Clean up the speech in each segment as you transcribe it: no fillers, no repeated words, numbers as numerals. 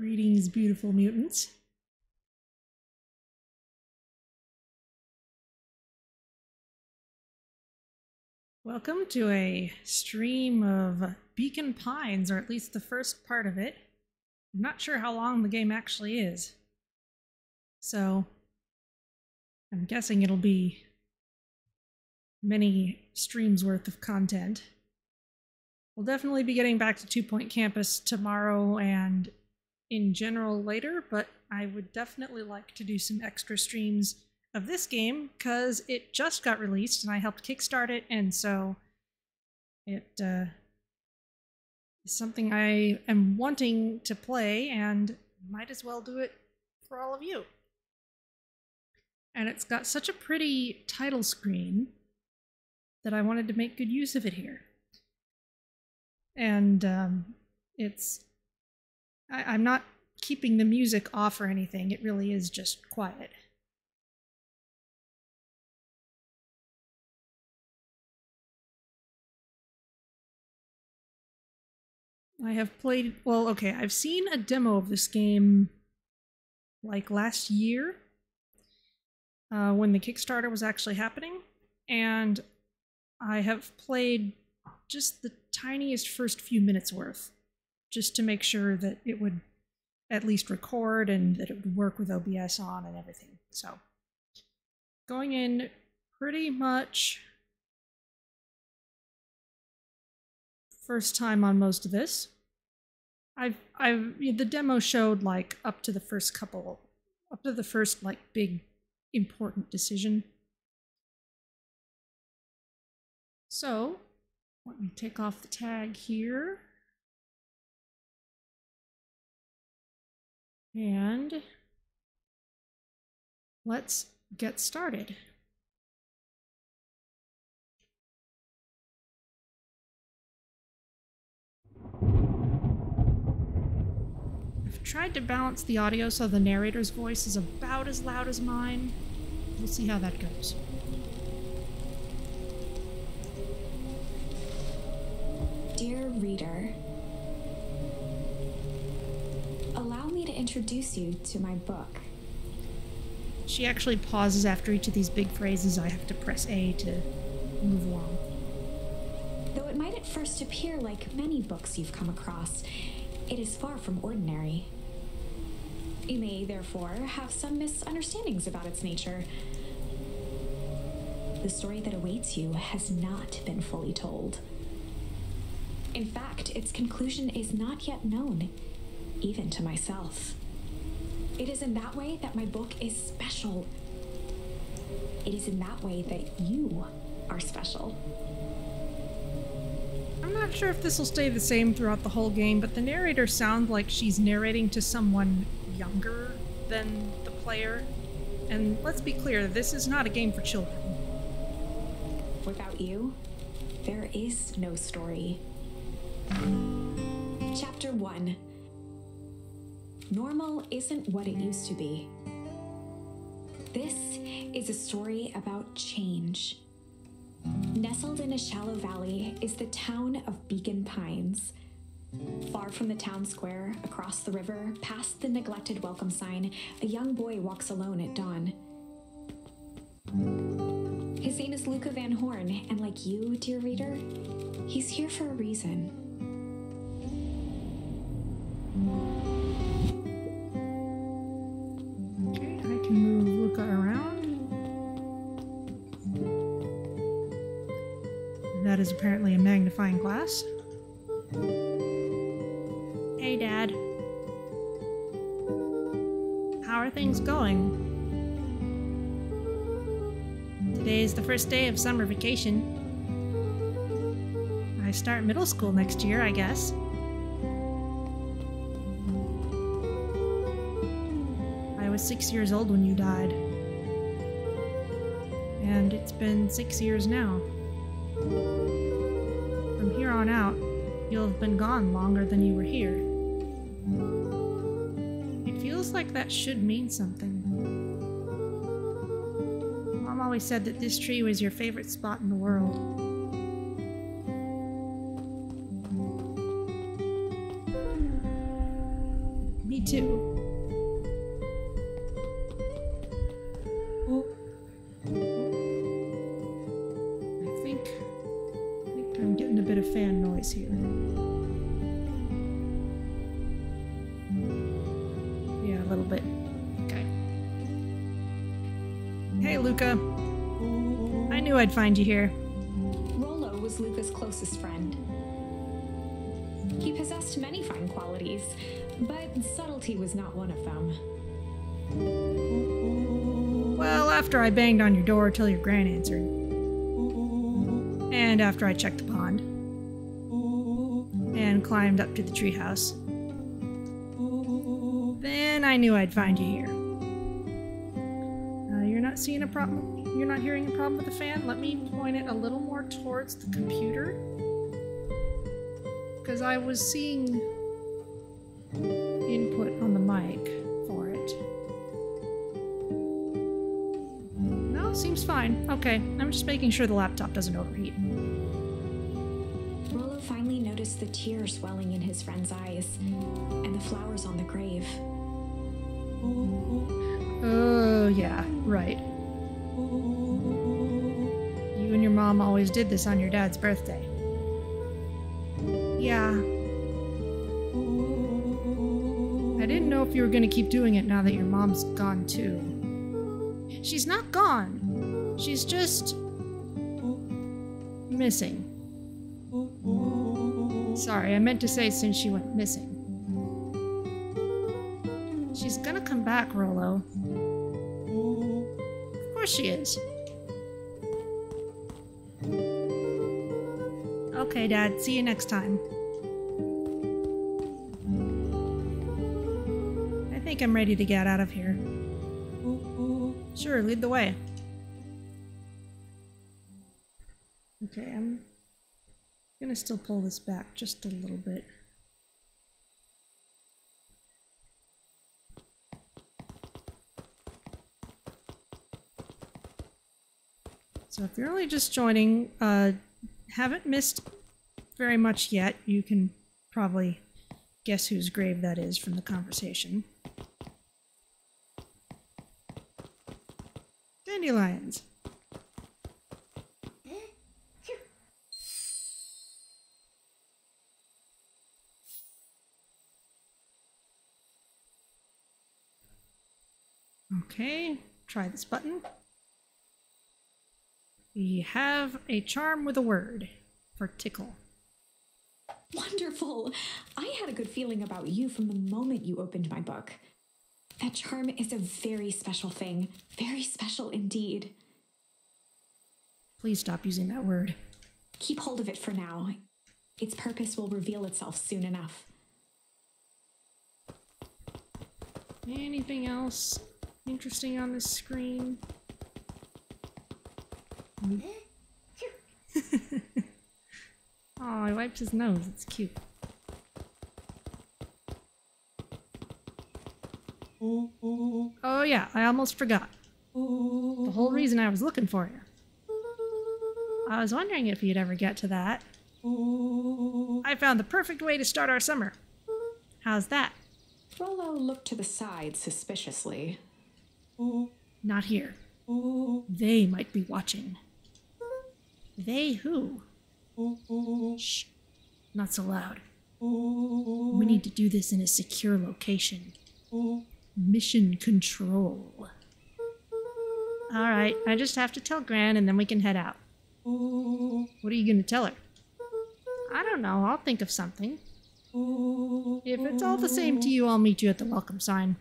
Greetings, beautiful mutants. Welcome to a stream of Beacon Pines, or at least the first part of it. I'm not sure how long the game actually is, so I'm guessing it'll be many streams worth of content. We'll definitely be getting back to 2 Point Campus tomorrow and in general later, but I would definitely like to do some extra streams of this game because it just got released and I helped kickstart it, and so it is something I am wanting to play and might as well do it for all of you. And it's got such a pretty title screen that I wanted to make good use of it here. And I'm not keeping the music off or anything, it really is just quiet. I have played, well, okay, I've seen a demo of this game like last year when the Kickstarter was actually happening, and I have played just the tiniest first few minutes worth, just to make sure that it would at least record and that it would work with OBS on and everything. So, going in pretty much first time on most of this. The demo showed like up to the first like big important decision. So, let me take off the tag here. And let's get started. I've tried to balance the audio so the narrator's voice is about as loud as mine. We'll see how that goes. Dear reader, allow me to introduce you to my book. She actually pauses after each of these big phrases. I have to press A to move along. Though it might at first appear like many books you've come across, it is far from ordinary. You may, therefore, have some misunderstandings about its nature. The story that awaits you has not been fully told. In fact, its conclusion is not yet known, even to myself. It is in that way that my book is special. It is in that way that you are special. I'm not sure if this will stay the same throughout the whole game, but the narrator sounds like she's narrating to someone younger than the player. And let's be clear, this is not a game for children. Without you, there is no story. Chapter 1. Normal isn't what it used to be. This is a story about change. Nestled in a shallow valley is the town of Beacon Pines. Far from the town square, across the river, past the neglected welcome sign, a young boy walks alone at dawn. His name is Luka Van Horn, and like you, dear reader, he's here for a reason. Okay, I can move Luka around. That is apparently a magnifying glass. Hey, Dad. How are things going? Today is the first day of summer vacation. I start middle school next year, I guess. I was 6 years old when you died. And it's been 6 years now. From here on out, you'll have been gone longer than you were here. It feels like that should mean something. Mom always said that this tree was your favorite spot in the world. Me Me too. I think I'm getting a bit of fan noise here. Yeah, a little bit. Okay. Hey, Luka. I knew I'd find you here. Rollo was Luka's closest friend. He possessed many fine qualities, but subtlety was not one of them. Well, after I banged on your door till your gran answered. And after I checked the pond. And climbed up to the treehouse. Then I knew I'd find you here. You're not seeing a problem? You're not hearing a problem with the fan? Let me point it a little more towards the computer. Because I was seeing input on the mic for it. No, seems fine. Okay, I'm just making sure the laptop doesn't overheat. Rollo finally noticed the tears welling in his friend's eyes and the flowers on the grave. Oh, yeah, right. You and your mom always did this on your dad's birthday. Yeah. I didn't know if you were gonna keep doing it now that your mom's gone too. She's not gone. She's just... missing. Sorry, I meant to say since she went missing. She's gonna come back, Rollo. Of course she is. Okay, Dad. See you next time. I think I'm ready to get out of here. Sure, lead the way. Okay, I'm gonna still pull this back just a little bit. So if you're only just joining, haven't missed very much yet. You can probably guess whose grave that is from the conversation. Dandelions. Okay, try this button. We have a charm with a word for tickle. Wonderful! I had a good feeling about you from the moment you opened my book. That charm is a very special thing. Very special indeed. Please stop using that word. Keep hold of it for now. Its purpose will reveal itself soon enough. Anything else interesting on this screen? Oh, he wiped his nose. It's cute. Oh yeah, I almost forgot. The whole reason I was looking for you. I was wondering if you'd ever get to that. I found the perfect way to start our summer. How's that? Rollo looked to the side suspiciously. Not here. They might be watching. They who? Shh. Not so loud. We need to do this in a secure location. Mission control. Alright, I just have to tell Gran and then we can head out. What are you gonna tell her? I don't know, I'll think of something. If it's all the same to you, I'll meet you at the welcome sign.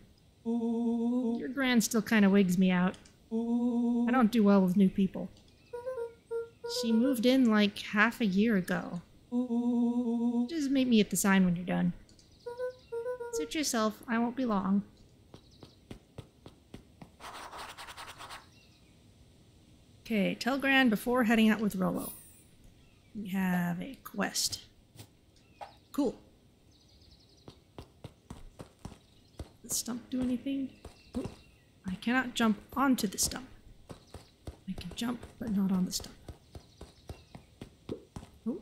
Your Gran still kinda wigs me out. I don't do well with new people. She moved in like half a year ago. Just meet me at the sign when you're done. Suit yourself, I won't be long. Okay, tell Gran before heading out with Rollo. We have a quest. Cool. Does the stump do anything? Oh, I cannot jump onto the stump. I can jump, but not on the stump. Oh.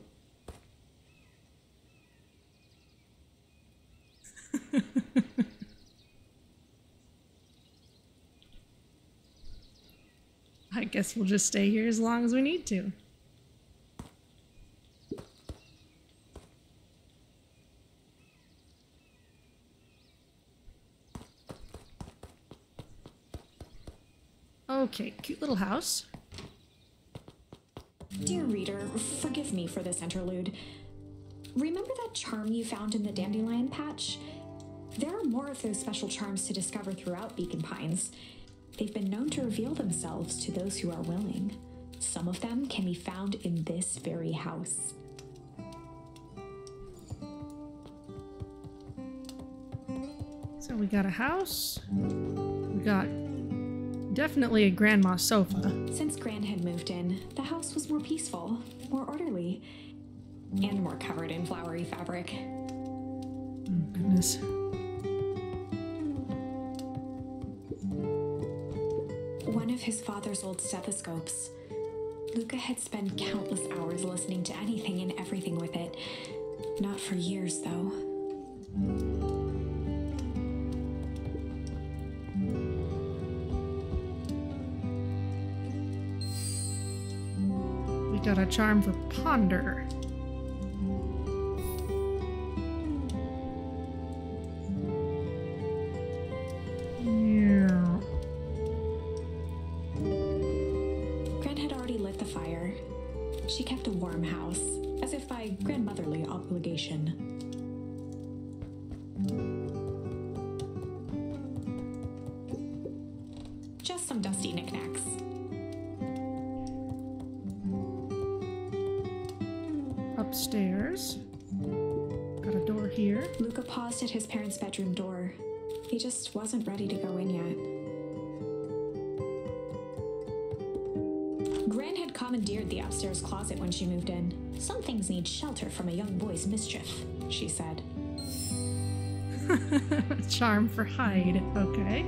guess we'll just stay here as long as we need to. Okay, cute little house. Dear reader, forgive me for this interlude. Remember that charm you found in the dandelion patch? There are more of those special charms to discover throughout Beacon Pines. They've been known to reveal themselves to those who are willing. Some of them can be found in this very house. So we got a house. We got definitely a grandma sofa. Since Gran had moved in, the house was more peaceful, more orderly, and more covered in flowery fabric. Oh, goodness. One of his father's old stethoscopes. Luka had spent countless hours listening to anything and everything with it. Not for years, though. We got a charm for ponder. Gran had already lit the fire. She kept a warm house, as if by grandmotherly obligation. Just some dusty knickknacks. Upstairs. Got a door here. Luka paused at his parents' bedroom door. He just wasn't ready to go in yet. Gran had commandeered the upstairs closet when she moved in. Some things need shelter from a young boy's mischief, she said. Charm for hide. Okay.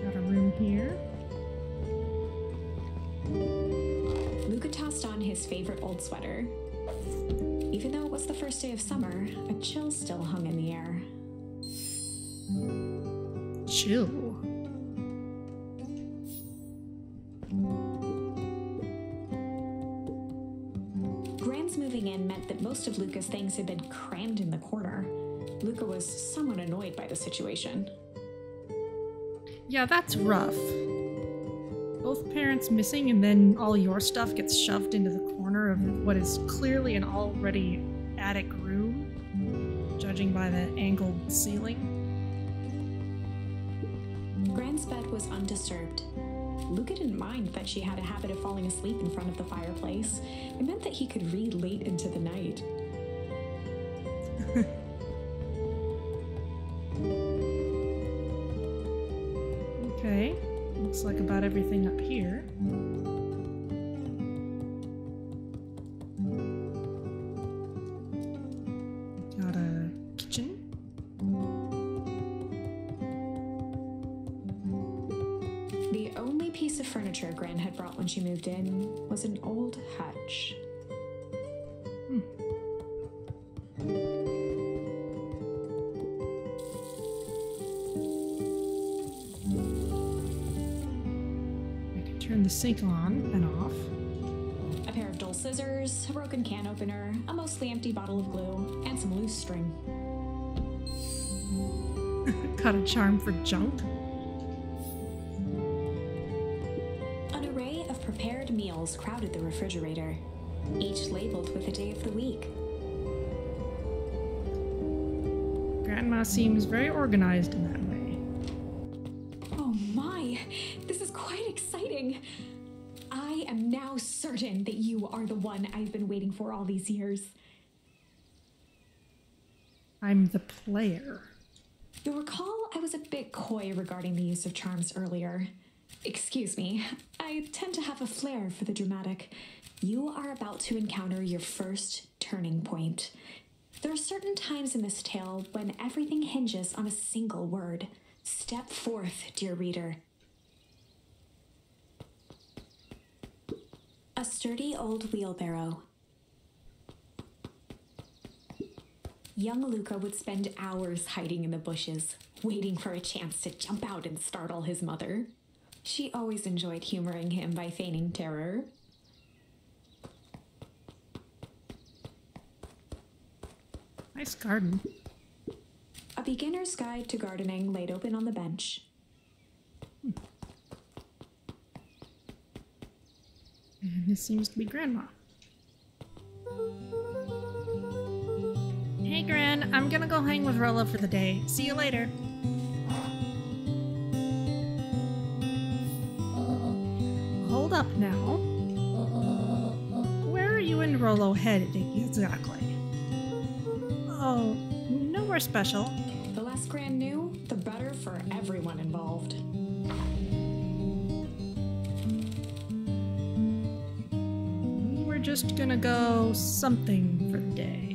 Got a room here. Luka tossed on his favorite old sweater. Even though it was the first day of summer, a chill still hung in the air. Chill. Gran's moving in meant that most of Luka's things had been crammed in the corner. Luka was somewhat annoyed by the situation. Yeah, that's rough. Both parents missing and then all your stuff gets shoved into the corner of what is clearly an already attic room, judging by the angled ceiling. Gran's bed was undisturbed. Luka didn't mind that she had a habit of falling asleep in front of the fireplace. It meant that he could read late into the night. Okay, looks like about everything up here. Got a kitchen. The only piece of furniture Gran had brought when she moved in was an old hutch. I can turn the sink on and off. A pair of dull scissors, a broken can opener, a mostly empty bottle of glue, and some loose string. Got a charm for junk. An array of prepared meals crowded the refrigerator, each labeled with the day of the week. Grandma seems very organized in that way. Oh my, this is quite exciting. I am now certain that you are the one I've been waiting for all these years. I'm the player. You'll recall I was a bit coy regarding the use of charms earlier. Excuse me, I tend to have a flair for the dramatic. You are about to encounter your first turning point. There are certain times in this tale when everything hinges on a single word. Step forth, dear reader. A sturdy old wheelbarrow. young Luka would spend hours hiding in the bushes, waiting for a chance to jump out and startle his mother. She always enjoyed humoring him by feigning terror. Nice garden. A beginner's guide to gardening laid open on the bench. And this seems to be Grandma. Hey, Gran, I'm gonna go hang with Rollo for the day. See you later. Hold up now. Where are you and Rollo headed exactly? Oh, nowhere special. The less Gran knew, the better for everyone involved. We're just gonna go something for the day.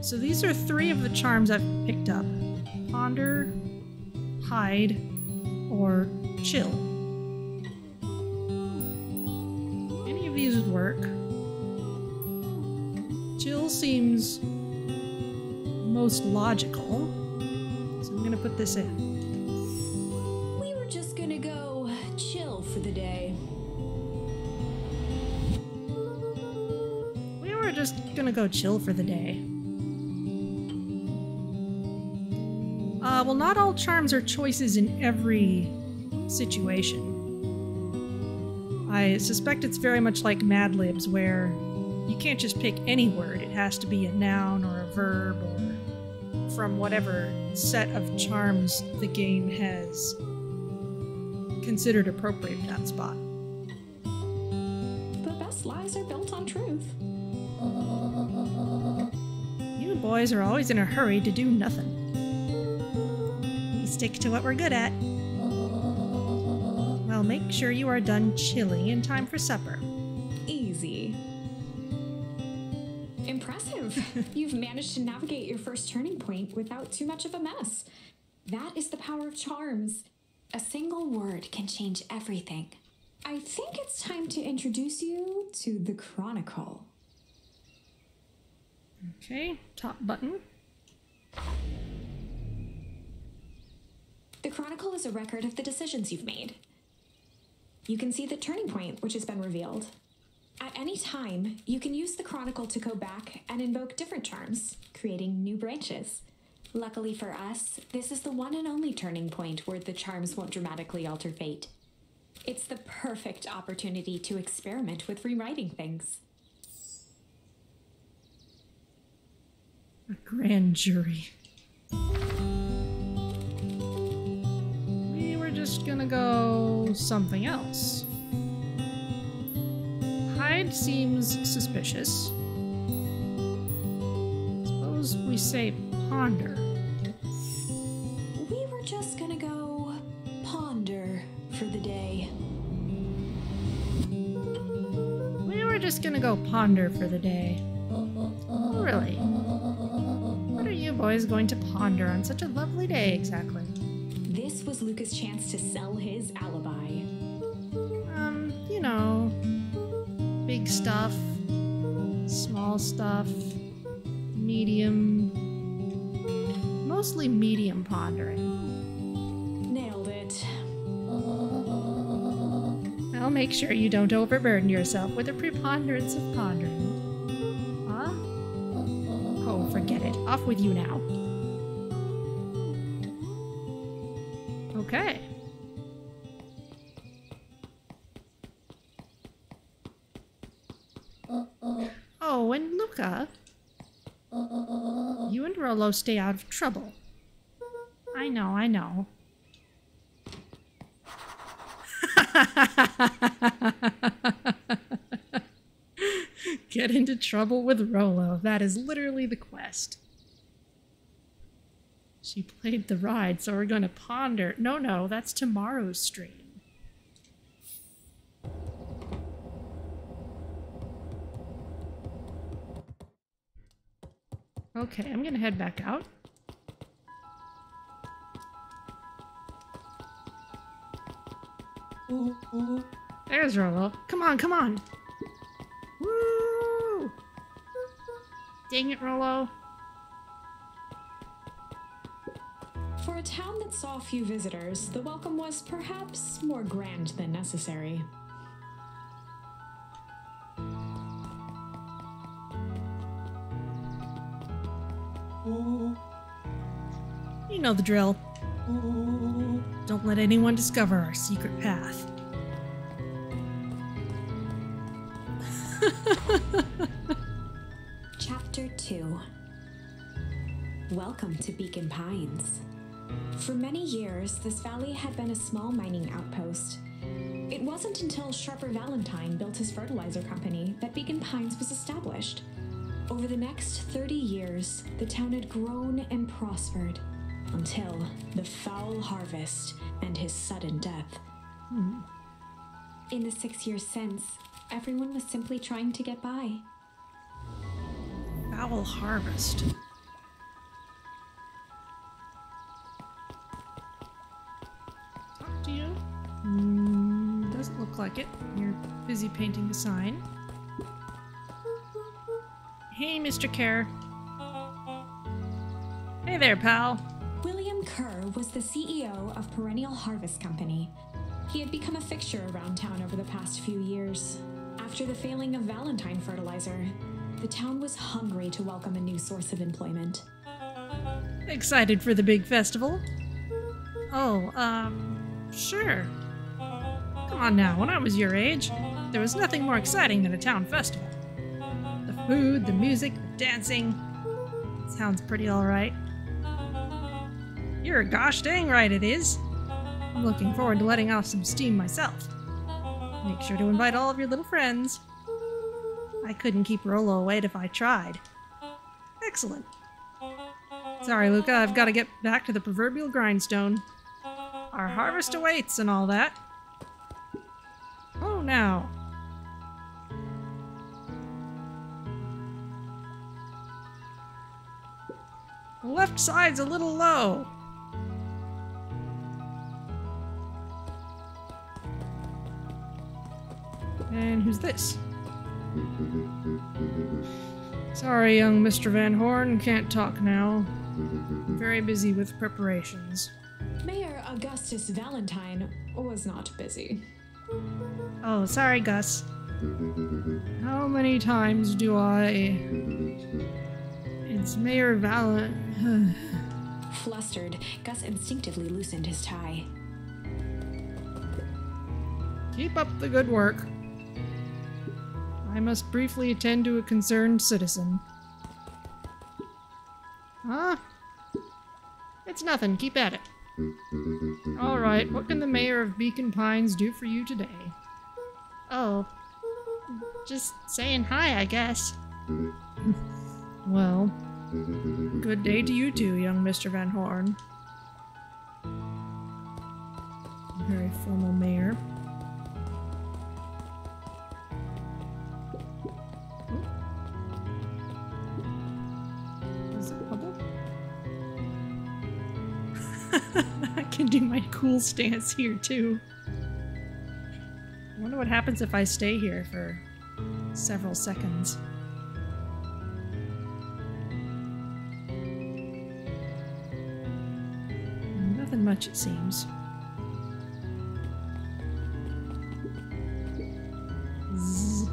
So these are 3 of the charms I've picked up. Ponder, hide, or chill. Any of these would work. Chill seems most logical, so I'm gonna put this in. We were just gonna go chill for the day. We were just gonna go chill for the day. Well, not all charms are choices in every situation. I suspect it's very much like Mad Libs, where you can't just pick any word. It has to be a noun or a verb or from whatever set of charms the game has considered appropriate for that spot. The best lies are built on truth. You boys are always in a hurry to do nothing. We stick to what we're good at. Well, make sure you are done chilling in time for supper. Easy. Impressive. You've managed to navigate your first turning point without too much of a mess. That is the power of charms. A single word can change everything. I think it's time to introduce you to the Chronicle. Okay, top button. The Chronicle is a record of the decisions you've made. You can see the turning point, which has been revealed. At any time, you can use the Chronicle to go back and invoke different charms, creating new branches. Luckily for us, this is the one and only turning point where the charms won't dramatically alter fate. It's the perfect opportunity to experiment with rewriting things. A Gran Jury. We were just gonna go something else. Hide seems suspicious. Suppose we say ponder. We were just gonna go ponder for the day. We were just gonna go ponder for the day. Really? What are you boys going to ponder on such a lovely day exactly? This was Luka's chance to sell his alibi. You know, big stuff, small stuff, medium, mostly medium pondering. Nailed it. I'll make sure you don't overburden yourself with a preponderance of pondering. Huh? Oh, forget it. Off with you now. Okay. Oh, and Luka, you and Rollo stay out of trouble. I know, I know. Get into trouble with Rollo. That is literally the quest. She played the ride, so we're going to ponder. No, that's tomorrow's stream. Okay, I'm gonna head back out. There's Rollo. Come on, come on. Dang it, Rollo. For a town that saw few visitors, the welcome was perhaps more grand than necessary. You know the drill. Don't let anyone discover our secret path. Chapter 2. Welcome to Beacon Pines. For many years, this valley had been a small mining outpost. It wasn't until Sharper Valentine built his fertilizer company that Beacon Pines was established. Over the next 30 years, the town had grown and prospered until the foul harvest and his sudden death. In the 6 years since, everyone was simply trying to get by. Foul harvest. Talk to you? Doesn't look like it. You're busy painting a sign. Hey, Mr. Kerr. Hey there, pal. William Kerr was the CEO of Perennial Harvest Company. He had become a fixture around town over the past few years. After the failing of Valentine fertilizer, the town was hungry to welcome a new source of employment. Excited for the big festival? Oh, sure. Come on now, when I was your age, there was nothing more exciting than a town festival. The food, the music, the dancing. Sounds pretty alright. You're gosh dang right it is. I'm looking forward to letting off some steam myself. Make sure to invite all of your little friends. I couldn't keep Rollo away if I tried. Excellent. Sorry, Luka, I've got to get back to the proverbial grindstone. Our harvest awaits and all that. Oh, now. The left side's a little low. And who's this? Sorry, young Mr. Van Horn, can't talk now. I'm very busy with preparations. Mayor Augustus Valentine was not busy. Oh, sorry, Gus. How many times do I... It's Mayor Valentine... Flustered, Gus instinctively loosened his tie. Keep up the good work. I must briefly attend to a concerned citizen. Huh? It's nothing, keep at it. Alright, what can the mayor of Beacon Pines do for you today? Oh, just saying hi, I guess. Well, good day to you too, young Mr. Van Horn. Very formal mayor. I can do my cool stance here too. I wonder what happens if I stay here for several seconds. Nothing much, it seems. Zzz.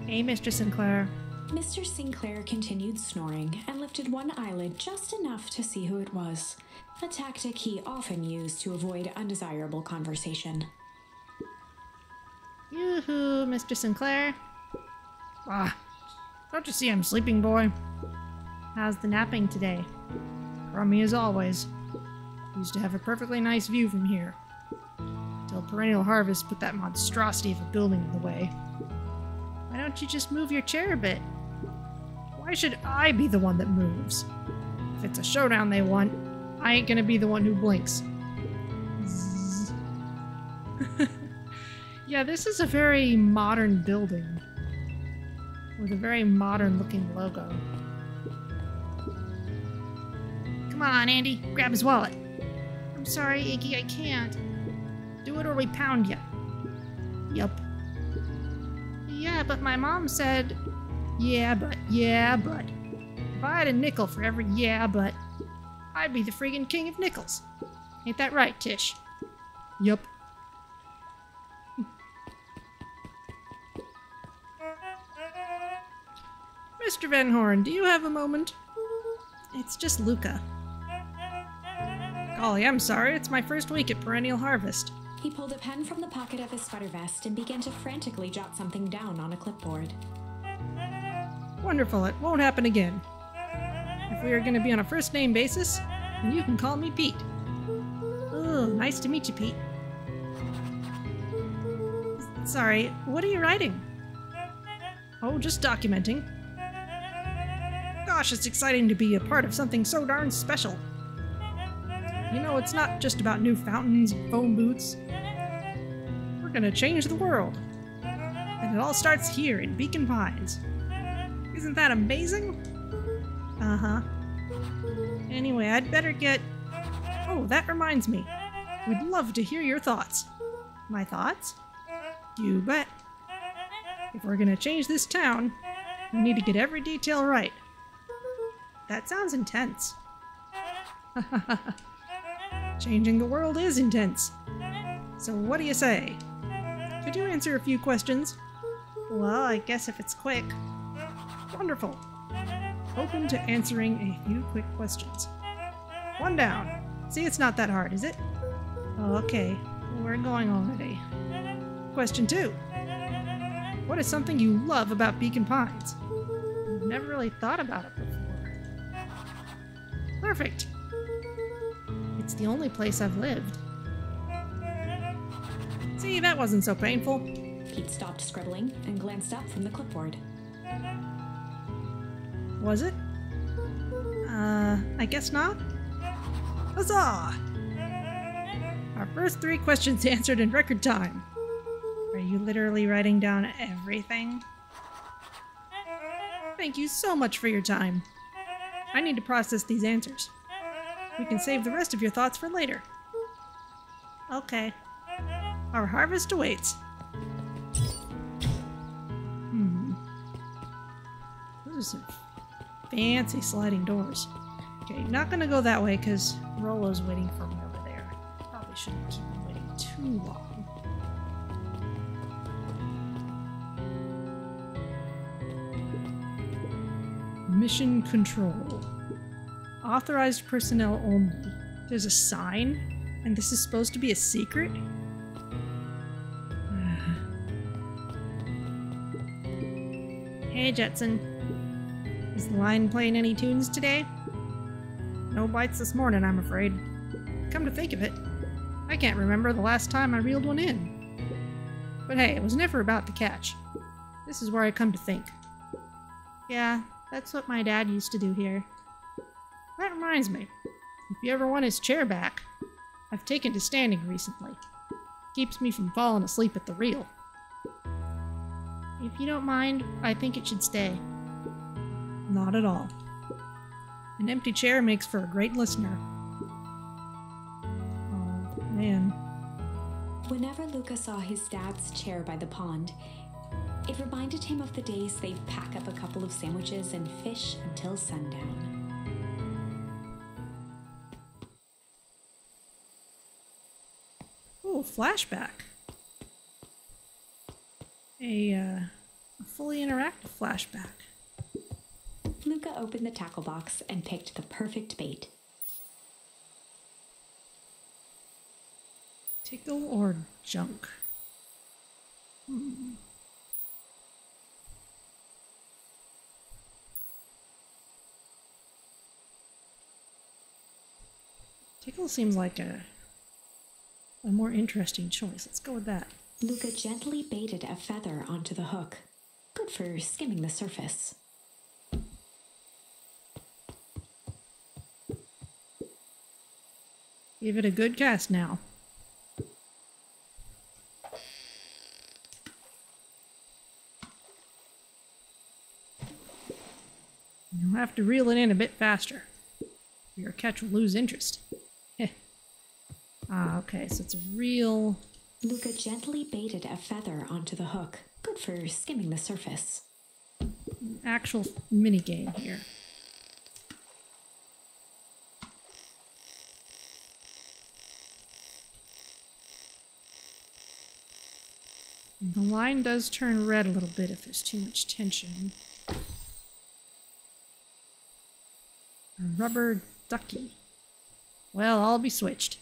Hey, Mr. Sinclair. Mr. Sinclair continued snoring and lifted one eyelid just enough to see who it was, a tactic he often used to avoid undesirable conversation. Yoo-hoo, Mr. Sinclair. Ah, don't you see I'm sleeping, boy? How's the napping today? Crummy as always. Used to have a perfectly nice view from here. Till Perennial Harvest put that monstrosity of a building in the way. Why don't you just move your chair a bit? Why should I be the one that moves? If it's a showdown they want, I ain't gonna be the one who blinks. Zzz. Yeah, this is a very modern building. With a very modern looking logo. Come on, Andy, grab his wallet. I'm sorry, Iggy, I can't. Do it or we pound ya. Yup. Yeah, but my mom said... Yeah, but. If I had a nickel for every yeah, but, I'd be the friggin' king of nickels. Ain't that right, Tish? Yup. Mr. Van Horn, do you have a moment? It's just Luka. Golly, I'm sorry. It's my first week at Perennial Harvest. He pulled a pen from the pocket of his sweater vest and began to frantically jot something down on a clipboard. Wonderful. It won't happen again. If we are going to be on a first-name basis, then you can call me Pete. Oh, nice to meet you, Pete. Sorry, what are you writing? Oh, just documenting. Gosh, it's exciting to be a part of something so darn special. You know, it's not just about new fountains and phone booths. We're gonna change the world. And it all starts here in Beacon Pines. Isn't that amazing? Uh-huh. Anyway, I'd better get... Oh, that reminds me. We'd love to hear your thoughts. My thoughts? You bet. If we're gonna change this town, we need to get every detail right. That sounds intense. Changing the world is intense. So what do you say? Could you answer a few questions? Well, I guess if it's quick. Wonderful. Open to answering a few quick questions. One down. See, it's not that hard, is it? Oh, okay. We're going already. Question 2. What is something you love about Beacon Pines? I've never really thought about it before. Perfect. It's the only place I've lived. See, that wasn't so painful. Pete stopped scribbling and glanced up from the clipboard. Was it? I guess not? Huzzah! Our first 3 questions answered in record time. Are you literally writing down everything? Thank you so much for your time. I need to process these answers. We can save the rest of your thoughts for later. Okay. Our harvest awaits. Those are some fancy sliding doors. Okay, not gonna go that way because Rolo's waiting for me over there. Probably shouldn't keep him waiting too long. Mission control. Authorized personnel only. There's a sign, and this is supposed to be a secret? Hey, Jetson. Is the line playing any tunes today? No bites this morning, I'm afraid. Come to think of it, I can't remember the last time I reeled one in. But hey, it was never about the catch. This is where I come to think. Yeah, that's what my dad used to do here. That reminds me, if you ever want his chair back, I've taken to standing recently. Keeps me from falling asleep at the reel. If you don't mind, I think it should stay. Not at all. An empty chair makes for a great listener. Oh, man. Whenever Luka saw his dad's chair by the pond, it reminded him of the days they'd pack up a couple of sandwiches and fish until sundown. Oh, flashback. A fully interactive flashback. Luka opened the tackle box and picked the perfect bait. Tickle or junk? Tickle seems like a more interesting choice. Let's go with that. Luka gently baited a feather onto the hook. Good for skimming the surface. Give it a good cast now. You'll have to reel it in a bit faster. Your catch will lose interest. Okay, so it's a real... Luka gently baited a feather onto the hook. Good for skimming the surface. an actual minigame here. The line does turn red a little bit if there's too much tension. A rubber ducky. Well, I'll be switched.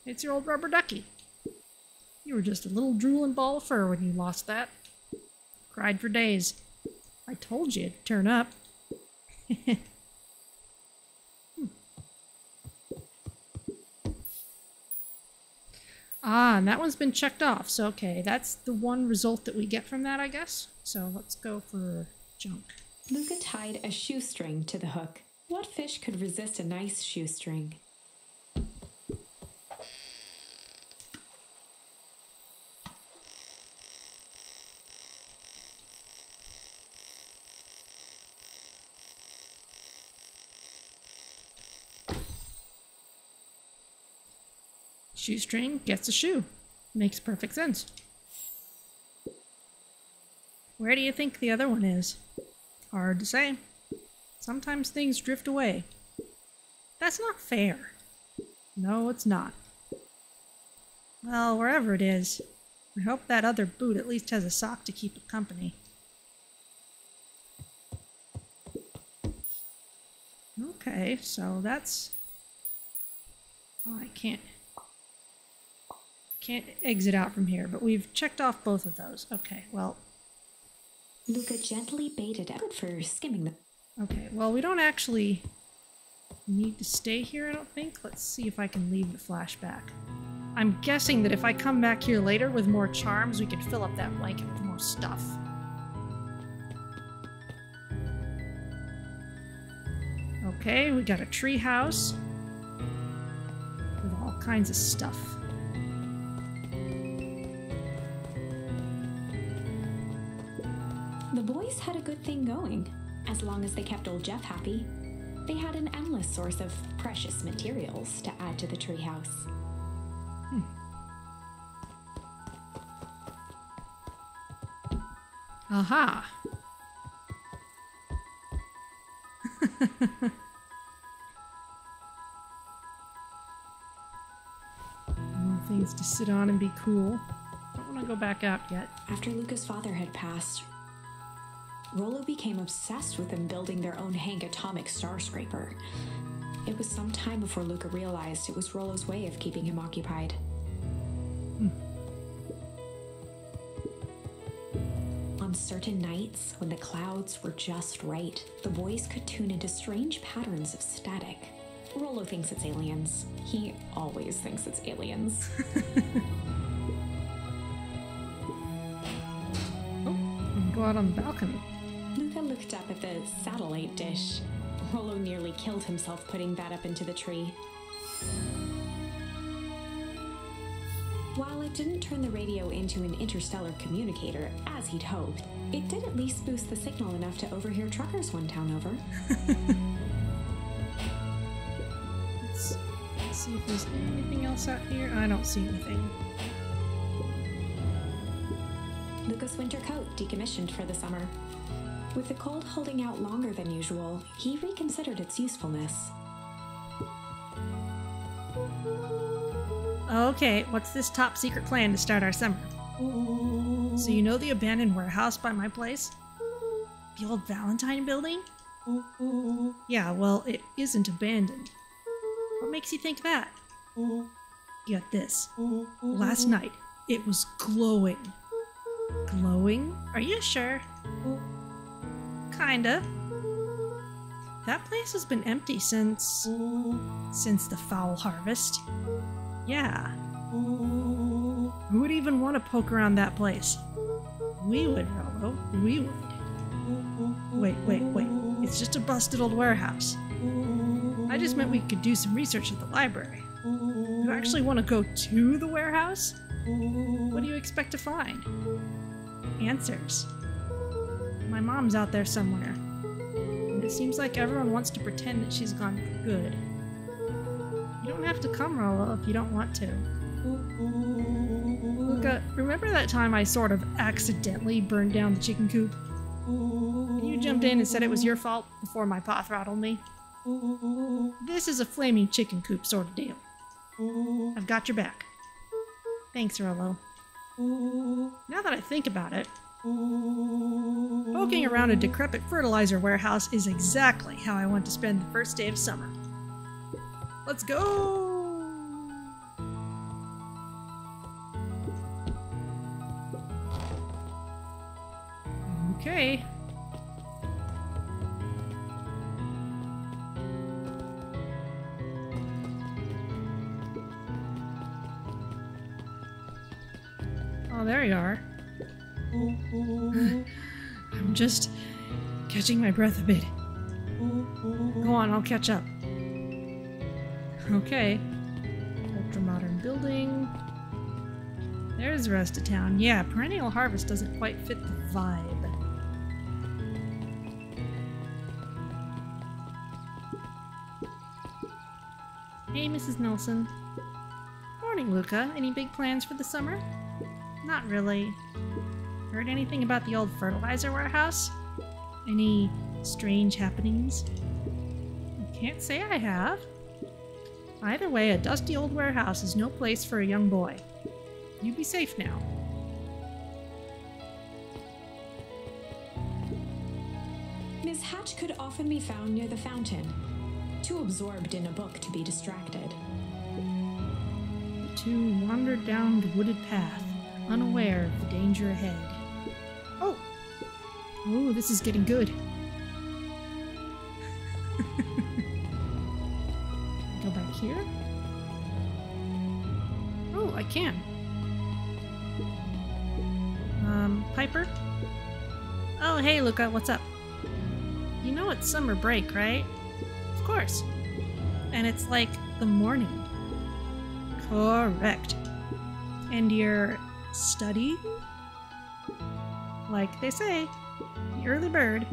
It's your old rubber ducky. You were just a little drooling ball of fur when you lost that. Cried for days. I told you to turn up. Ah, and that one's been checked off, so okay, that's the one result that we get from that, I guess. So let's go for junk. Luka tied a shoestring to the hook. What fish could resist a nice shoestring? Shoestring gets a shoe. Makes perfect sense. Where do you think the other one is? Hard to say. Sometimes things drift away. That's not fair. No, it's not. Well, wherever it is, I hope that other boot at least has a sock to keep it company. Okay, so that's... Oh, I can't exit out from here, but we've checked off both of those. Okay, well... Luka gently baited out for skimming them. Okay, well, we don't actually need to stay here, I don't think. Let's see if I can leave the flashback. I'm guessing that if I come back here later with more charms, we can fill up that blanket with more stuff. Okay, we got a tree house with all kinds of stuff. The boys had a good thing going. As long as they kept old Jeff happy, they had an endless source of precious materials to add to the treehouse. Aha! More things to sit on and be cool. Don't want to go back out yet. After Luka's father had passed, Rollo became obsessed with them building their own Hank atomic star scraper. It was some time before Luka realized it was Rollo's way of keeping him occupied. On certain nights, when the clouds were just right, the boys could tune into strange patterns of static. Rollo thinks it's aliens. He always thinks it's aliens. Go out on the balcony. Luka looked up at the satellite dish. Rollo nearly killed himself putting that up into the tree. While it didn't turn the radio into an interstellar communicator, as he'd hoped, it did at least boost the signal enough to overhear truckers one town over. Let's see if there's anything else out here. I don't see anything. Luka's winter coat decommissioned for the summer. With the cold holding out longer than usual, he reconsidered its usefulness. Okay, what's this top secret plan to start our summer? So you know the abandoned warehouse by my place? The old Valentine building? Yeah, well, it isn't abandoned. What makes you think that? Get this. Last night, it was glowing. Glowing? Are you sure? Kinda. That place has been empty since the foul harvest. Yeah. Who would even want to poke around that place? We would, Rollo. We would. Wait. It's just a busted old warehouse. I just meant we could do some research at the library. You actually want to go to the warehouse? What do you expect to find? Answers. My mom's out there somewhere. And it seems like everyone wants to pretend that she's gone for good. You don't have to come, Rollo, if you don't want to. Luka, remember that time I sort of accidentally burned down the chicken coop? Can you jumped in and said it was your fault before my paw throttled me. This is a flaming chicken coop sort of deal. I've got your back. Thanks, Rolo. Now that I think about it, poking around a decrepit fertilizer warehouse is exactly how I want to spend the first day of summer. Let's go! Okay. Oh, there you are. I'm just catching my breath a bit. Go on, I'll catch up. Okay. Ultra-modern building. There's the rest of town. Yeah, Perennial Harvest doesn't quite fit the vibe. Hey, Mrs. Nelson. Morning, Luka. Any big plans for the summer? Not really. Heard anything about the old fertilizer warehouse? Any strange happenings? Can't say I have. Either way, a dusty old warehouse is no place for a young boy. You be safe now. Miss Hatch could often be found near the fountain, too absorbed in a book to be distracted. The two wandered down the wooded path, unaware of the danger ahead. Oh! Oh, this is getting good. Go back here? Oh, I can. Piper? Oh, hey, Luka, what's up? You know it's summer break, right? Of course. And it's like the morning. Correct. And you're studying? Like they say, the early bird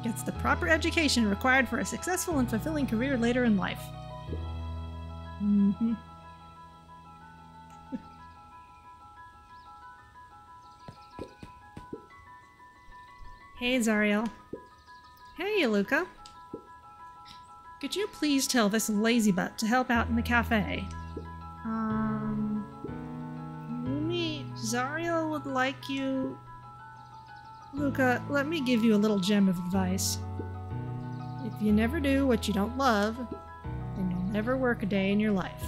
gets the proper education required for a successful and fulfilling career later in life. Mm-hmm. Hey, Zariel. Hey, Luka. Could you please tell this lazybutt to help out in the cafe? Zariel would like you... Luka, let me give you a little gem of advice. If you never do what you don't love, then you'll never work a day in your life.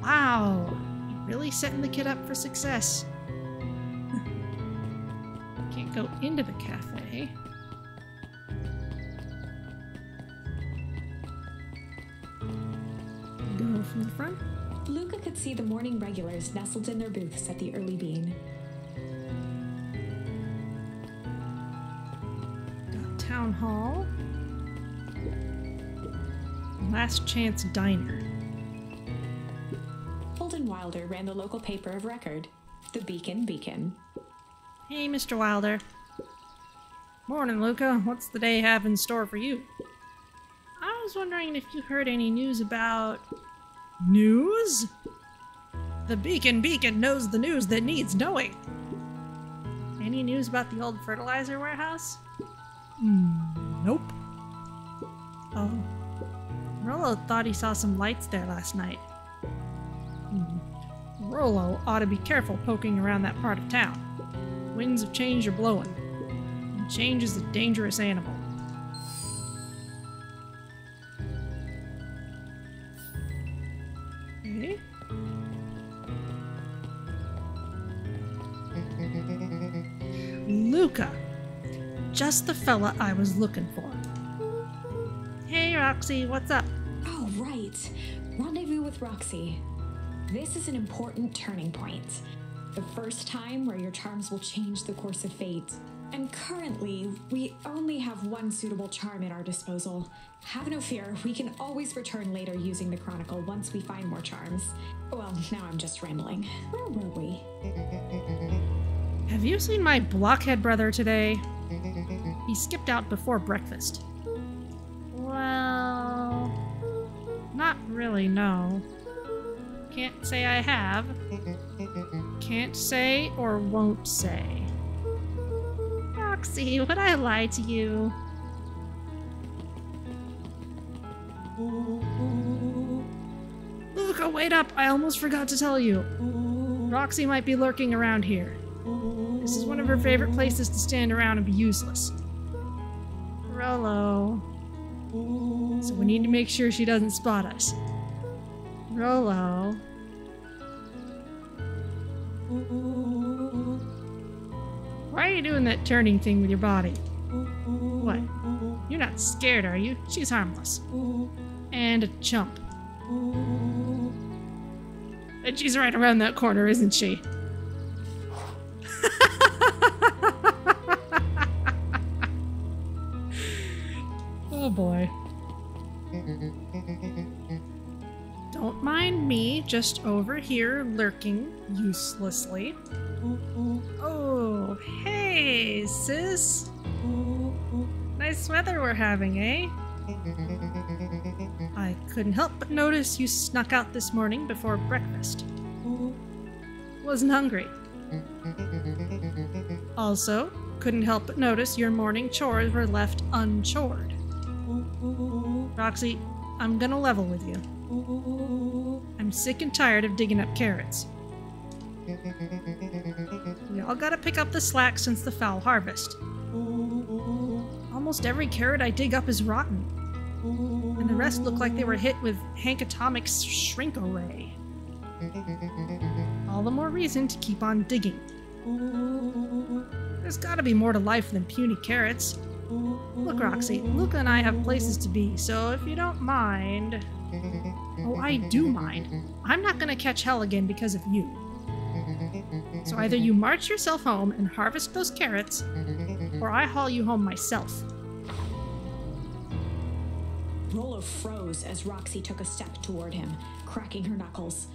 Wow, you're really setting the kid up for success. Can't go into the cafe. Go from the front. Luka could see the morning regulars nestled in their booths at the early bean. Got Town Hall. Last Chance Diner. Holden Wilder ran the local paper of record, the Beacon. Hey, Mr. Wilder. Morning, Luka. What's the day have in store for you? I was wondering if you heard any news about... News? The Beacon knows the news that needs knowing. Any news about the old fertilizer warehouse? Nope. Oh. Rolo thought he saw some lights there last night. Rolo ought to be careful poking around that part of town. Winds of change are blowing. And change is a dangerous animal. Okay. Luka! Just the fella I was looking for. Hey, Roxy, what's up? Oh, right. Rendezvous with Roxy. This is an important turning point. The first time where your charms will change the course of fate. And currently, we only have one suitable charm at our disposal. Have no fear, we can always return later using the Chronicle once we find more charms. Well, now I'm just rambling. Where were we? Have you seen my blockhead brother today? He skipped out before breakfast. Well... not really, no. Can't say I have. Can't say or won't say. Roxy, would I lie to you? Luka, wait up! I almost forgot to tell you. Roxy might be lurking around here. This is one of her favorite places to stand around and be useless. Rolo. So we need to make sure she doesn't spot us. Rolo. Why are you doing that turning thing with your body? What? You're not scared, are you? She's harmless. And a chump. And she's right around that corner, isn't she? Oh boy. Don't mind me, just over here lurking uselessly. Oh, hey, sis. Nice weather we're having, eh? I couldn't help but notice you snuck out this morning before breakfast. Wasn't hungry. Also, couldn't help but notice your morning chores were left unchored. Roxy, I'm gonna level with you. I'm sick and tired of digging up carrots. We all gotta pick up the slack since the foul harvest. Almost every carrot I dig up is rotten. And the rest look like they were hit with Hank Atomic's shrink array. All the more reason to keep on digging. There's gotta be more to life than puny carrots. Look, Roxy, Luka and I have places to be, so if you don't mind... Oh, I do mind. I'm not gonna catch hell again because of you. So either you march yourself home and harvest those carrots, or I haul you home myself. Rolo froze as Roxy took a step toward him, cracking her knuckles.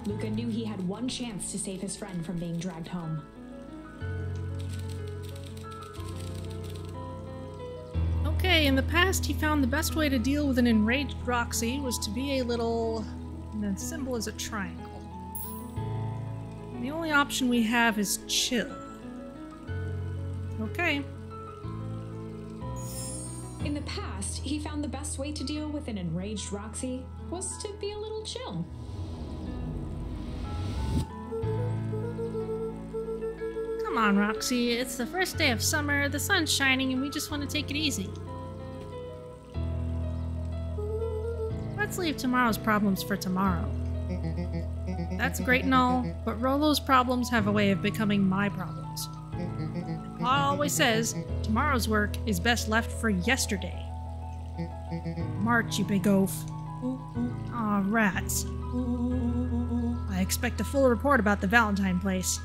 Luka knew he had one chance to save his friend from being dragged home. Okay, in the past he found the best way to deal with an enraged Roxy was to be a little... and the symbol is a triangle. And the only option we have is chill. Okay. In the past, he found the best way to deal with an enraged Roxy was to be a little chill. Come on, Roxy. It's the first day of summer, the sun's shining, and we just want to take it easy. Let's leave tomorrow's problems for tomorrow. That's great and all, but Rolo's problems have a way of becoming my problems. Pa always says, tomorrow's work is best left for yesterday. March, you big oaf. Aw, rats. I expect a full report about the Valentine place.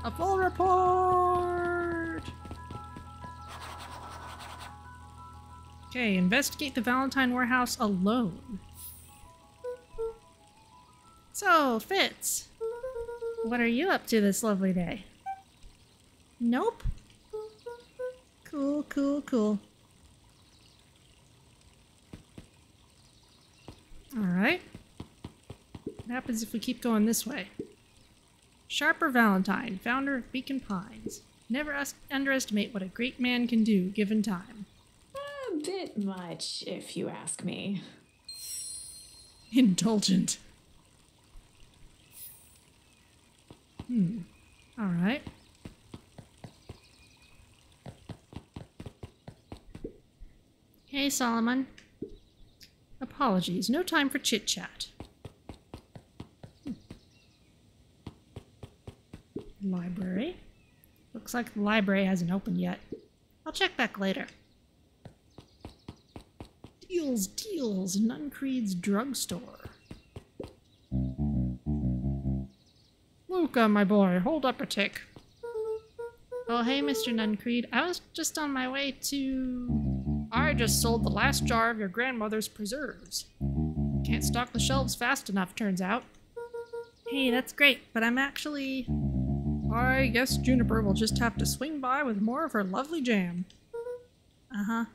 A full report! Okay, investigate the Valentine warehouse alone. So, Fitz, what are you up to this lovely day? Nope. Cool, cool, cool. Alright. What happens if we keep going this way? Sharper Valentine, founder of Beacon Pines. Never underestimate what a great man can do given time. A bit much, if you ask me. Indulgent. Alright. Hey, Solomon. Apologies, no time for chit-chat. Library. Looks like the library hasn't opened yet. I'll check back later. Deals, Nuncreed's drugstore. Luka, my boy, hold up a tick. Oh, hey, Mr. Nuncreed. I was just on my way to... I just sold the last jar of your grandmother's preserves. Can't stock the shelves fast enough, turns out. Hey, that's great, but I'm actually... I guess Juniper will just have to swing by with more of her lovely jam. Uh-huh.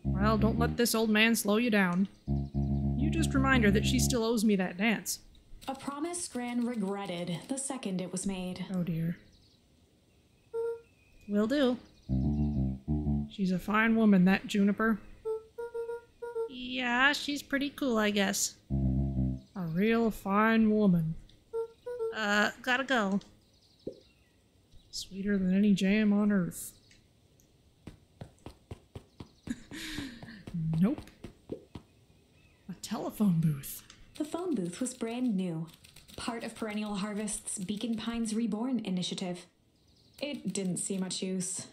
Well, don't let this old man slow you down. You just remind her that she still owes me that dance. A promise Miss Gran regretted the second it was made. Oh dear. Will do. She's a fine woman, that Juniper. Yeah, she's pretty cool, I guess. A real fine woman. Gotta go. Sweeter than any jam on earth. Nope. A telephone booth. The phone booth was brand new, part of Perennial Harvest's Beacon Pines Reborn initiative. It didn't see much use.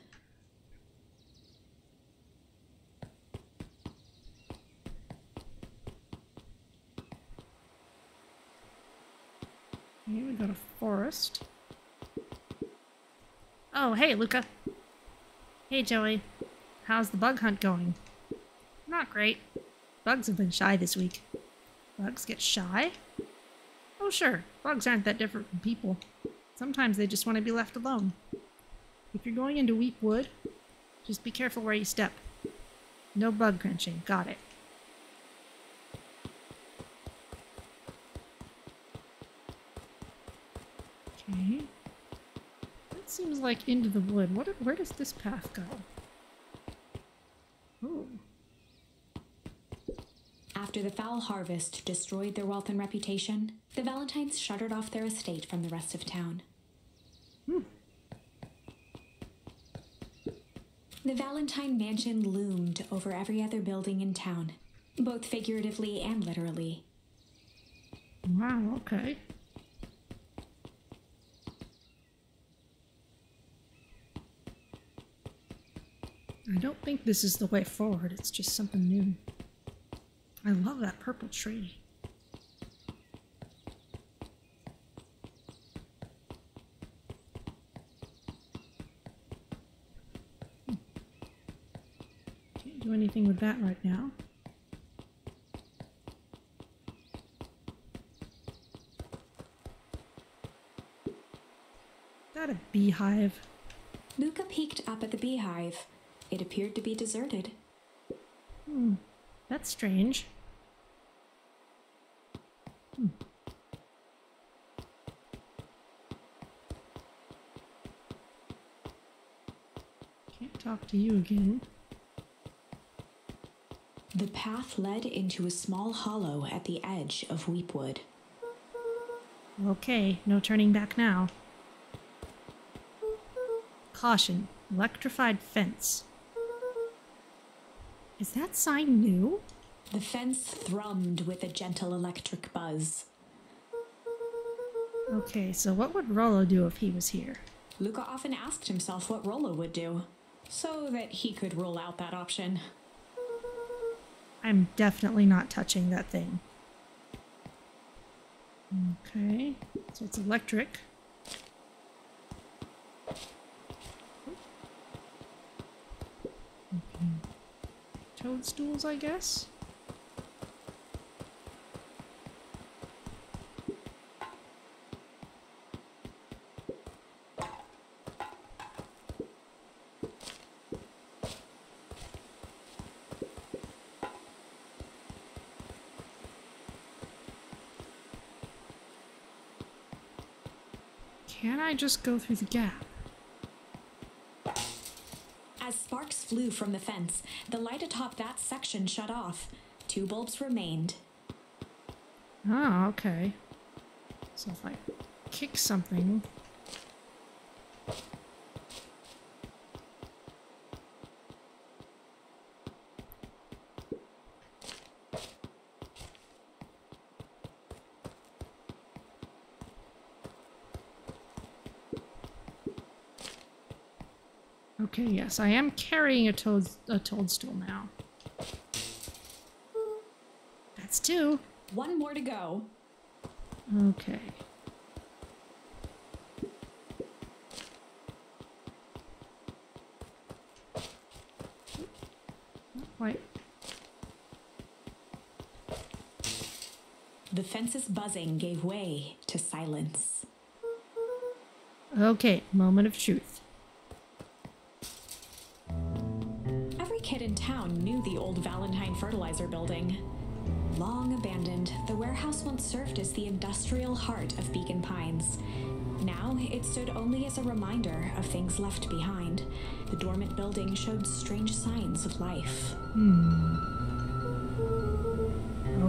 Here we got a forest. Oh, hey, Luka. Hey, Joey. How's the bug hunt going? Not great. Bugs have been shy this week. Bugs get shy? Oh, sure. Bugs aren't that different from people. Sometimes they just want to be left alone. If you're going into Weep Wood, just be careful where you step. No bug crunching. Got it. Okay. That seems like into the wood. Where does this path go? Ooh. After the foul harvest destroyed their wealth and reputation, the Valentines shuttered off their estate from the rest of town. The Valentine mansion loomed over every other building in town, both figuratively and literally. Wow, okay. I don't think this is the way forward, it's just something new. I love that purple tree. Can't do anything with that right now. Is that a beehive? Luka peeked up at the beehive. It appeared to be deserted. That's strange. Can't talk to you again. The path led into a small hollow at the edge of Weepwood. Okay, no turning back now. Caution, electrified fence. Is that sign new? The fence thrummed with a gentle electric buzz. Okay, so what would Rollo do if he was here? Luka often asked himself what Rollo would do, so that he could rule out that option. I'm definitely not touching that thing. Okay, so it's electric. Okay. Toadstools, I guess? Can I just go through the gap? As sparks flew from the fence, the light atop that section shut off. 2 bulbs remained. Oh, okay. So if I kick something... Okay, yes, I am carrying a toadstool now. That's 2. 1 more to go. Okay. Not quite. The fence's buzzing gave way to silence. Okay, moment of truth. Every kid in town knew the old Valentine fertilizer building. Long abandoned, the warehouse once served as the industrial heart of Beacon Pines. Now, it stood only as a reminder of things left behind. The dormant building showed strange signs of life.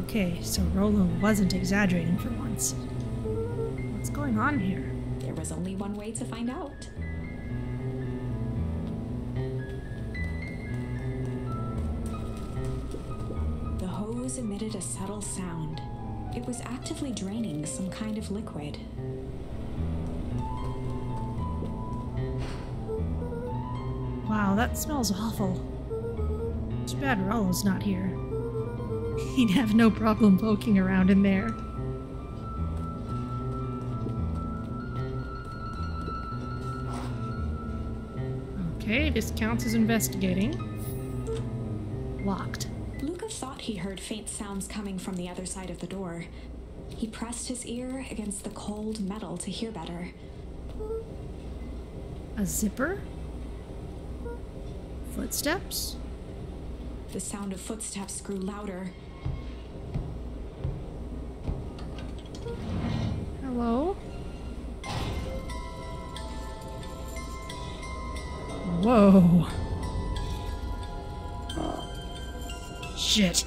Okay, so Rolo wasn't exaggerating for once. What's going on here? There was only one way to find out. The hose emitted a subtle sound. It was actively draining some kind of liquid. Wow, that smells awful. Too bad Rolo's not here. He'd have no problem poking around in there. Okay, this counts as investigating. Locked. Luka thought he heard faint sounds coming from the other side of the door. He pressed his ear against the cold metal to hear better. A zipper? Footsteps? The sound of footsteps grew louder. Hello? Whoa. Shit.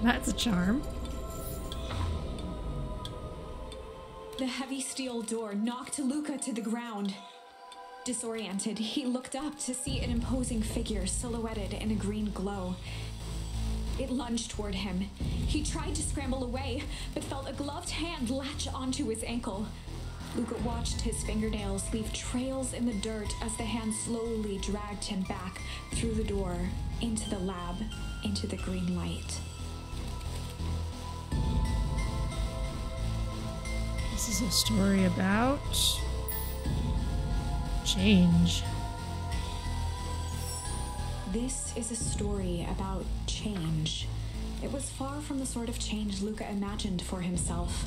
That's a charm. The heavy steel door knocked Luka to the ground. Disoriented, he looked up to see an imposing figure silhouetted in a green glow. It lunged toward him. He tried to scramble away, but felt a gloved hand latch onto his ankle. Luka watched his fingernails leave trails in the dirt as the hand slowly dragged him back through the door, into the lab, into the green light. This is a story about change. This is a story about change. It was far from the sort of change Luka imagined for himself.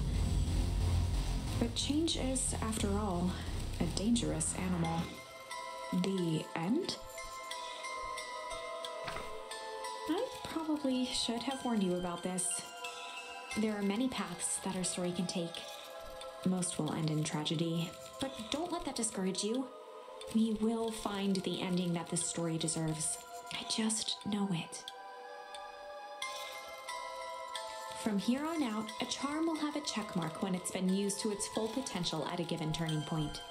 But change is, after all, a dangerous animal. The end? I probably should have warned you about this. There are many paths that our story can take. Most will end in tragedy, but don't let that discourage you. We will find the ending that this story deserves. I just know it. From here on out, a charm will have a check mark when it's been used to its full potential at a given turning point.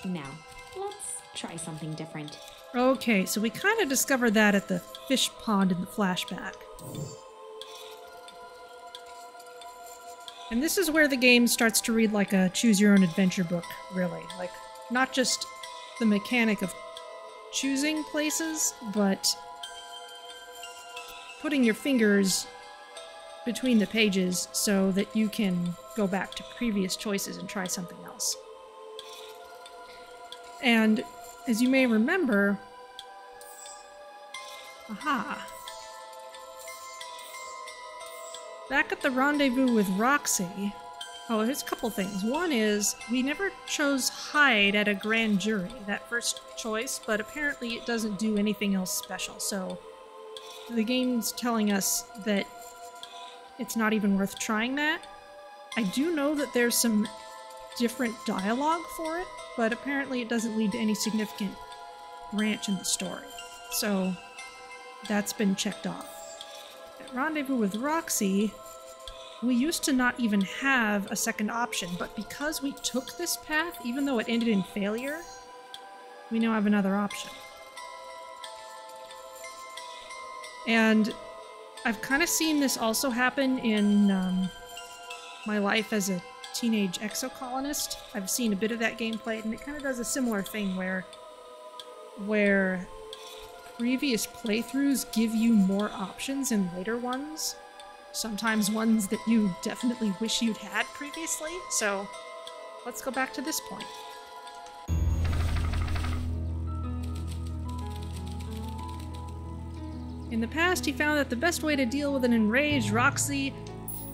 Now, let's try something different. Okay, so we kind of discovered that at the fish pond in the flashback. And this is where the game starts to read like a choose-your-own-adventure book, really. Like, not just the mechanic of choosing places, but putting your fingers between the pages so that you can go back to previous choices and try something else. And as you may remember, back at the Rendezvous with Roxy, there's a couple things. One is, we never chose hide at a Gran Jury, that first choice, but apparently it doesn't do anything else special, so the game's telling us that it's not even worth trying that. I do know that there's some different dialogue for it, but apparently it doesn't lead to any significant branch in the story. So that's been checked off. At Rendezvous with Roxy, we used to not even have a second option, but because we took this path, even though it ended in failure, we now have another option. And I've kind of seen this also happen in my life as a teenage exocolonist. I've seen a bit of that game played, and it kind of does a similar thing where previous playthroughs give you more options in later ones. Sometimes ones that you definitely wish you'd had previously. So let's go back to this point. In the past, he found that the best way to deal with an enraged Roxy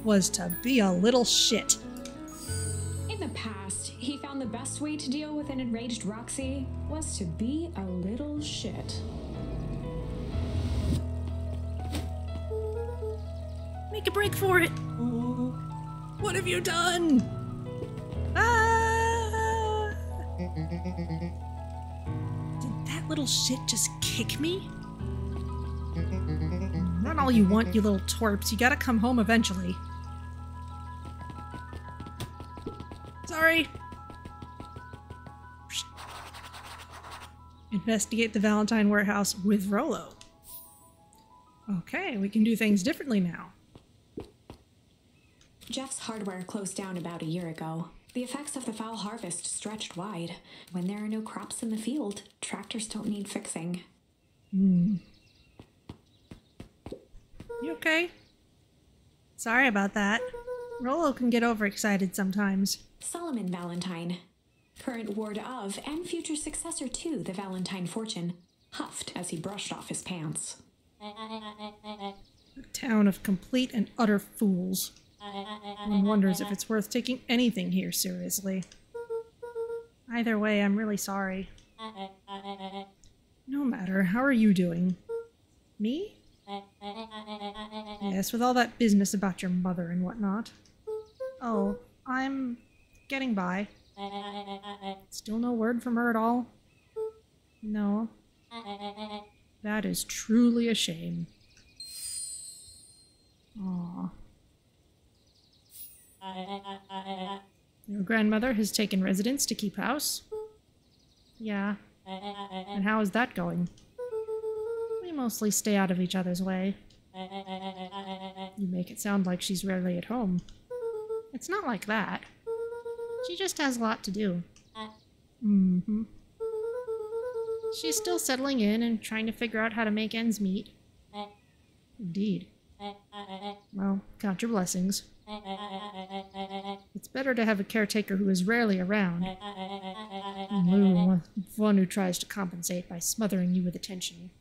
was to be a little shit. In the past, he found the best way to deal with an enraged Roxy was to be a little shit. Make a break for it! What have you done? Ah! Did that little shit just kick me? Run all you want, you little twerps. You gotta come home eventually. Sorry. Investigate the Valentine warehouse with Rollo. Okay, we can do things differently now. Jeff's hardware closed down about a year ago. The effects of the foul harvest stretched wide. When there are no crops in the field, tractors don't need fixing. You okay? Sorry about that. Rollo can get overexcited sometimes. Solomon Valentine, current ward of and future successor to the Valentine fortune, huffed as he brushed off his pants. A town of complete and utter fools. One wonders if it's worth taking anything here seriously. Either way, I'm really sorry. No matter, how are you doing? Me? Yes, with all that business about your mother and whatnot. Oh, I'm getting by. Still no word from her at all? No. That is truly a shame. Aww. Your grandmother has taken residence to keep house? Yeah. And how is that going? We mostly stay out of each other's way. You make it sound like she's rarely at home. It's not like that. She just has a lot to do. She's still settling in and trying to figure out how to make ends meet. Indeed. Well, count your blessings. It's better to have a caretaker who is rarely around than one who tries to compensate by smothering you with attention.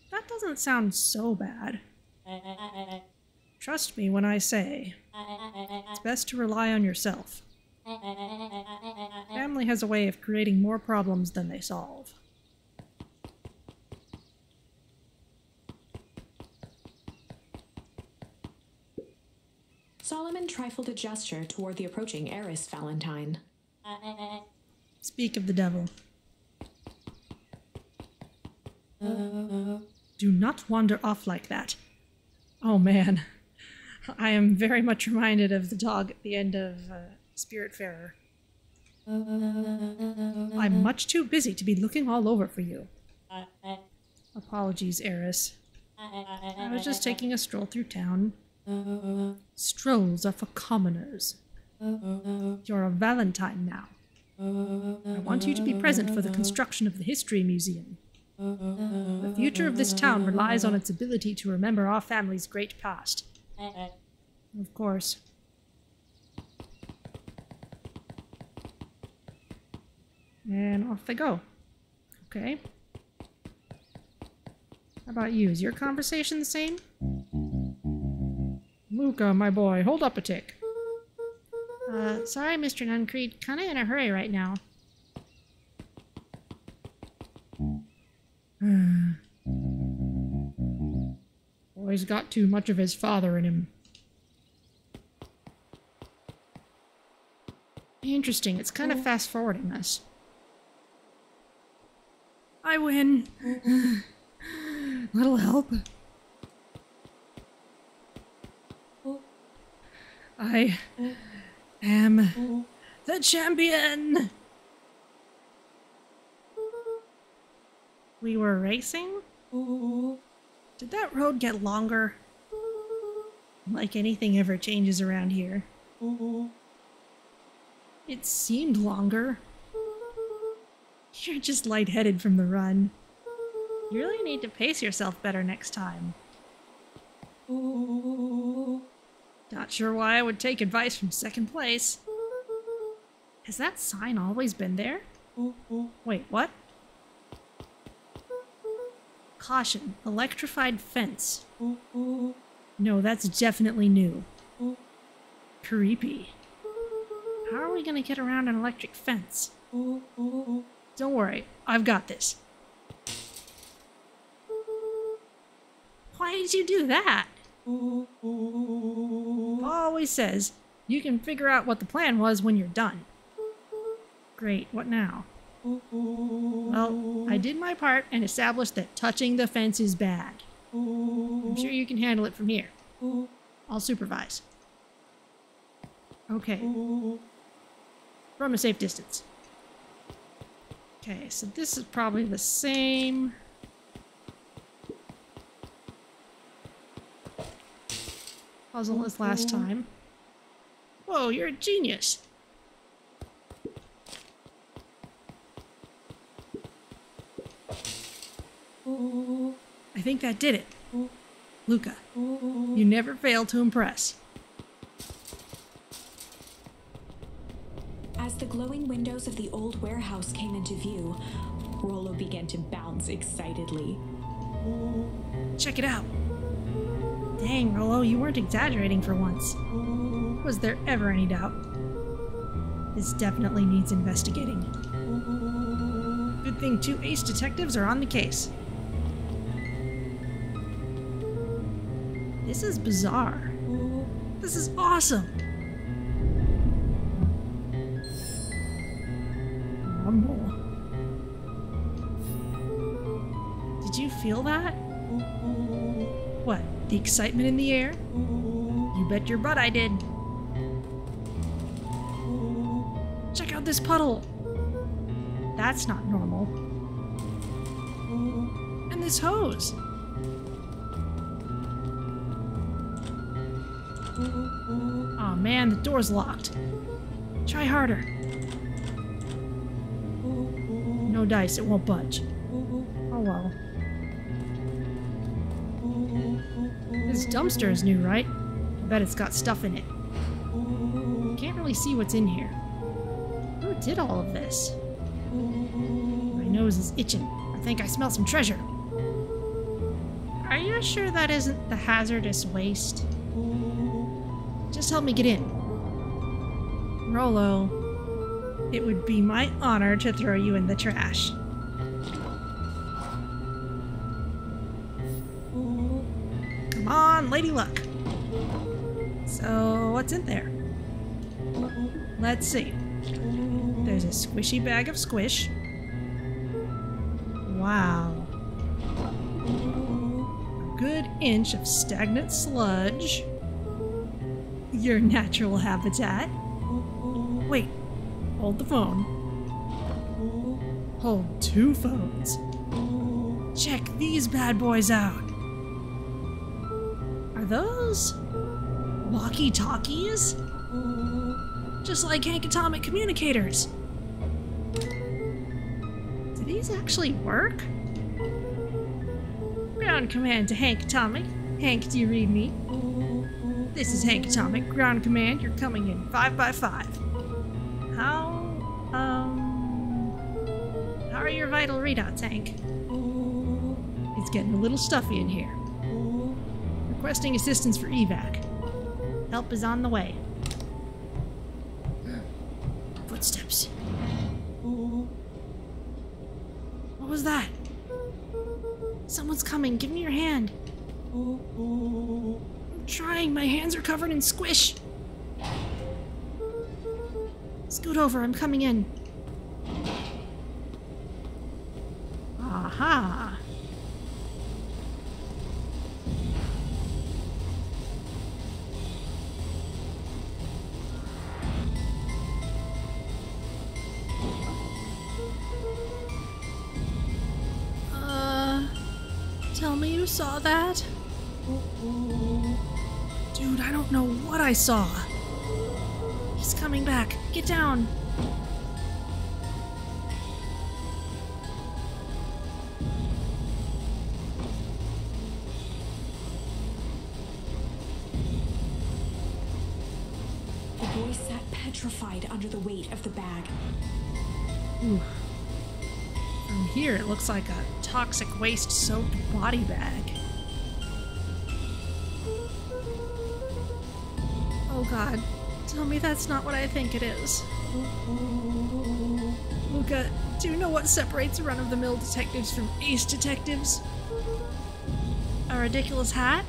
That doesn't sound so bad. Trust me when I say, it's best to rely on yourself. Family has a way of creating more problems than they solve. Solomon trifled a gesture toward the approaching heiress Valentine. Speak of the devil. Do not wander off like that. Oh man, I am very much reminded of the dog at the end of Spiritfarer. I'm much too busy to be looking all over for you. Apologies, heiress. I was just taking a stroll through town. Strolls are for commoners. You're a Valentine now. I want you to be present for the construction of the History Museum. The future of this town relies on its ability to remember our family's great past. Of course. And off they go. Okay. How about you? Is your conversation the same? Luka, my boy, hold up a tick. Sorry, Mr. Nuncreed. Kinda in a hurry right now. Boy's got too much of his father in him. Interesting, it's kind of fast-forwarding this. I win. Little help. I am the champion! We were racing? Did that road get longer? Like anything ever changes around here. It seemed longer. You're just lightheaded from the run. You really need to pace yourself better next time. Not sure why I would take advice from second place. Has that sign always been there? Wait, what? Caution, electrified fence. No, that's definitely new. Creepy. How are we gonna get around an electric fence? Don't worry, I've got this. Why did you do that? Always says you can figure out what the plan was when you're done. Great, what now? Well, I did my part and established that touching the fence is bad. I'm sure you can handle it from here. I'll supervise. Okay. From a safe distance. Okay, so this is probably the same puzzle as last time. Whoa, you're a genius! I think that did it. Luka, you never fail to impress. As the glowing windows of the old warehouse came into view, Rollo began to bounce excitedly. Check it out. Dang, Rollo, you weren't exaggerating for once. Was there ever any doubt? This definitely needs investigating. Good thing 2 ace detectives are on the case. This is bizarre. This is awesome. Rumble. Did you feel that? What, the excitement in the air? You bet your butt I did. Check out this puddle. That's not normal. And this hose. Aw, man, the door's locked. Try harder. No dice, it won't budge. Oh well. This dumpster is new, right? I bet it's got stuff in it. Can't really see what's in here. Who did all of this? My nose is itching. I think I smell some treasure. Are you sure that isn't the hazardous waste? Just help me get in. Rollo, it would be my honor to throw you in the trash. Come on, Lady Luck. So, what's in there? Let's see. There's a squishy bag of squish. Wow. A good inch of stagnant sludge. Your natural habitat. Wait, hold the phone. Hold 2 phones. Check these bad boys out. Are those walkie-talkies? Just like Hank Atomic communicators. Do these actually work? Ground command to Hank Atomic. Hank, do you read me? This is Hank Atomic. Ground command, you're coming in 5x5. How are your vital readouts, Hank? It's getting a little stuffy in here. Requesting assistance for evac. Help is on the way. Footsteps. What was that? Someone's coming. Give me your hand. I'm trying. My hands are covered in squish. Scoot over. I'm coming in. Aha. Tell me you saw that? Dude, I don't know what I saw. He's coming back. Get down. The boy sat petrified under the weight of the bag. Ooh. From here, it looks like a toxic waste soaked body bag. Oh god, tell me that's not what I think it is. Luka, do you know what separates run-of-the-mill detectives from ace detectives? A ridiculous hat?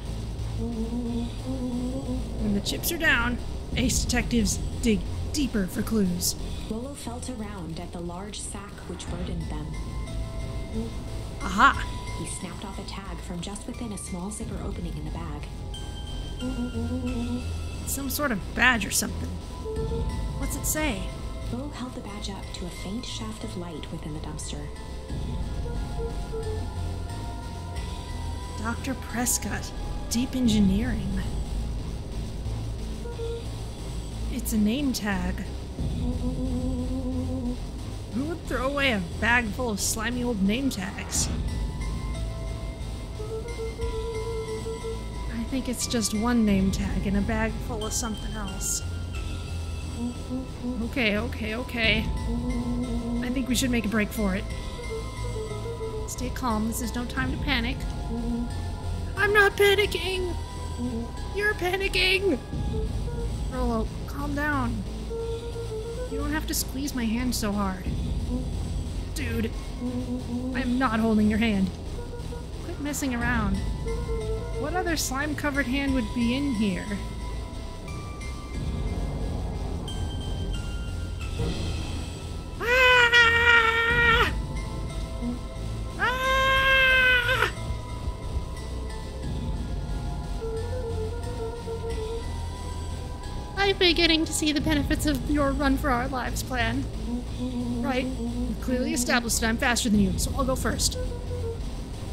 When the chips are down, ace detectives dig deeper for clues. Rollo felt around at the large sack which burdened them. Aha! He snapped off a tag from just within a small zipper opening in the bag. Some sort of badge or something. What's it say? Rollo held the badge up to a faint shaft of light within the dumpster. Dr. Prescott, Deep Engineering. It's a name tag. Who would throw away a bag full of slimy old name tags? I think it's just one name tag in a bag full of something else. Okay. I think we should make a break for it. Stay calm, this is no time to panic. I'm not panicking! You're panicking! Rollo, calm down. You don't have to squeeze my hand so hard. Dude, I'm not holding your hand. Quit messing around. What other slime-covered hand would be in here? Ah! Ah! I'm beginning to see the benefits of your Run for Our Lives plan. Right, we've clearly established that I'm faster than you, so I'll go first.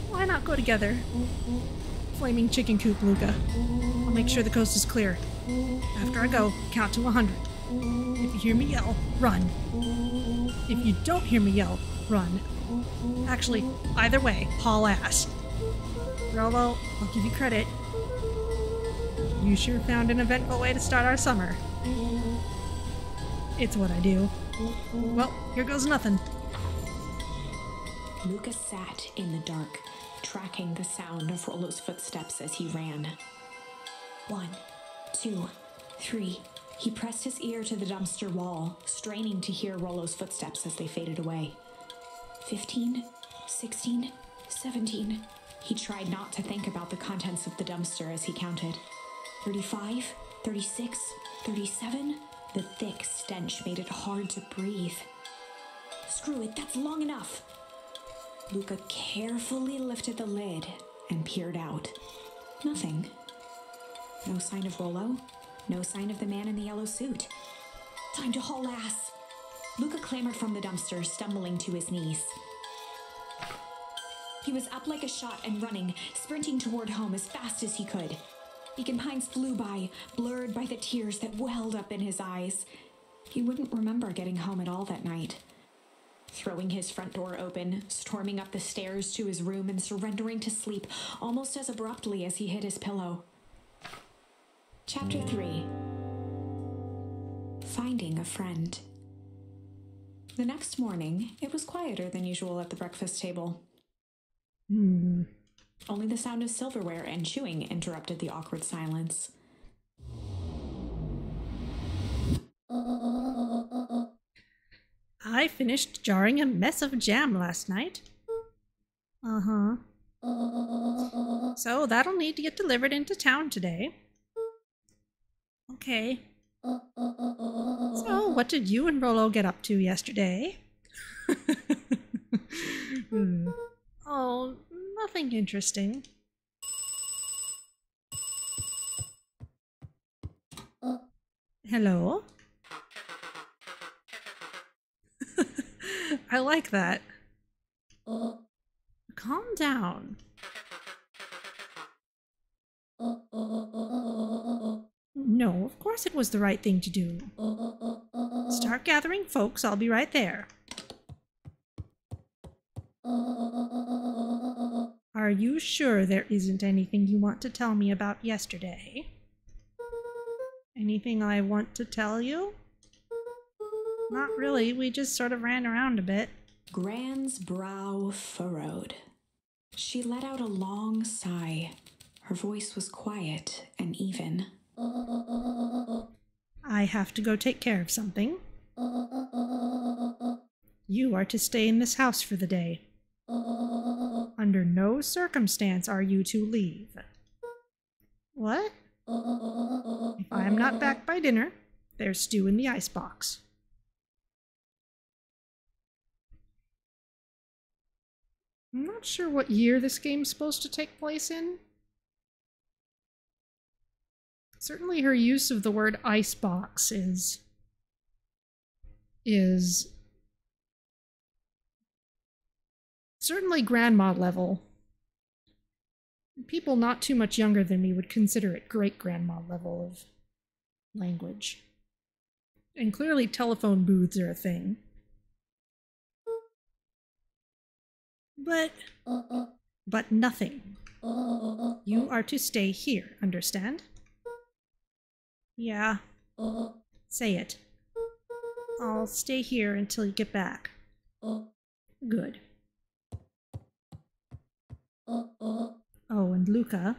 Why not go together? Flaming chicken coop, Luka. I'll make sure the coast is clear. After I go, count to 100. If you hear me yell, run. If you don't hear me yell, run. Actually, either way, haul ass. Rollo, I'll give you credit. You sure found an eventful way to start our summer. It's what I do. Well, here goes nothing. Luka sat in the dark, tracking the sound of Rollo's footsteps as he ran. 1, 2, 3. He pressed his ear to the dumpster wall, straining to hear Rollo's footsteps as they faded away. 15, 16, 17. He tried not to think about the contents of the dumpster as he counted. 35, 36, 37. The thick stench made it hard to breathe. Screw it, that's long enough. Luka carefully lifted the lid and peered out. Nothing. No sign of Rollo. No sign of the man in the yellow suit. Time to haul ass. Luka clambered from the dumpster, stumbling to his knees. He was up like a shot and running, sprinting toward home as fast as he could. Beacon Pines flew by, blurred by the tears that welled up in his eyes. He wouldn't remember getting home at all that night. Throwing his front door open, storming up the stairs to his room and surrendering to sleep almost as abruptly as he hit his pillow. Chapter 3. Finding a Friend. The next morning, it was quieter than usual at the breakfast table. Only the sound of silverware and chewing interrupted the awkward silence. I finished jarring a mess of jam last night. So that'll need to get delivered into town today. Okay. So what did you and Rollo get up to yesterday? Oh, nothing interesting. Hello? I like that. Calm down. No, of course it was the right thing to do. Start gathering folks, I'll be right there. Are you sure there isn't anything you want to tell me about yesterday? Anything I want to tell you? Not really, we just sort of ran around a bit. Gran's brow furrowed. She let out a long sigh. Her voice was quiet and even. I have to go take care of something. You are to stay in this house for the day. Under no circumstance are you to leave. What? If I am not back by dinner, there's stew in the icebox. I'm not sure what year this game's supposed to take place in. Certainly her use of the word icebox is certainly grandma level. People not too much younger than me would consider it great-grandma level of language. And clearly telephone booths are a thing. But nothing. You are to stay here, understand? Yeah. Say it. I'll stay here until you get back. Good. Oh, and Luka.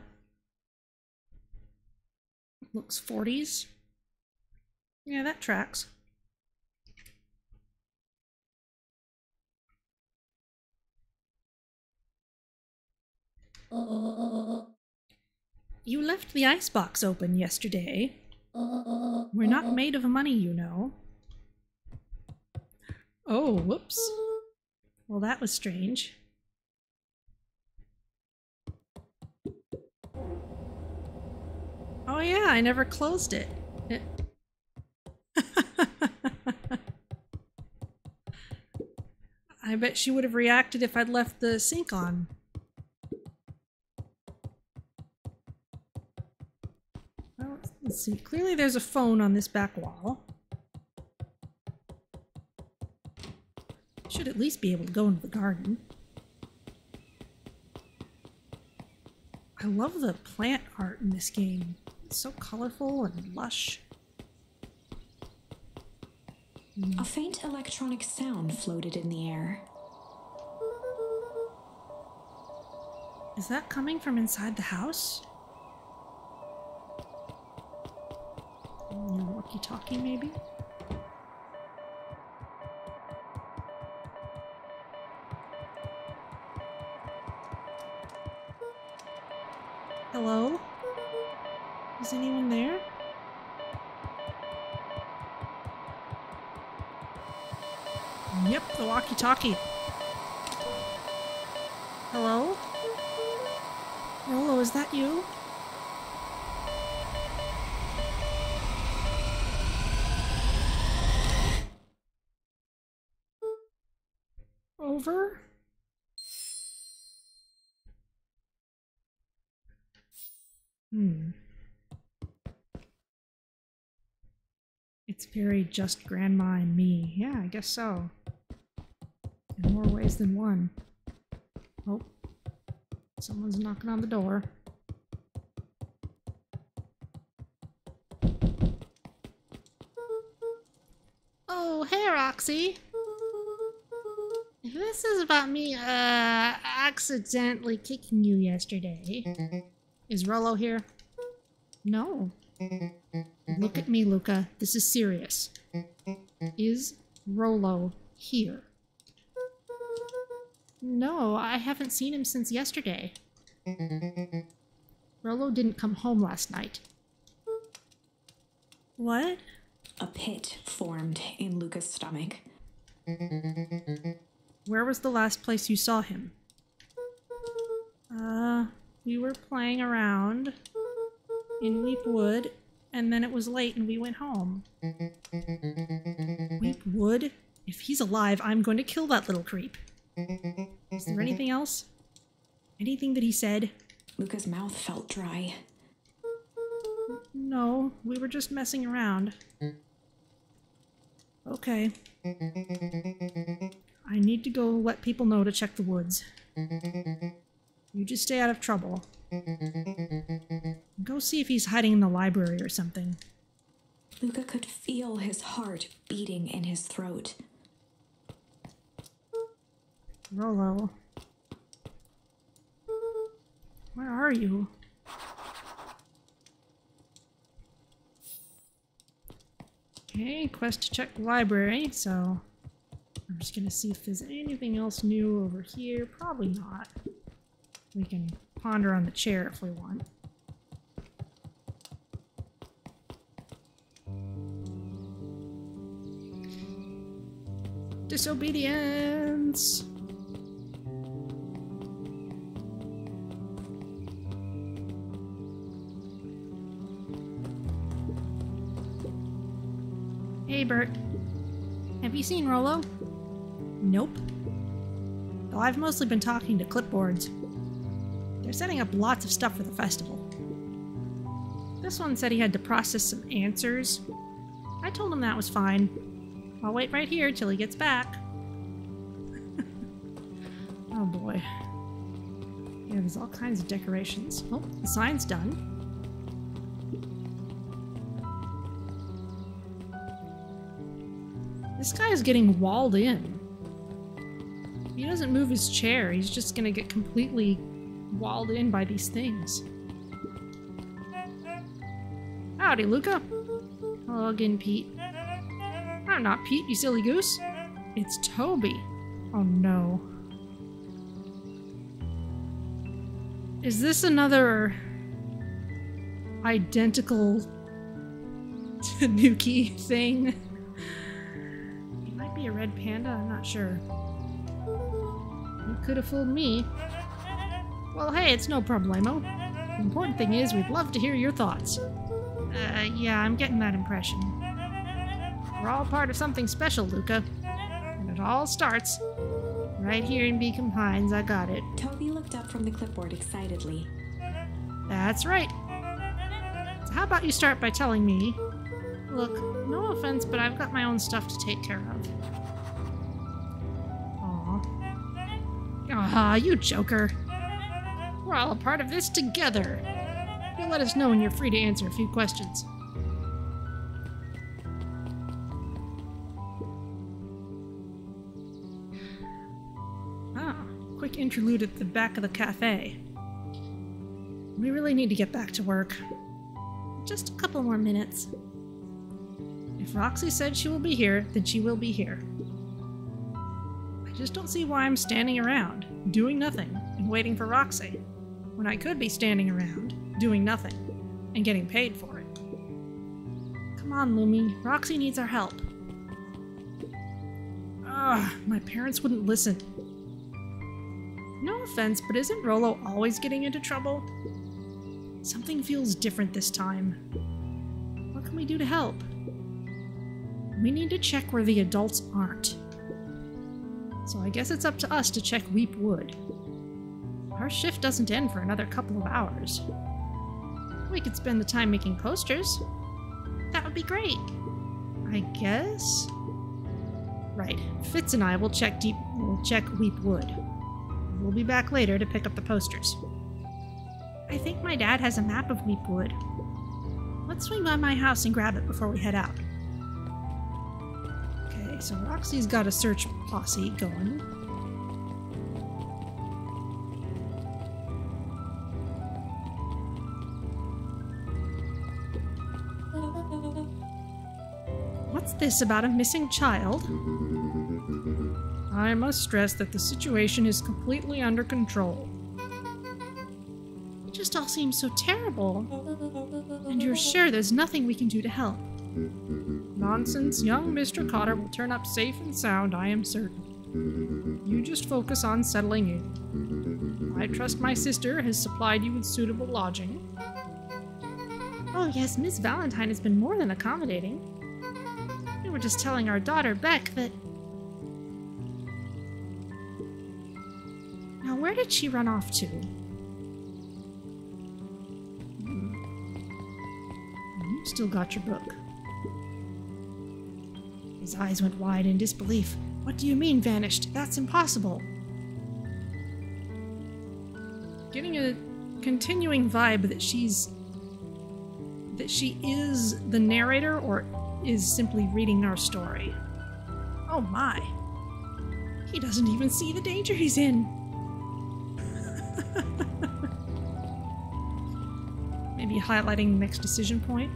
Looks 40s. Yeah, that tracks. You left the icebox open yesterday. We're not made of money, you know. Oh, whoops. Well, that was strange. Oh yeah, I never closed it. I bet she would have reacted if I'd left the sink on. Well, let's see. Clearly there's a phone on this back wall. Should at least be able to go into the garden. I love the plant art in this game. It's so colorful and lush. A faint electronic sound floated in the air. Is that coming from inside the house? Your walkie-talkie, maybe? Hello? Is anyone there? Yep, the walkie-talkie. Hello? Rolo, is that you? Over? It's very just Grandma and me. Yeah, I guess so. In more ways than one. Oh. Someone's knocking on the door. Oh, hey, Roxy. This is about me, accidentally kicking you yesterday. Is Rolo here? No. Look at me, Luka. This is serious. Is Rolo here? No, I haven't seen him since yesterday. Rolo didn't come home last night. What? A pit formed in Luka's stomach. Where was the last place you saw him? We were playing around in Weep Wood, and then it was late and we went home. Weep Wood? If he's alive, I'm going to kill that little creep. Is there anything else? Anything that he said? Luka's mouth felt dry. No, we were just messing around. Okay. I need to go let people know to check the woods. You just stay out of trouble. Go see if he's hiding in the library or something. Luka could feel his heart beating in his throat. Rolo. Where are you? Okay, quest to check the library, so I'm just gonna see if there's anything else new over here. Probably not. We can ponder on the chair if we want. Disobedience! Hey, Bert. Have you seen Rollo? Nope. Though I've mostly been talking to clipboards. They're setting up lots of stuff for the festival. This one said he had to process some answers. I told him that was fine. I'll wait right here till he gets back. Oh boy. Yeah, there's all kinds of decorations. Oh, the sign's done. This guy is getting walled in. If he doesn't move his chair, he's just gonna get completely walled in by these things. Howdy, Luka. Hello again, Pete. I'm not Pete, you silly goose. It's Toby. Oh no. Is this another identical Tanuki thing? He might be a red panda, I'm not sure. You could have fooled me. Well, hey, it's no problemo. The important thing is we'd love to hear your thoughts. Yeah, I'm getting that impression. We're all part of something special, Luka. And it all starts right here in Beacon Pines. I got it. Toby looked up from the clipboard excitedly. That's right. So how about you start by telling me... Look, no offense, but I've got my own stuff to take care of. Aw, you joker. We're all a part of this together. You let us know when you're free to answer a few questions. Quick interlude at the back of the cafe. We really need to get back to work. Just a couple more minutes. If Roxy said she will be here, then she will be here. I just don't see why I'm standing around, doing nothing, and waiting for Roxy, when I could be standing around, doing nothing, and getting paid for it. Come on, Lumi. Roxy needs our help. Ugh, my parents wouldn't listen. No offense, but isn't Rollo always getting into trouble? Something feels different this time. What can we do to help? We need to check where the adults aren't. So I guess it's up to us to check Weep Wood. Our shift doesn't end for another couple of hours. We could spend the time making posters. That would be great. I guess? Right, Fitz and I will check Weep Wood. We'll be back later to pick up the posters. I think my dad has a map of Weep Wood. Let's swing by my house and grab it before we head out. Okay, so Roxy's got a search posse going. What's this about a missing child? I must stress that the situation is completely under control. It just all seems so terrible. And you're sure there's nothing we can do to help? Nonsense, young Mr. Cotter will turn up safe and sound, I am certain. You just focus on settling in. I trust my sister has supplied you with suitable lodging. Oh yes, Miss Valentine has been more than accommodating. We were just telling our daughter, Beck, that... Now, where did she run off to? You still got your book. His eyes went wide in disbelief. What do you mean, vanished? That's impossible. Getting a continuing vibe that she is the narrator or is simply reading our story. Oh my. He doesn't even see the danger he's in. Maybe highlighting the next decision point.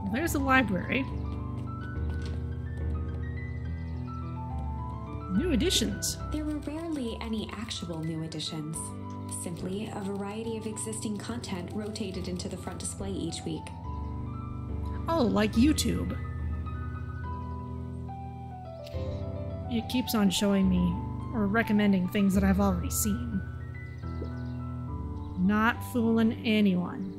Well, there's the library. New editions. There were rarely any actual new editions. Simply a variety of existing content rotated into the front display each week. Oh, like YouTube. it keeps on showing me or recommending things that I've already seen. Not fooling anyone.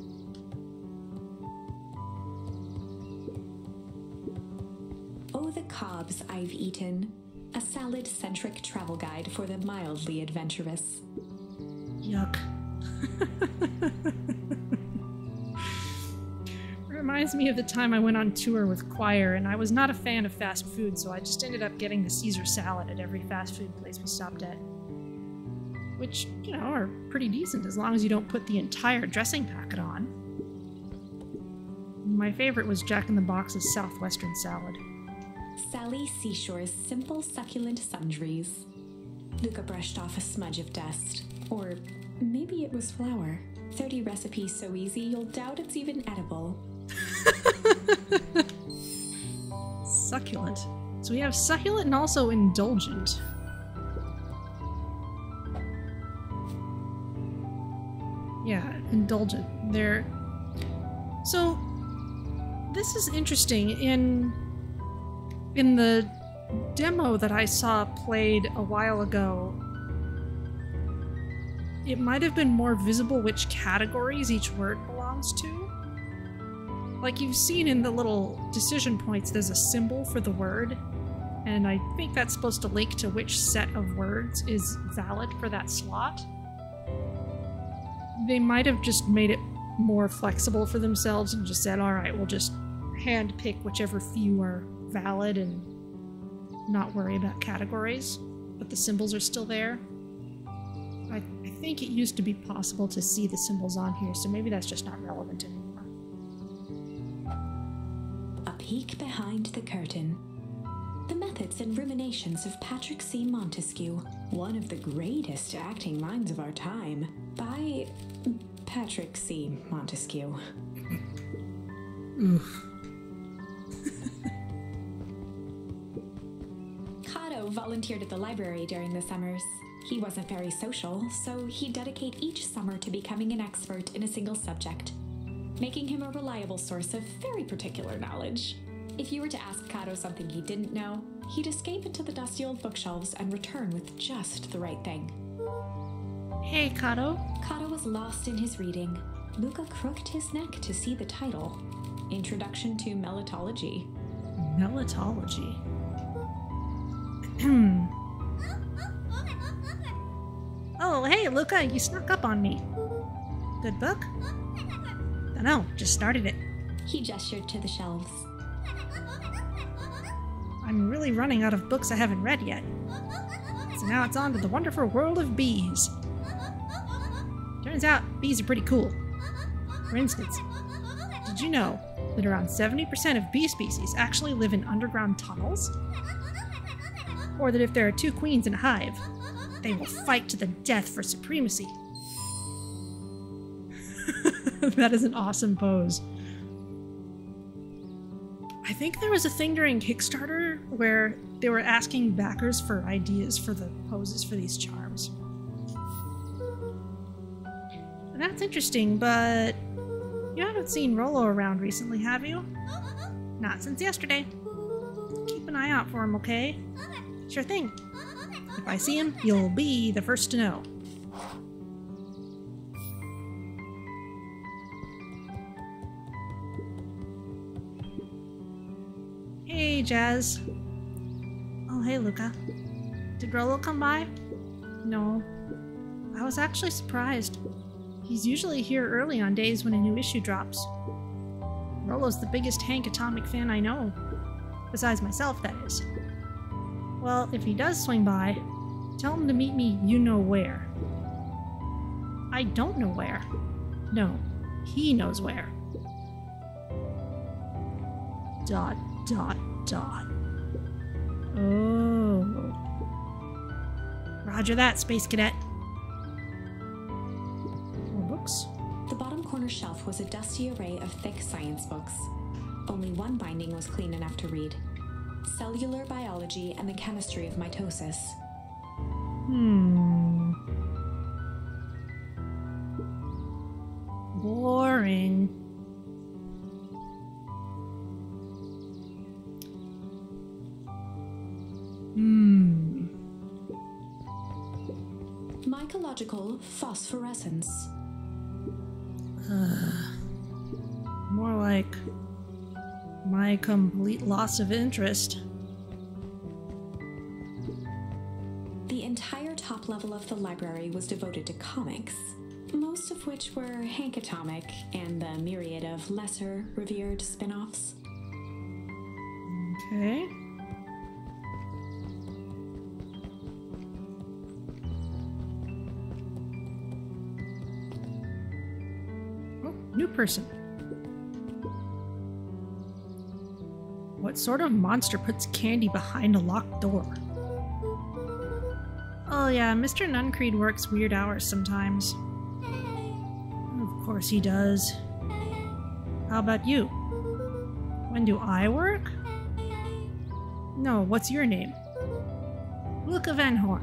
Oh, the cobs I've eaten. A salad-centric travel guide for the mildly adventurous. Yuck. Reminds me of the time I went on tour with choir, and I was not a fan of fast food, so I just ended up getting the Caesar salad at every fast food place we stopped at. Which, you know, are pretty decent as long as you don't put the entire dressing packet on. My favorite was Jack in the Box's Southwestern salad. Sally Seashore's simple succulent sundries. Luka brushed off a smudge of dust. Or maybe it was flour. 30 recipes so easy you'll doubt it's even edible. Succulent. So we have succulent and also indulgent. Yeah, indulgent. There. So this is interesting. In the demo that I saw played a while ago, it might have been more visible which categories each word belongs to. Like you've seen in the little decision points, there's a symbol for the word, and I think that's supposed to link to which set of words is valid for that slot. They might have just made it more flexible for themselves and just said, alright, we'll just hand pick whichever few are valid and not worry about categories, but the symbols are still there. I think it used to be possible to see the symbols on here, so maybe that's just not relevant anymore. A peek behind the curtain. The methods and ruminations of Patrick C. Montesquieu, one of the greatest acting minds of our time, by Patrick C. Montesquieu. Oof. Kato volunteered at the library during the summers. He wasn't very social, so he'd dedicate each summer to becoming an expert in a single subject, making him a reliable source of very particular knowledge. If you were to ask Kato something he didn't know, he'd escape into the dusty old bookshelves and return with just the right thing. Hey, Kato. Kato was lost in his reading. Luka crooked his neck to see the title. Introduction to Melitology. Melitology. Oh, hey, Luka, you snuck up on me. Good book? Dunno, just started it. He gestured to the shelves. I'm really running out of books I haven't read yet. So now it's on to the wonderful world of bees. Turns out, bees are pretty cool. For instance, did you know that around 70% of bee species actually live in underground tunnels? Or that if there are two queens in a hive, they will fight to the death for supremacy. That is an awesome pose. I think there was a thing during Kickstarter where they were asking backers for ideas for the poses for these charms. And that's interesting, but you haven't seen Rollo around recently, have you? Not since yesterday. Keep an eye out for him, okay? Sure thing. If I see him, you'll be the first to know. Hey, Jazz. Oh, hey, Luka. Did Rollo come by? No. I was actually surprised. He's usually here early on days when a new issue drops. Rollo's the biggest Hank Atomic fan I know. Besides myself, that is. Well, if he does swing by, tell him to meet me you-know-where. I don't know where. No, he knows where. ... Oh. Roger that, Space Cadet. More books? The bottom corner shelf was a dusty array of thick science books. Only one binding was clean enough to read. Cellular Biology and the Chemistry of Mitosis. Boring. psychological phosphorescence. More like my complete loss of interest. The entire top level of the library was devoted to comics, most of which were Hank Atomic and the myriad of lesser revered spin-offs. Okay. Oh, new person. What sort of monster puts candy behind a locked door? Oh yeah, Mr. Nuncreed works weird hours sometimes. Of course he does. How about you? When do I work? No, what's your name? Luka Van Horn.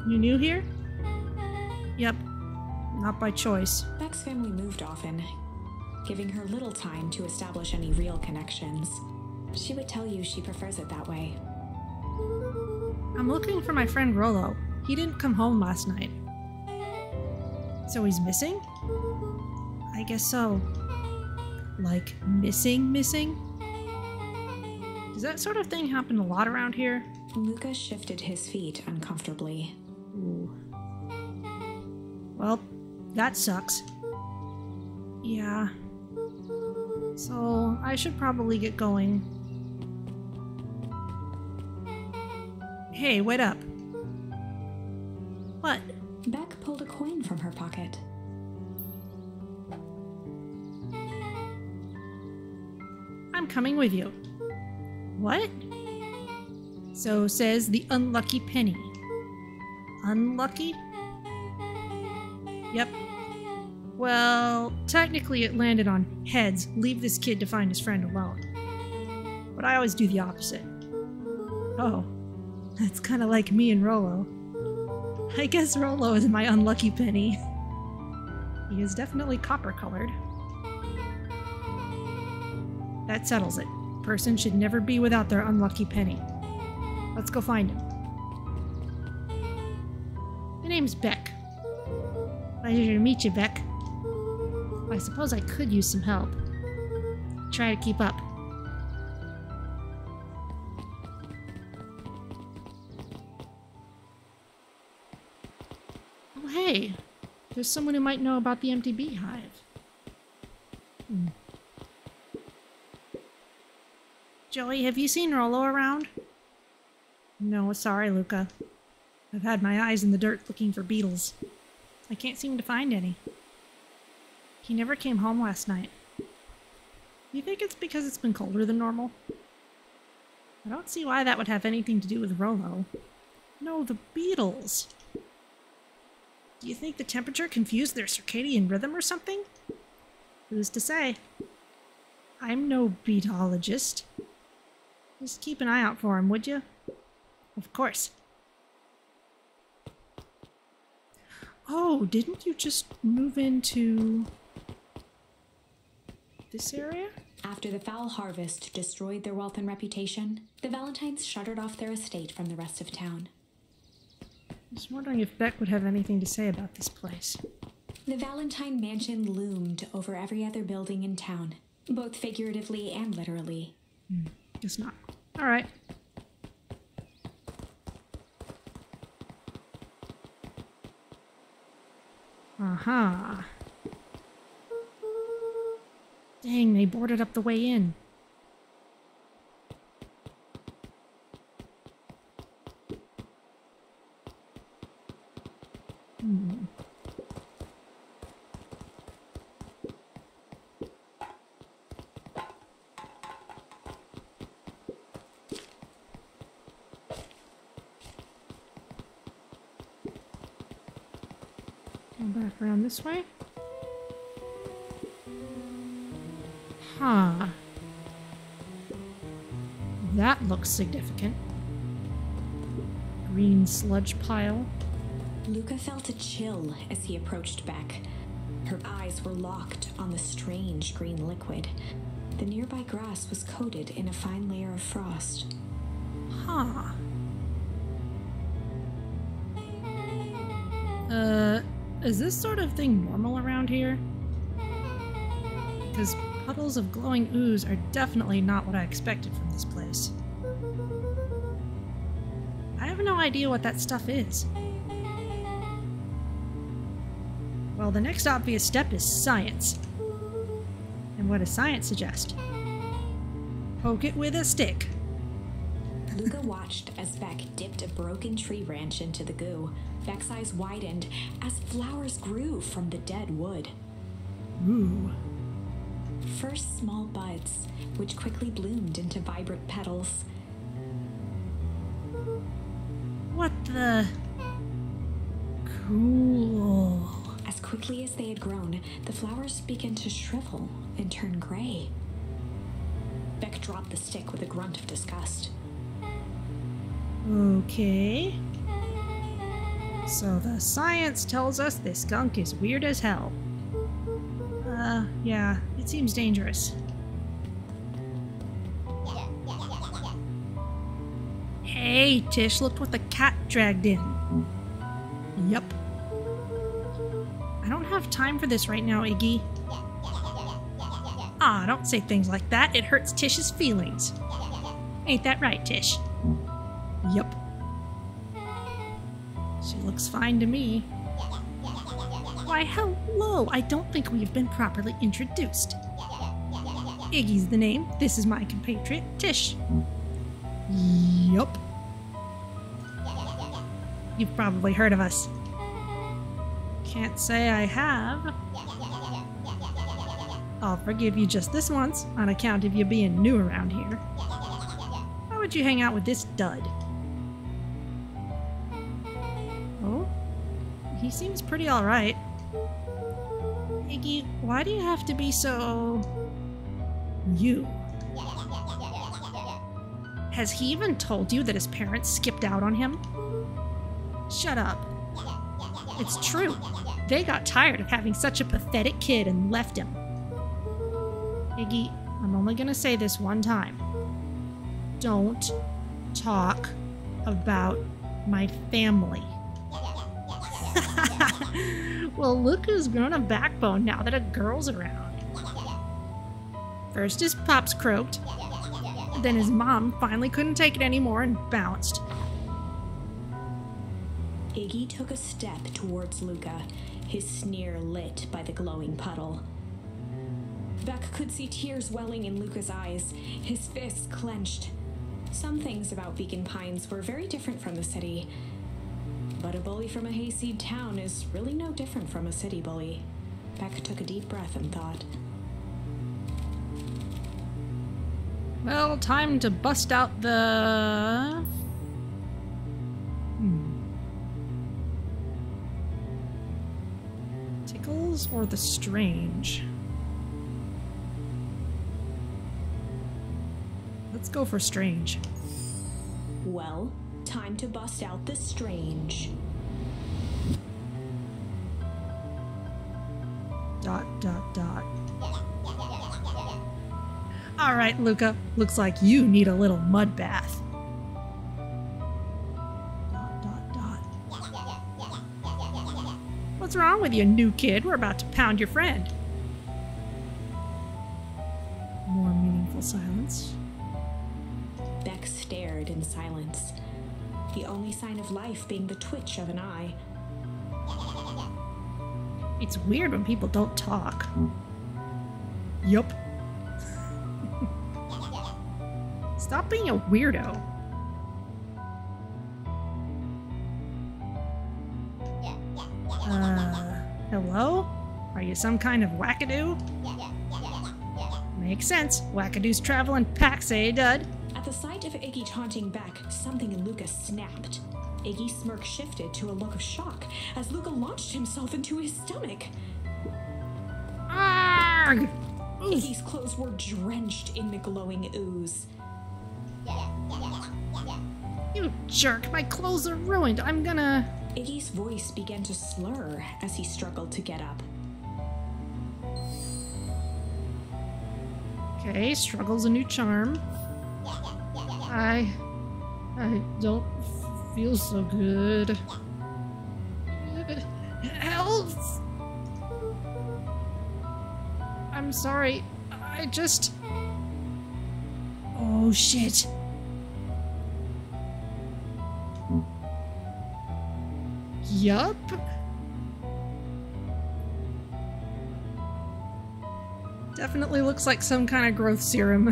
You new here? Yep. Not by choice. Beck's family moved often, giving her little time to establish any real connections. She would tell you she prefers it that way. I'm looking for my friend Rollo. He didn't come home last night. So he's missing? I guess so. Like, missing? Does that sort of thing happen a lot around here? Luka shifted his feet uncomfortably. Ooh. Well, that sucks. Yeah. So, I should probably get going. Hey, wait up. What? Beck pulled a coin from her pocket. I'm coming with you. What? So says the unlucky penny. Unlucky? Yep. Well, technically it landed on heads. Leave this kid to find his friend alone. But I always do the opposite. Oh. That's kind of like me and Rollo. I guess Rollo is my unlucky penny. He is definitely copper-colored. That settles it. Person should never be without their unlucky penny. Let's go find him. My name's Beck. Pleasure to meet you, Beck. I suppose I could use some help. Try to keep up. Hey, there's someone who might know about the empty beehive. Joey, have you seen Rollo around? No, sorry, Luka. I've had my eyes in the dirt looking for beetles. I can't seem to find any. He never came home last night. You think it's because it's been colder than normal? I don't see why that would have anything to do with Rollo. No, the beetles. Do you think the temperature confused their circadian rhythm or something? Who's to say? I'm no beetologist. Just keep an eye out for him, would you? Of course. Oh, didn't you just move into this area? After the foul harvest destroyed their wealth and reputation, the Valentines shuttered off their estate from the rest of town. I was wondering if Beck would have anything to say about this place. The Valentine mansion loomed over every other building in town, both figuratively and literally. Guess not. Alright. Aha. Dang, they boarded up the way in. Go back around this way. Huh. That looks significant. Green sludge pile. Luka felt a chill as he approached Beck. Her eyes were locked on the strange green liquid. The nearby grass was coated in a fine layer of frost. Huh. Is this sort of thing normal around here? Because puddles of glowing ooze are definitely not what I expected from this place. I have no idea what that stuff is. Well, the next obvious step is science. And what does science suggest? Poke it with a stick. Luka watched as Beck dipped a broken tree branch into the goo. Beck's eyes widened as flowers grew from the dead wood. Ooh. First small buds, which quickly bloomed into vibrant petals. What the... Cool. As quickly as they had grown, the flowers began to shrivel and turn gray. Beck dropped the stick with a grunt of disgust. Okay. So the science tells us this skunk is weird as hell. Yeah, it seems dangerous. Hey, Tish, look what the cat dragged in. Yup. I don't have time for this right now, Iggy. Ah, don't say things like that. It hurts Tish's feelings. Ain't that right, Tish? Yup. She looks fine to me. Why, hello! I don't think we've been properly introduced. Iggy's the name. This is my compatriot, Tish. Yup. You've probably heard of us. Can't say I have. I'll forgive you just this once, on account of you being new around here. Why would you hang out with this dud? Oh? He seems pretty alright. Iggy, why do you have to be so... you? Has he even told you that his parents skipped out on him? Shut up. It's true. They got tired of having such a pathetic kid and left him. Iggy, I'm only gonna say this one time. Don't talk about my family. Well, Luka's grown a backbone now that a girl's around. First his pops croaked, then his mom finally couldn't take it anymore and bounced. Iggy took a step towards Luka, his sneer lit by the glowing puddle. Beck could see tears welling in Luka's eyes, his fists clenched. Some things about Beacon Pines were very different from the city, but a bully from a hayseed town is really no different from a city bully. Beck took a deep breath and thought. Well, time to bust out the... Tickles or the strange? Let's go for strange. Well, time to bust out the strange. ... Alright, Luka. Looks like you need a little mud bath. ... What's wrong with you, new kid? We're about to pound your friend. More meaningful silence. Beck stared in silence, the only sign of life being the twitch of an eye. It's weird when people don't talk. Yup. Stop being a weirdo. Hello? Are you some kind of wackadoo? Makes sense. Wackadoos travel in packs, eh, Dud? At the sight of Iggy taunting Beck, something in Luka snapped. Iggy's smirk shifted to a look of shock as Luka launched himself into his stomach. Arrgh! Iggy's clothes were drenched in the glowing ooze. You jerk! My clothes are ruined! I'm gonna... Iggy's voice began to slur as he struggled to get up. Okay, struggle's a new charm. I don't feel so good. Help! I'm sorry. I just... Oh, shit. Yup. Definitely looks like some kind of growth serum.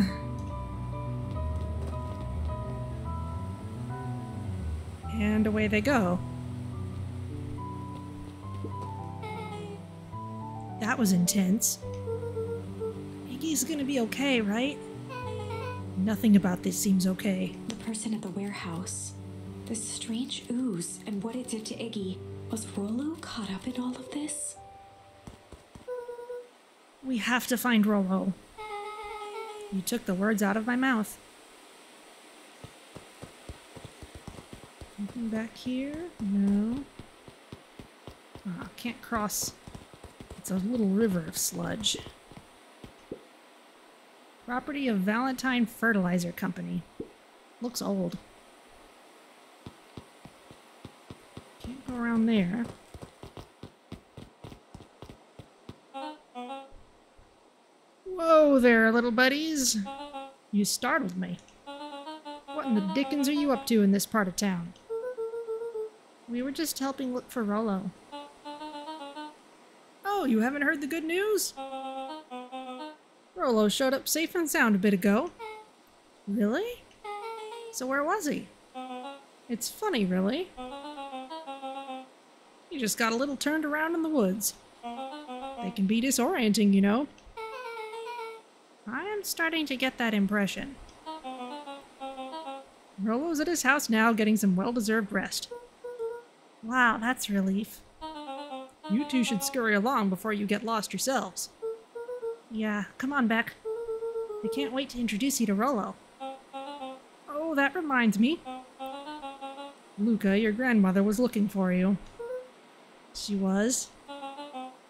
And away they go. That was intense. Iggy's gonna be okay, right? Nothing about this seems okay. The person at the warehouse. This strange ooze and what it did to Iggy. Was Rollo caught up in all of this? We have to find Rollo. You took the words out of my mouth. Anything back here? No. Ah, can't cross. It's a little river of sludge. Property of Valentine Fertilizer Company. Looks old. Can't go around there. Whoa there, little buddies. You startled me. What in the dickens are you up to in this part of town? We were just helping look for Rollo. Oh, you haven't heard the good news? Rollo showed up safe and sound a bit ago. Really? So where was he? It's funny, really. He just got a little turned around in the woods. They can be disorienting, you know. I am starting to get that impression. Rollo's at his house now, getting some well-deserved rest. Wow, that's relief. You two should scurry along before you get lost yourselves. Yeah, come on, Beck. I can't wait to introduce you to Rollo. Oh, that reminds me. Luka, your grandmother was looking for you. She was?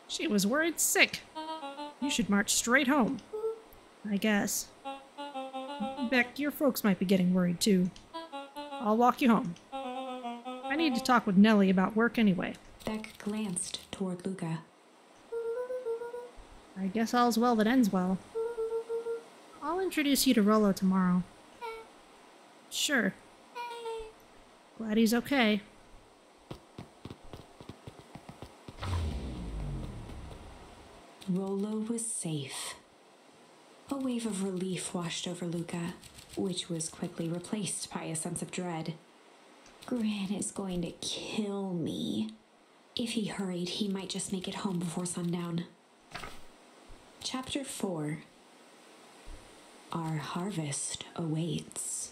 She was worried sick. You should march straight home. I guess. Beck, your folks might be getting worried too. I'll walk you home. I need to talk with Nellie about work anyway. Beck glanced toward Luka. I guess all's well that ends well. I'll introduce you to Rollo tomorrow. Sure. Glad he's okay. Rollo was safe. A wave of relief washed over Luka, which was quickly replaced by a sense of dread. Gran is going to kill me. If he hurried, he might just make it home before sundown. Chapter 4. Our harvest awaits.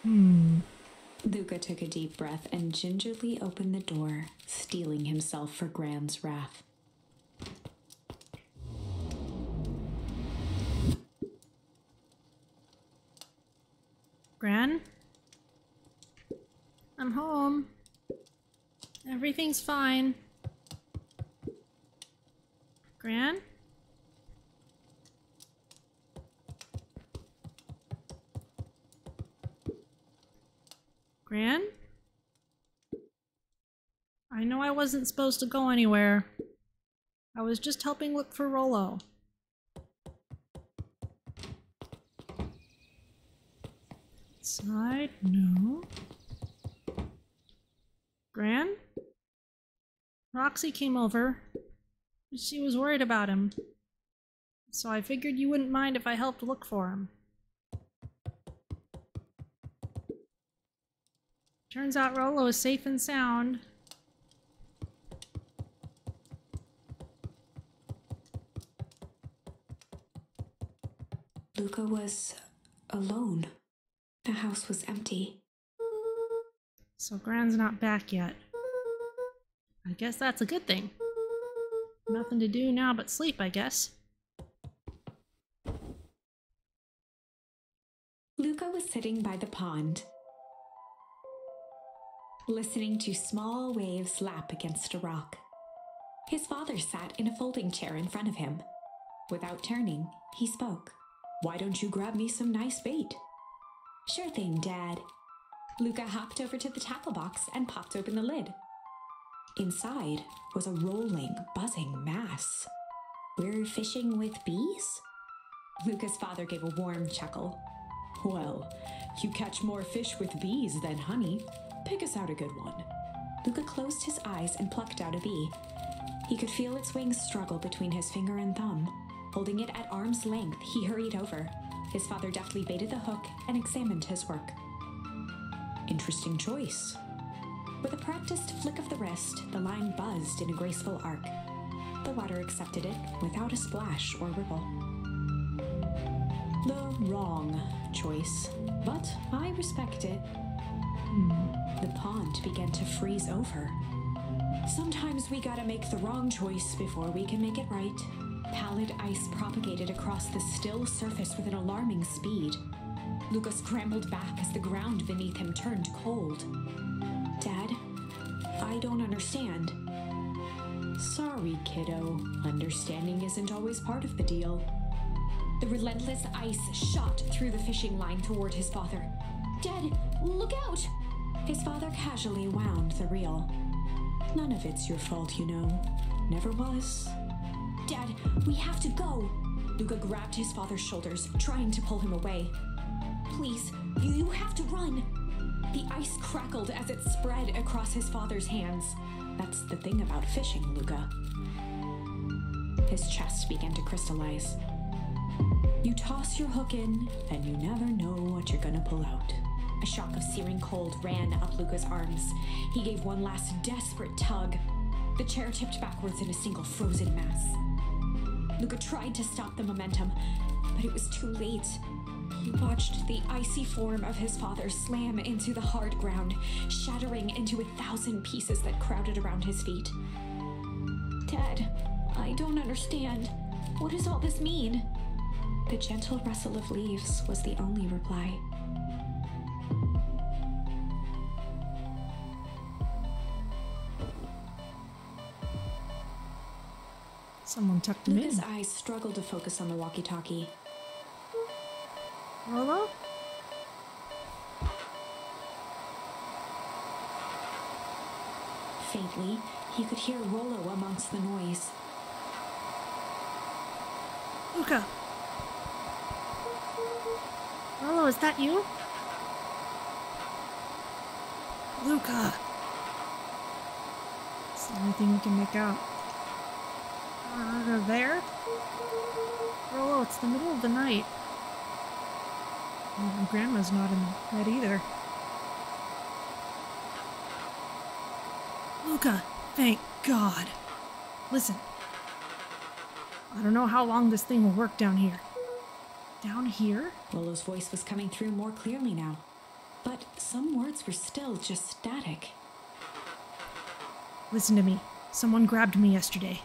Luka took a deep breath and gingerly opened the door, steeling himself for Gran's wrath. Gran? I'm home. Everything's fine. Gran? Gran? I know I wasn't supposed to go anywhere. I was just helping look for Rollo. Outside? No. Gran? Roxy came over. She was worried about him. So I figured you wouldn't mind if I helped look for him. Turns out Rollo is safe and sound. Luka was alone. The house was empty. So Gran's not back yet. I guess that's a good thing. Nothing to do now but sleep, I guess. Luka was sitting by the pond, listening to small waves lap against a rock. His father sat in a folding chair in front of him. Without turning, he spoke. "Why don't you grab me some nice bait?" "Sure thing, Dad." Luka hopped over to the tackle box and popped open the lid. Inside was a rolling, buzzing mass. We're fishing with bees? Luka's father gave a warm chuckle. Well, you catch more fish with bees than honey. Pick us out a good one. Luka closed his eyes and plucked out a bee. He could feel its wings struggle between his finger and thumb. Holding it at arm's length, he hurried over. His father deftly baited the hook and examined his work. Interesting choice. With a practiced flick of the wrist, the line buzzed in a graceful arc. The water accepted it without a splash or ripple. The wrong choice, but I respect it. The pond began to freeze over. Sometimes we gotta make the wrong choice before we can make it right. Pallid ice propagated across the still surface with an alarming speed. Luka scrambled back as the ground beneath him turned cold. Dad, I don't understand. Sorry, kiddo. Understanding isn't always part of the deal. The relentless ice shot through the fishing line toward his father. Dad, look out! His father casually wound the reel. None of it's your fault, you know. Never was. Dad, we have to go! Luka grabbed his father's shoulders, trying to pull him away. Please, you have to run! The ice crackled as it spread across his father's hands. That's the thing about fishing, Luka. His chest began to crystallize. You toss your hook in, and you never know what you're gonna pull out. A shock of searing cold ran up Luka's arms. He gave one last desperate tug. The chair tipped backwards in a single frozen mass. Luka tried to stop the momentum, but it was too late. He watched the icy form of his father slam into the hard ground, shattering into 1,000 pieces that crowded around his feet. Dad, I don't understand. What does all this mean? The gentle rustle of leaves was the only reply. Someone tucked him in. Luka's eyes struggled to focus on the walkie-talkie. Rolo? Faintly, he could hear Rolo amongst the noise. Luka! Rolo, is that you? Luka! It's the only thing we can make out. There? Rolo, it's the middle of the night. And Grandma's not in bed either. Luka, thank God. Listen. I don't know how long this thing will work down here. Down here? Rolo's voice was coming through more clearly now, but some words were still just static. Listen to me. Someone grabbed me yesterday.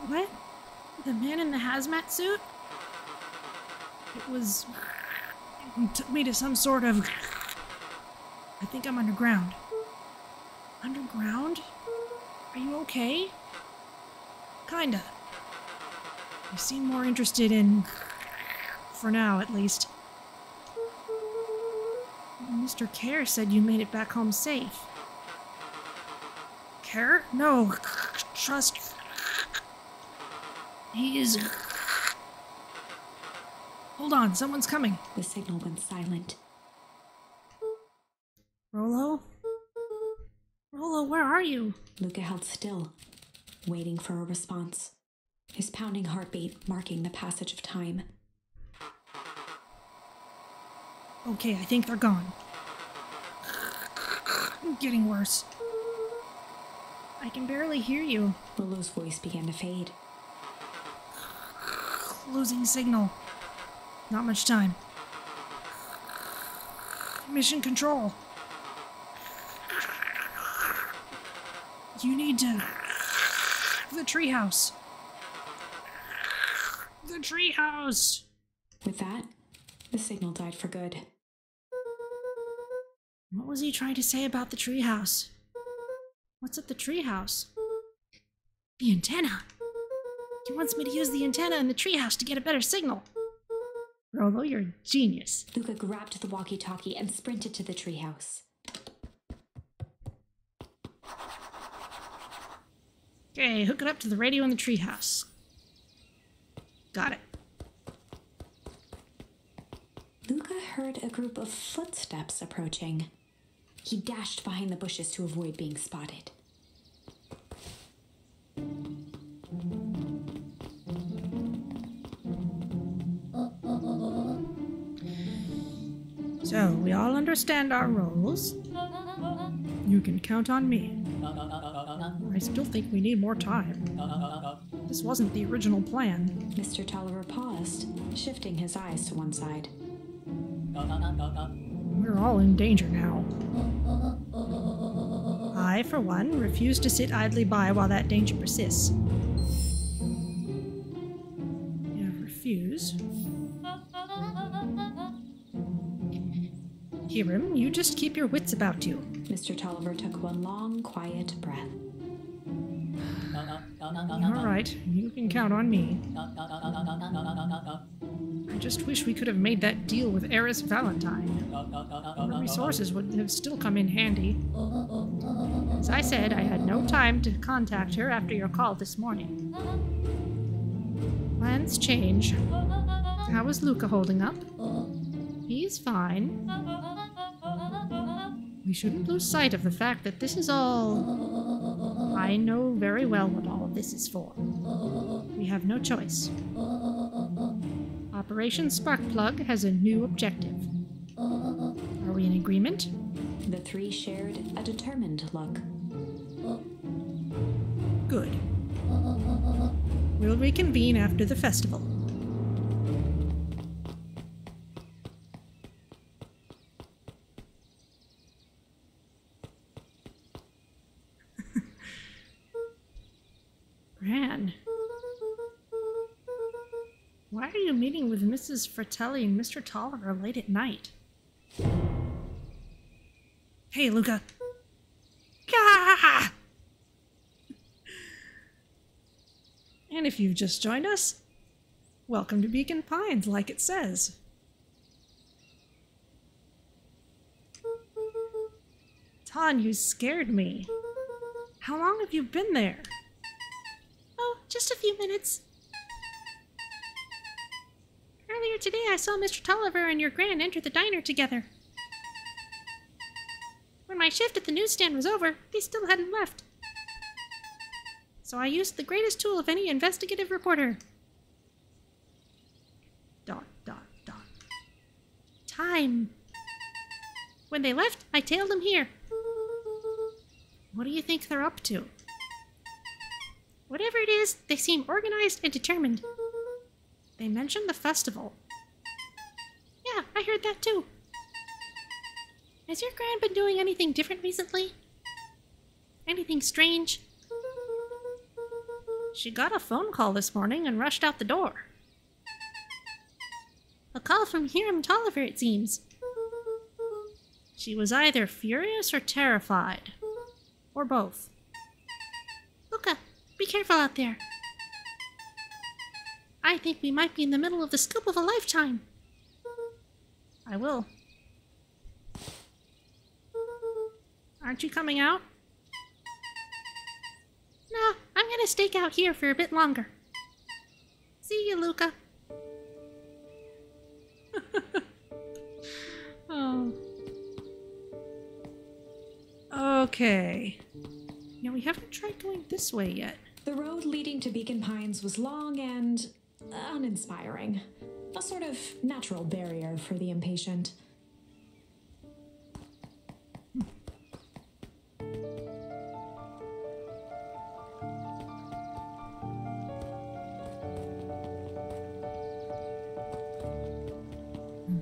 What? The man in the hazmat suit? It took me to some sort of... I think I'm underground. Underground? Are you okay? Kinda. You seem more interested in... For now, at least. Mr. Care said you made it back home safe. Care? No. Trust... He is... Hold on, someone's coming. The signal went silent. Rolo? Rolo, where are you? Luka held still, waiting for a response, his pounding heartbeat marking the passage of time. Okay, I think they're gone. Getting worse. I can barely hear you. Rolo's voice began to fade. Losing signal. Not much time. Mission control. You need to... The treehouse. The treehouse. With that, the signal died for good. What was he trying to say about the treehouse? What's at the treehouse? The antenna. He wants me to use the antenna in the treehouse to get a better signal. Rolo, you're a genius. Luka grabbed the walkie-talkie and sprinted to the treehouse. Okay, hook it up to the radio in the treehouse. Got it. Luka heard a group of footsteps approaching. He dashed behind the bushes to avoid being spotted. So, we all understand our roles. You can count on me. I still think we need more time. This wasn't the original plan. Mr. Tolliver paused, shifting his eyes to one side. We're all in danger now. I, for one, refuse to sit idly by while that danger persists. Yeah, refuse. Hiram, you just keep your wits about you. Mr. Tolliver took one long, quiet breath. All right, you can count on me. I just wish we could have made that deal with Heiress Valentine. The resources would have still come in handy. As I said, I had no time to contact her after your call this morning. Plans change. How is Luka holding up? He's fine. We shouldn't lose sight of the fact that this is all... I know very well what all of this is for. We have no choice. Operation Sparkplug has a new objective. Are we in agreement? The three shared a determined look. Good. We'll reconvene after the festival. Gran. Why are you meeting with Mrs. Fratelli and Mr. Tolliver late at night? Hey, Luka. Gah! And if you've just joined us, welcome to Beacon Pines, like it says. Ton, you scared me. How long have you been there? Oh, just a few minutes. Earlier today, I saw Mr. Tolliver and your Gran enter the diner together. When my shift at the newsstand was over, they still hadn't left. So I used the greatest tool of any investigative reporter. ... Time. When they left, I tailed them here. What do you think they're up to? Whatever it is, they seem organized and determined. They mentioned the festival. Yeah, I heard that too. Has your Gran been doing anything different recently? Anything strange? She got a phone call this morning and rushed out the door. A call from Hiram Tolliver, it seems. She was either furious or terrified. Or both. Luka, be careful out there. I think we might be in the middle of the scoop of a lifetime. I will. Aren't you coming out? No, I'm gonna stake out here for a bit longer. See you, Luka. Oh. Okay. Now we haven't tried going this way yet. The road leading to Beacon Pines was long and uninspiring. A sort of natural barrier for the impatient.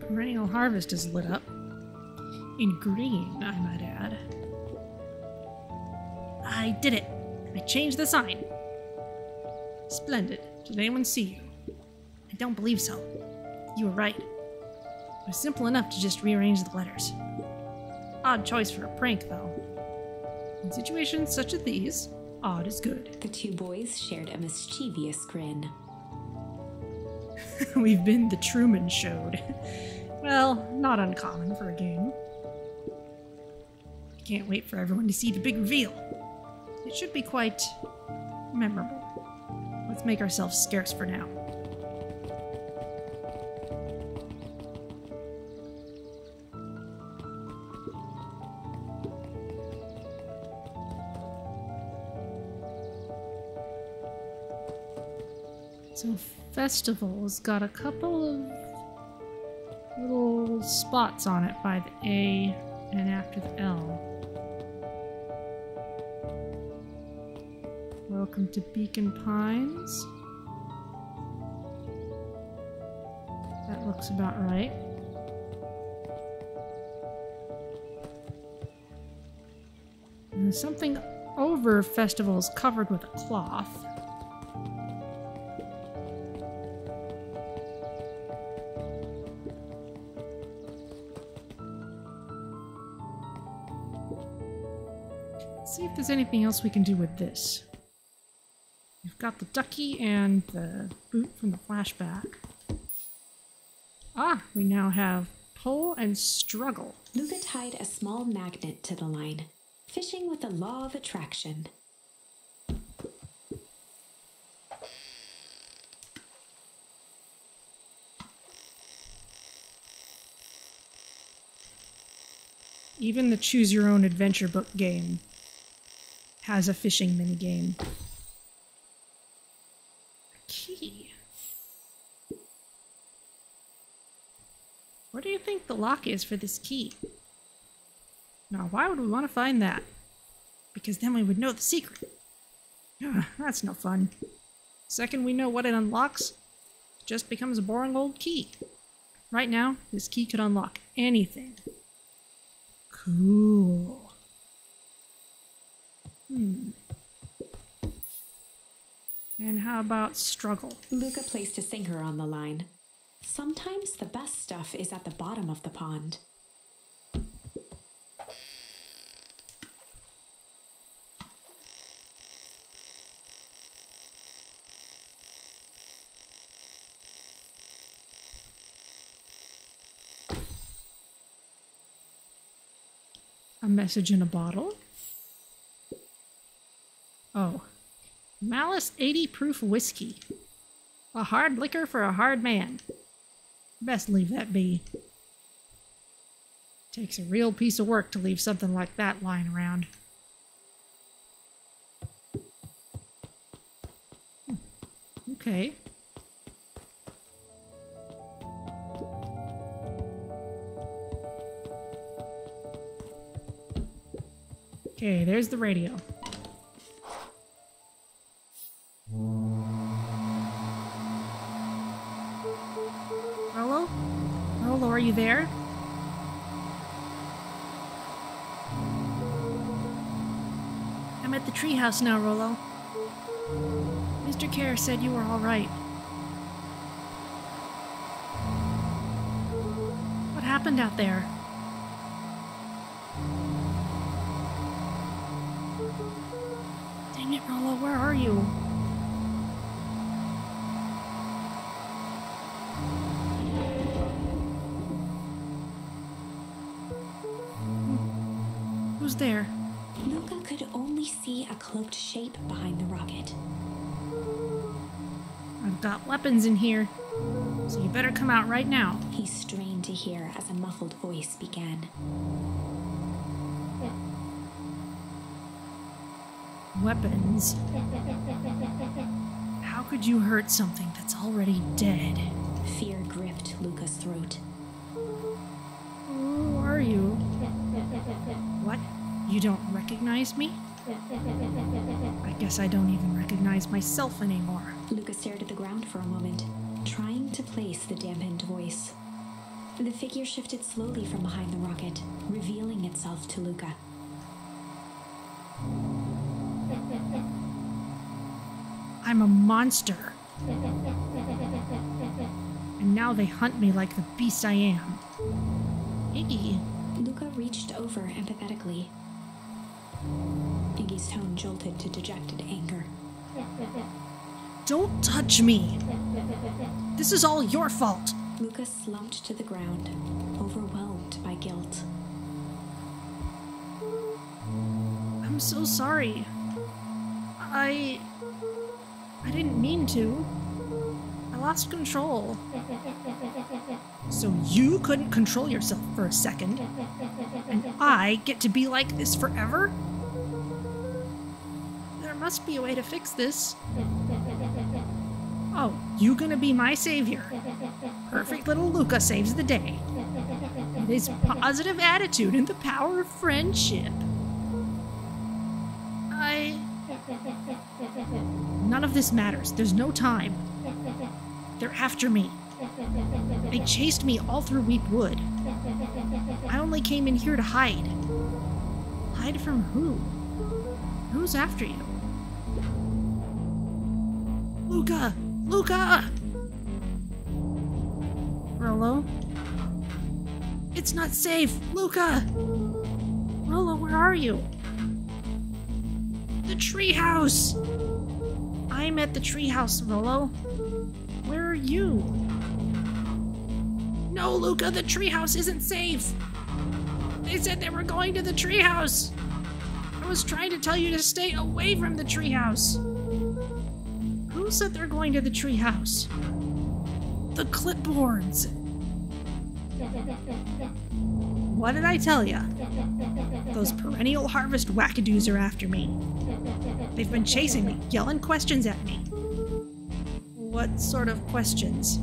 Perennial Harvest is lit up. In green, I might add. I did it! I changed the sign. Splendid. Did anyone see you? I don't believe so. You were right. It was simple enough to just rearrange the letters. Odd choice for a prank, though. In situations such as these, odd is good. The two boys shared a mischievous grin. We've been the Truman Showed. Well, not uncommon for a game. Can't wait for everyone to see the big reveal. It should be quite memorable. Let's make ourselves scarce for now. So Festival's got a couple of little spots on it by the A and after the L. Welcome to Beacon Pines. That looks about right. And there's something over Festival's covered with a cloth. See if there's anything else we can do with this. We've got the ducky and the boot from the flashback. Ah, we now have pull and struggle. Luka tied a small magnet to the line, fishing with the law of attraction. Even the Choose Your Own Adventure book game has a fishing minigame. A key. Where do you think the lock is for this key? Now, why would we want to find that? Because then we would know the secret. That's no fun. Second we know what it unlocks, it just becomes a boring old key. Right now, this key could unlock anything. Cool. And how about struggle? Luka placed a sinker on the line. Sometimes the best stuff is at the bottom of the pond. A message in a bottle. Oh. Malice 80 proof whiskey. A hard liquor for a hard man. Best leave that be. Takes a real piece of work to leave something like that lying around. Okay. Okay, there's the radio. Rolo? Rolo, are you there? I'm at the treehouse now, Rolo. Mr. Kerr said you were all right. What happened out there? Dang it, Rolo, where are you? Who's there? Luka could only see a cloaked shape behind the rocket. I've got weapons in here, so you better come out right now. He strained to hear as a muffled voice began. Weapons? How could you hurt something that's already dead? Fear gripped Luka's throat. Who are you? What? You don't recognize me? I guess I don't even recognize myself anymore. Luka stared at the ground for a moment, trying to place the dampened voice. The figure shifted slowly from behind the rocket, revealing itself to Luka. I'm a monster. And now they hunt me like the beast I am. Iggy. Luka reached over empathetically. Iggy's tone jolted to dejected anger. Don't touch me! This is all your fault! Luka slumped to the ground, overwhelmed by guilt. I'm so sorry. I didn't mean to. I lost control. So you couldn't control yourself for a second, and I get to be like this forever? There must be a way to fix this. Oh, you gonna be my savior? Perfect little Luka saves the day. With his positive attitude and the power of friendship. None of this matters. There's no time. They're after me. They chased me all through Weep Wood. I only came in here to hide. Hide from who? Who's after you? Luka! Luka! Rollo? It's not safe! Luka! Rollo, where are you? The treehouse! I'm at the treehouse, Rollo. Where are you? No, Luka, the treehouse isn't safe! They said they were going to the treehouse! I was trying to tell you to stay away from the treehouse! Who said they're going to the treehouse? The clipboards! What did I tell ya? Those perennial harvest wackadoos are after me. They've been chasing me, yelling questions at me. What sort of questions?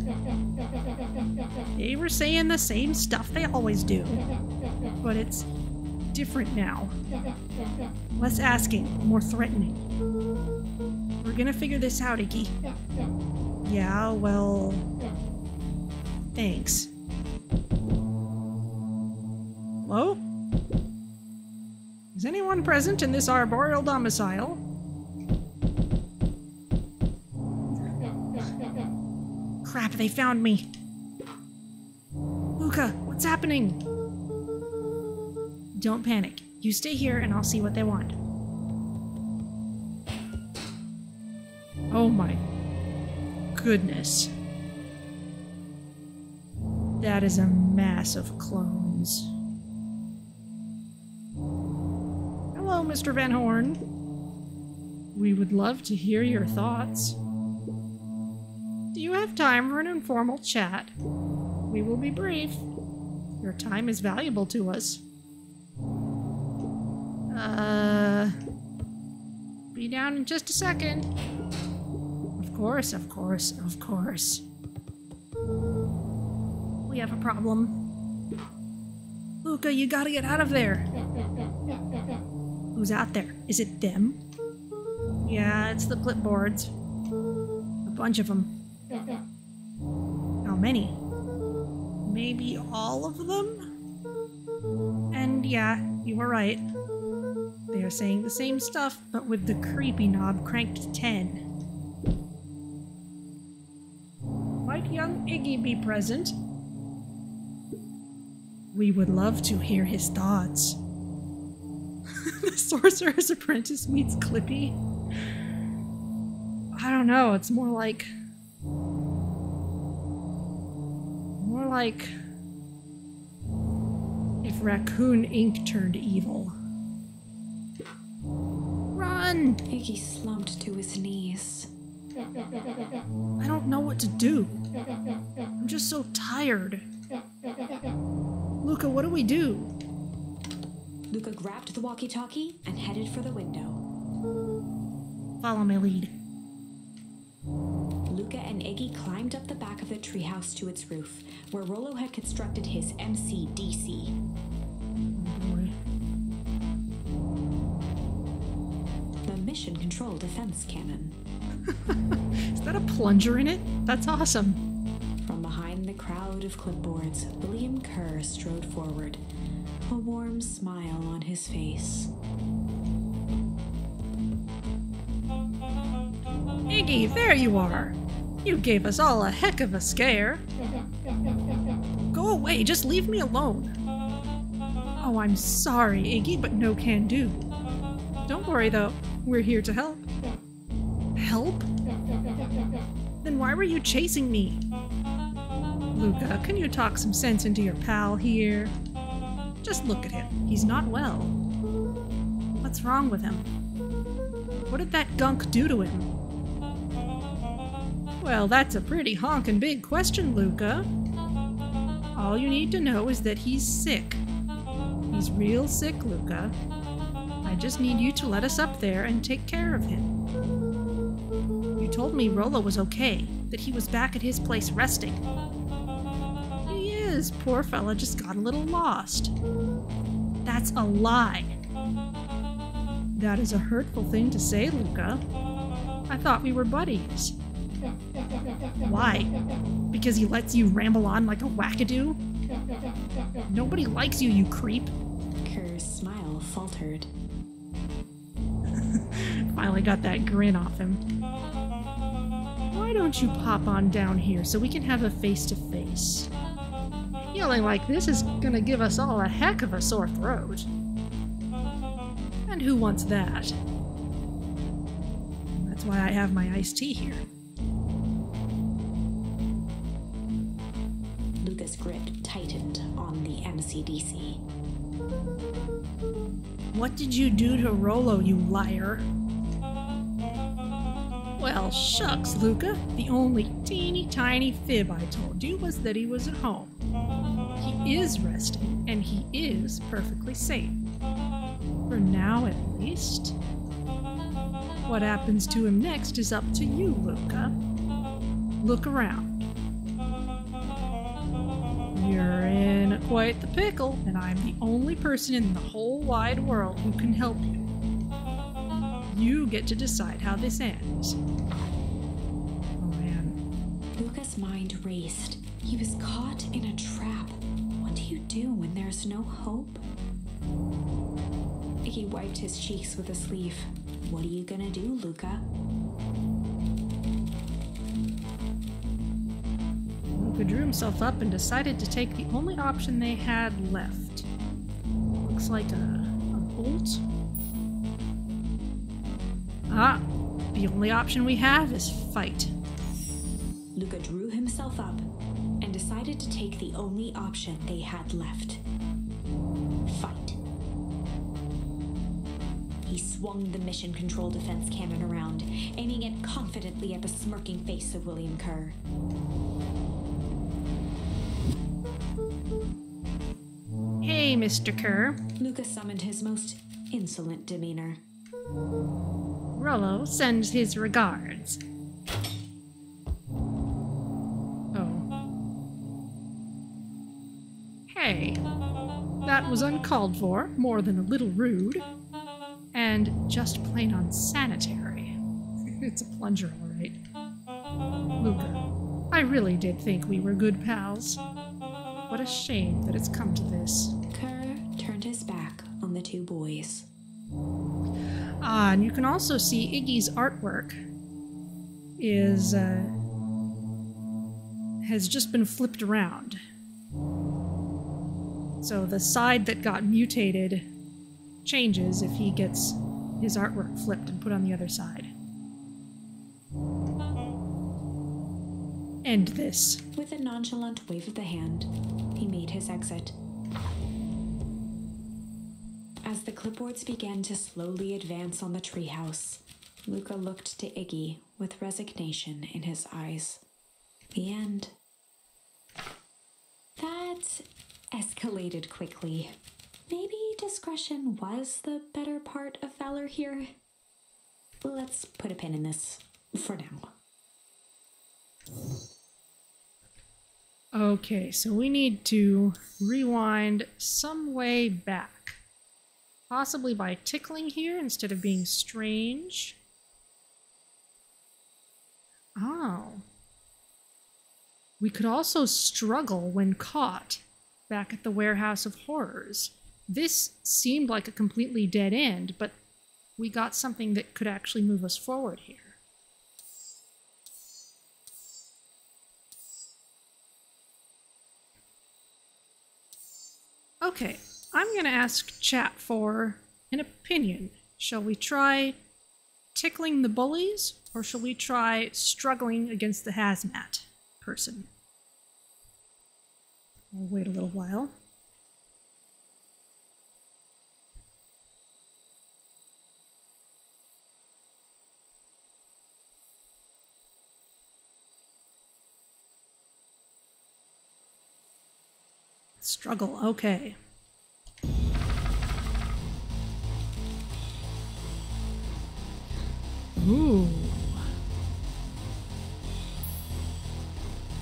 They were saying the same stuff they always do. But it's different now. Less asking, more threatening. We're gonna figure this out, Iggy. Yeah, well... Thanks. Hello? Is anyone present in this arboreal domicile? Crap, they found me. Luka, what's happening? Don't panic. You stay here and I'll see what they want. Oh my goodness. That is a mass of clones. Hello, Mr. Van Horn. We would love to hear your thoughts. Do you have time for an informal chat? We will be brief. Your time is valuable to us. Be down in just a second. Of course, of course, of course. We have a problem. Luka, you gotta get out of there. Who's out there? Is it them? Yeah, it's the clipboards. A bunch of them. How many? Maybe all of them? And yeah, you were right. They are saying the same stuff, but with the creepy knob cranked to 10. Might young Iggy be present? We would love to hear his thoughts. The Sorcerer's Apprentice meets Clippy. I don't know, it's more like if Raccoon Inc. turned evil. Run! Iggy slumped to his knees. I don't know what to do. I'm just so tired. Luka, what do we do? Luka grabbed the walkie-talkie and headed for the window. Follow my lead. Luka and Iggy climbed up the back of the treehouse to its roof, where Rollo had constructed his M.C.D.C. Oh boy. The Mission Control Defense Cannon. Is that a plunger in it? That's awesome. From behind the crowd of clipboards, William Kerr strode forward, a warm smile on his face. Iggy, there you are. You gave us all a heck of a scare. Go away, just leave me alone. Oh, I'm sorry, Iggy, but no can do. Don't worry though, we're here to help. Help? Then why were you chasing me? Luka, can you talk some sense into your pal here? Just look at him. He's not well. What's wrong with him? What did that gunk do to him? Well, that's a pretty honkin' big question, Luka. All you need to know is that he's sick. He's real sick, Luka. I just need you to let us up there and take care of him. You told me Rollo was okay, that he was back at his place resting. He is. Poor fella just got a little lost. That's a lie. That is a hurtful thing to say, Luka. I thought we were buddies. Why? Because he lets you ramble on like a wackadoo? Nobody likes you, you creep. Kerr's smile faltered. Finally got that grin off him. Why don't you pop on down here so we can have a face-to-face? Yelling like this is gonna give us all a heck of a sore throat. And who wants that? That's why I have my iced tea here. Luka's grip tightened on the M.C.D.C. What did you do to Rollo, you liar? Well, shucks, Luka. The only teeny tiny fib I told you was that he was at home. He is resting, and he is perfectly safe. For now, at least. What happens to him next is up to you, Luka. Look around. You're in quite the pickle, and I'm the only person in the whole wide world who can help you. You get to decide how this ends. Oh man. Luka's mind raced. He was caught in a trap. What do you do when there's no hope? He wiped his cheeks with a sleeve. What are you gonna do, Luka? Luka drew himself up and decided to take the only option they had left. Looks like a bolt. Ah, the only option we have is fight. Luka drew himself up and decided to take the only option they had left. Fight. He swung the mission control defense cannon around, aiming it confidently at the smirking face of William Kerr. Hey, Mr. Kerr. Luka summoned his most insolent demeanor. Rollo sends his regards. Oh. Hey, that was uncalled for, more than a little rude, and just plain unsanitary. It's a plunger, all right. Luka, I really did think we were good pals. What a shame that it's come to this. Kerr turned his back on the two boys. Ah, and you can also see Iggy's artwork has just been flipped around. So the side that got mutated changes if he gets his artwork flipped and put on the other side. End this. With a nonchalant wave of the hand, he made his exit. As the clipboards began to slowly advance on the treehouse, Luka looked to Iggy with resignation in his eyes. The end. That escalated quickly. Maybe discretion was the better part of valor here. Let's put a pin in this for now. Okay, so we need to rewind some way back. Possibly by tickling here instead of being strange. Oh. We could also struggle when caught back at the Warehouse of Horrors. This seemed like a completely dead end, but we got something that could actually move us forward here. Okay, I'm going to ask chat for an opinion. Shall we try tickling the bullies, or shall we try struggling against the hazmat person? We'll wait a little while. Struggle, okay. Ooh.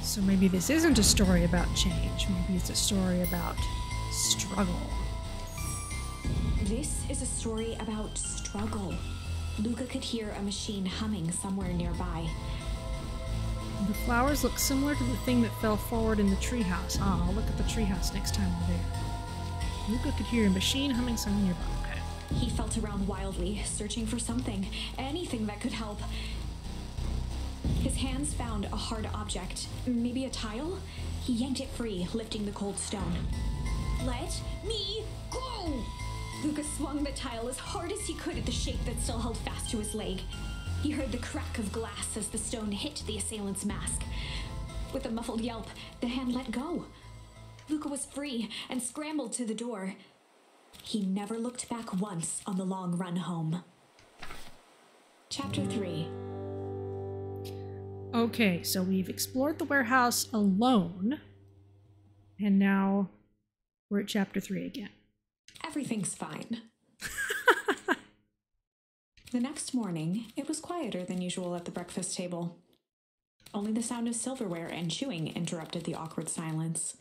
So maybe this isn't a story about change. Maybe it's a story about struggle. This is a story about struggle. Luka could hear a machine humming somewhere nearby. The flowers look similar to the thing that fell forward in the treehouse. I'll look at the treehouse next time we're there. Luka could hear a machine humming somewhere nearby. Okay. He felt around wildly, searching for something, anything that could help. His hands found a hard object, maybe a tile? He yanked it free, lifting the cold stone. Let me go! Luka swung the tile as hard as he could at the shape that still held fast to his leg. He heard the crack of glass as the stone hit the assailant's mask. With a muffled yelp, the hand let go. Luka was free and scrambled to the door. He never looked back once on the long run home. Chapter 3. Okay, so we've explored the warehouse alone, and now we're at chapter 3 again. Everything's fine. The next morning, it was quieter than usual at the breakfast table. Only the sound of silverware and chewing interrupted the awkward silence.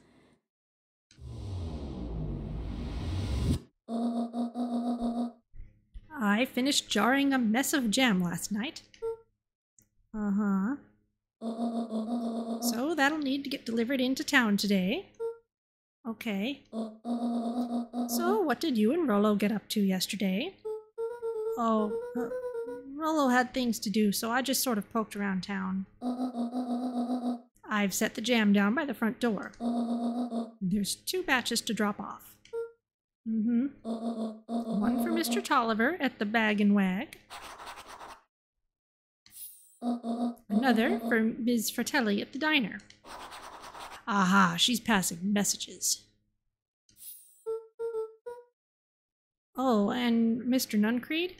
I finished jarring a mess of jam last night. Uh-huh. So that'll need to get delivered into town today. Okay. So what did you and Rollo get up to yesterday? Oh, Rollo had things to do, so I just sort of poked around town. I've set the jam down by the front door. There's 2 batches to drop off. One for Mr. Tolliver at the Bag and Wag. Another for Ms. Fratelli at the diner. Aha, she's passing messages. Oh, and Mr. Nuncreed?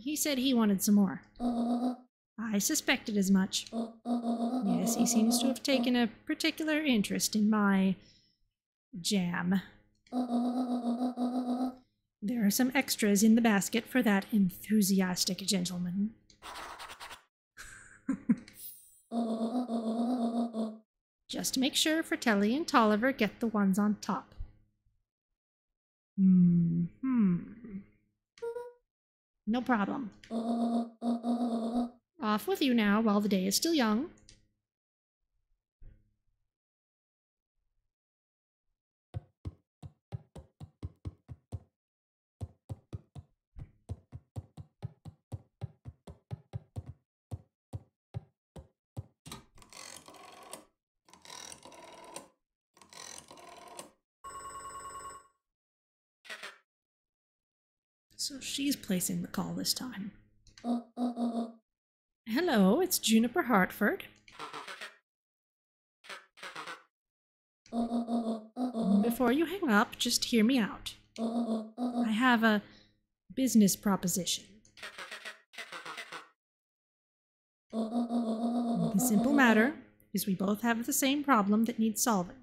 He said he wanted some more. I suspected as much. Yes, he seems to have taken a particular interest in my jam. There are some extras in the basket for that enthusiastic gentleman. Just make sure Fratelli and Tolliver get the ones on top. No problem. Off with you now while the day is still young. So she's placing the call this time. Hello, it's Juniper Hartford. Before you hang up, just hear me out. I have a business proposition. The simple matter is we both have the same problem that needs solving.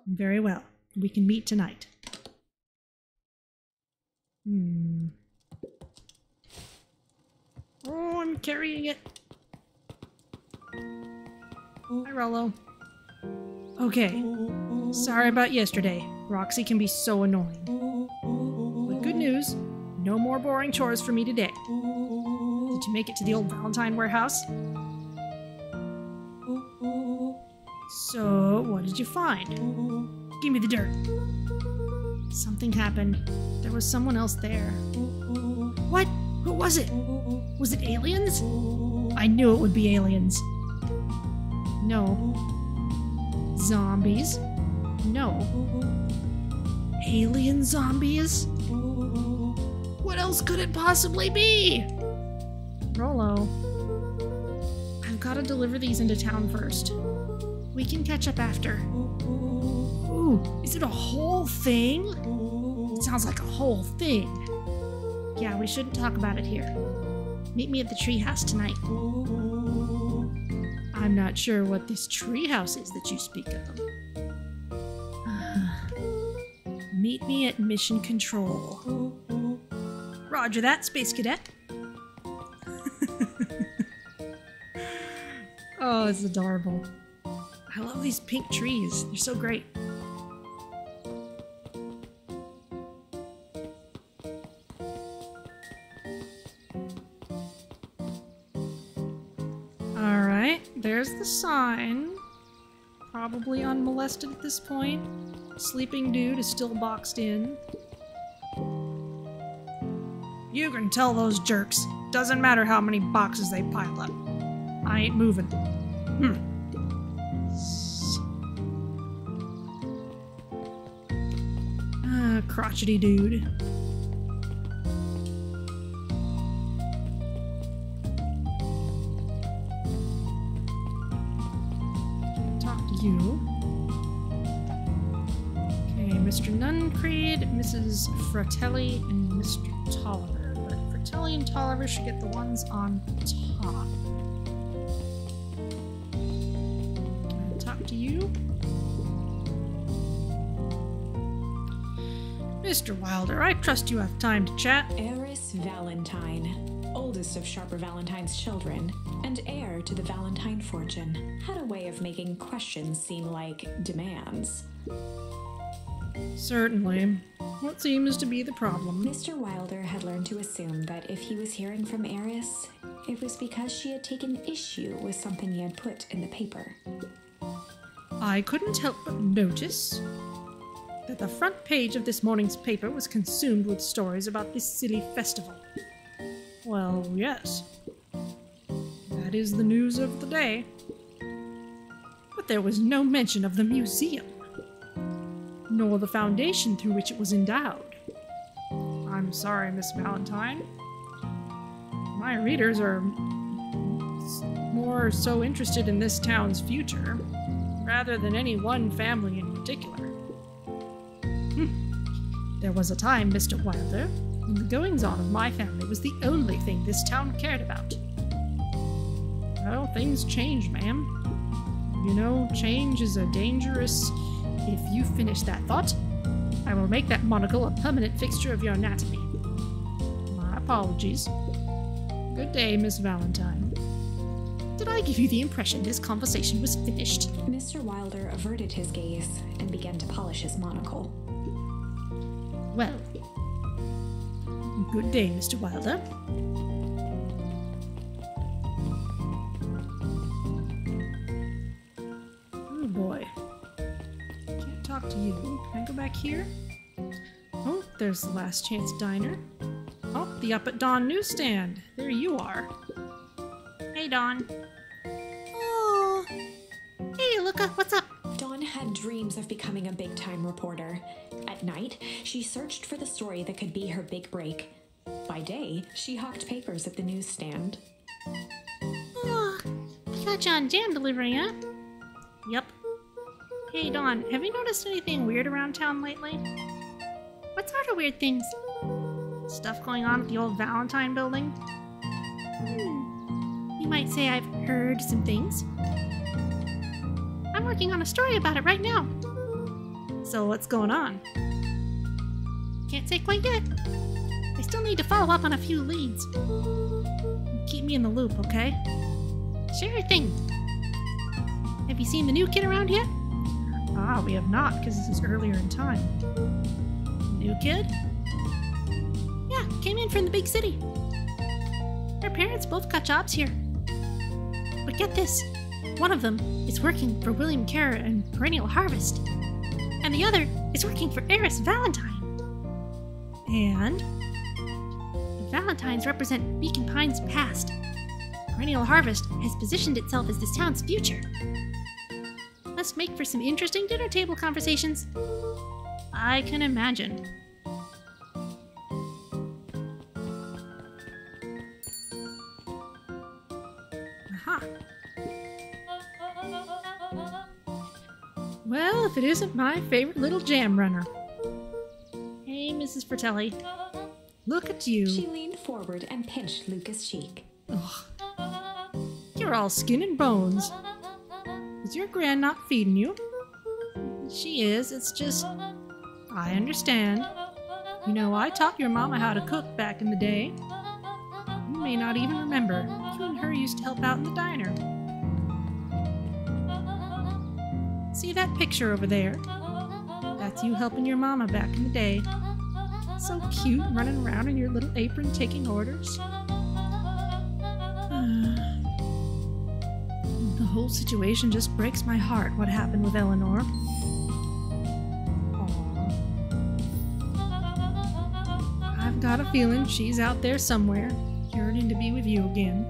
Very well. We can meet tonight. Oh, I'm carrying it. Hi, Rollo. Okay. Sorry about yesterday. Roxy can be so annoying. But good news, no more boring chores for me today. Did you make it to the old Valentine warehouse? So, what did you find? Give me the dirt. Something happened. There was someone else there. What? Who was it? Was it aliens? I knew it would be aliens. No. Zombies? No. Alien zombies? What else could it possibly be? Rollo. I've got to deliver these into town first. We can catch up after. Ooh, is it a whole thing? It sounds like a whole thing. Yeah, we shouldn't talk about it here. Meet me at the treehouse tonight. I'm not sure what this treehouse is that you speak of. Meet me at Mission Control. Roger that, Space Cadet. Oh, it's adorable. I love these pink trees. They're so great. Alright, there's the sign. Probably unmolested at this point. Sleeping dude is still boxed in. You can tell those jerks. Doesn't matter how many boxes they pile up. I ain't moving. Crotchety dude. Talk to you. Okay, Mr. Nuncreed, Mrs. Fratelli, and Mr. Tolliver. But Fratelli and Tolliver should get the ones on top. Talk to you. Mr. Wilder, I trust you have time to chat. Heiress Valentine, oldest of Sharper Valentine's children, and heir to the Valentine fortune, had a way of making questions seem like demands. Certainly. What seems to be the problem? Mr. Wilder had learned to assume that if he was hearing from Heiress, it was because she had taken issue with something he had put in the paper. I couldn't help but notice that the front page of this morning's paper was consumed with stories about this silly festival. Well, yes. That is the news of the day. But there was no mention of the museum, nor the foundation through which it was endowed. I'm sorry, Miss Valentine. My readers are more so interested in this town's future, rather than any one family in particular. There was a time, Mr. Wilder, when the goings-on of my family was the only thing this town cared about. Well, things change, ma'am. You know, change is a dangerous... If you finish that thought, I will make that monocle a permanent fixture of your anatomy. My apologies. Good day, Miss Valentine. Did I give you the impression this conversation was finished? Mr. Wilder averted his gaze and began to polish his monocle. Well, good day, Mr. Wilder. Oh boy. Can't talk to you. Can I go back here? Oh, there's the Last Chance Diner. Oh, the Up at Dawn newsstand. There you are. Hey, Dawn. Oh. Hey, Luka, what's up? Dawn had dreams of becoming a big-time reporter. At night, she searched for the story that could be her big break. By day, she hawked papers at the newsstand. Oh, I got you on jam delivery, huh? Yep. Hey, Dawn, have you noticed anything weird around town lately? What sort of weird things? Stuff going on at the old Valentine building? You might say I've heard some things. I'm working on a story about it right now. So what's going on? Can't say quite yet. I still need to follow up on a few leads. Keep me in the loop, okay? Sure thing. Have you seen the new kid around yet? Ah, we have not, because this is earlier in time. New kid? Yeah, came in from the big city. Her parents both got jobs here. But get this, one of them is working for William Kerr and Perennial Harvest, and the other is working for Heiress Valentine. And the Valentines represent Beacon Pine's past. Perennial Harvest has positioned itself as this town's future. Must make for some interesting dinner table conversations. I can imagine. Aha. Well, if it isn't my favorite little jam runner. Hey, Mrs. Fratelli. Look at you. She leaned forward and pinched Luka's cheek. Ugh. You're all skin and bones. Is your gran not feeding you? She is, it's just... I understand. You know, I taught your mama how to cook back in the day. You may not even remember. You and her used to help out in the diner. See that picture over there? That's you helping your mama back in the day. So cute, running around in your little apron taking orders. The whole situation just breaks my heart, what happened with Eleanor. Aww. I've got a feeling she's out there somewhere, yearning to be with you again.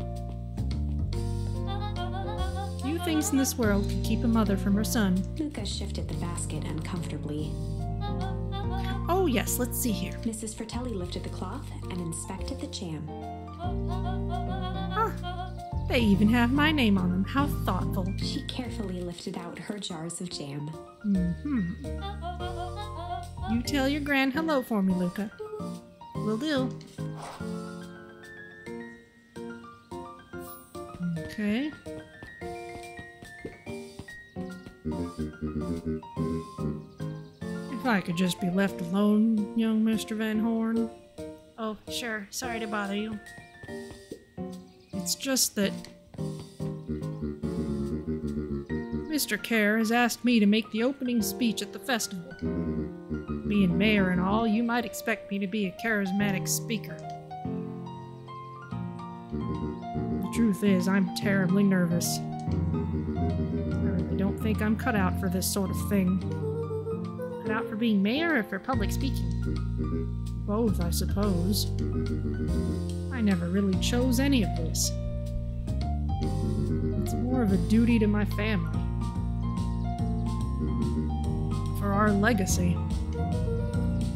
Few things in this world can keep a mother from her son. Luka shifted the basket uncomfortably. Oh yes, let's see here. Mrs. Fratelli lifted the cloth and inspected the jam. Ah, they even have my name on them. How thoughtful. She carefully lifted out her jars of jam. You tell your gran hello for me, Luka. Will do. Okay. If I could just be left alone, young Mr. Van Horn. Oh, sure. Sorry to bother you. It's just that Mr. Kerr has asked me to make the opening speech at the festival. Being mayor and all, you might expect me to be a charismatic speaker. The truth is, I'm terribly nervous. I really don't think I'm cut out for this sort of thing. Cut out for being mayor or for public speaking? Both, I suppose. I never really chose any of this. It's more of a duty to my family. For our legacy.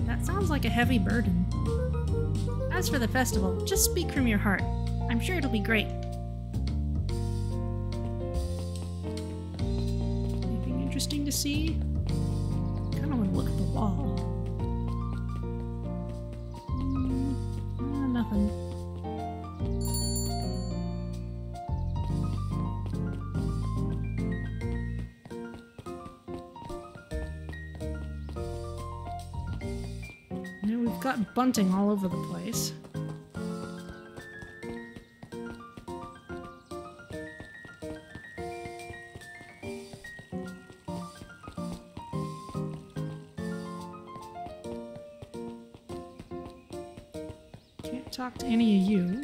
That sounds like a heavy burden. As for the festival, just speak from your heart. I'm sure it'll be great. Anything interesting to see? Kinda wanna look at the wall. Nothing. We've got bunting all over the place. Can't talk to any of you.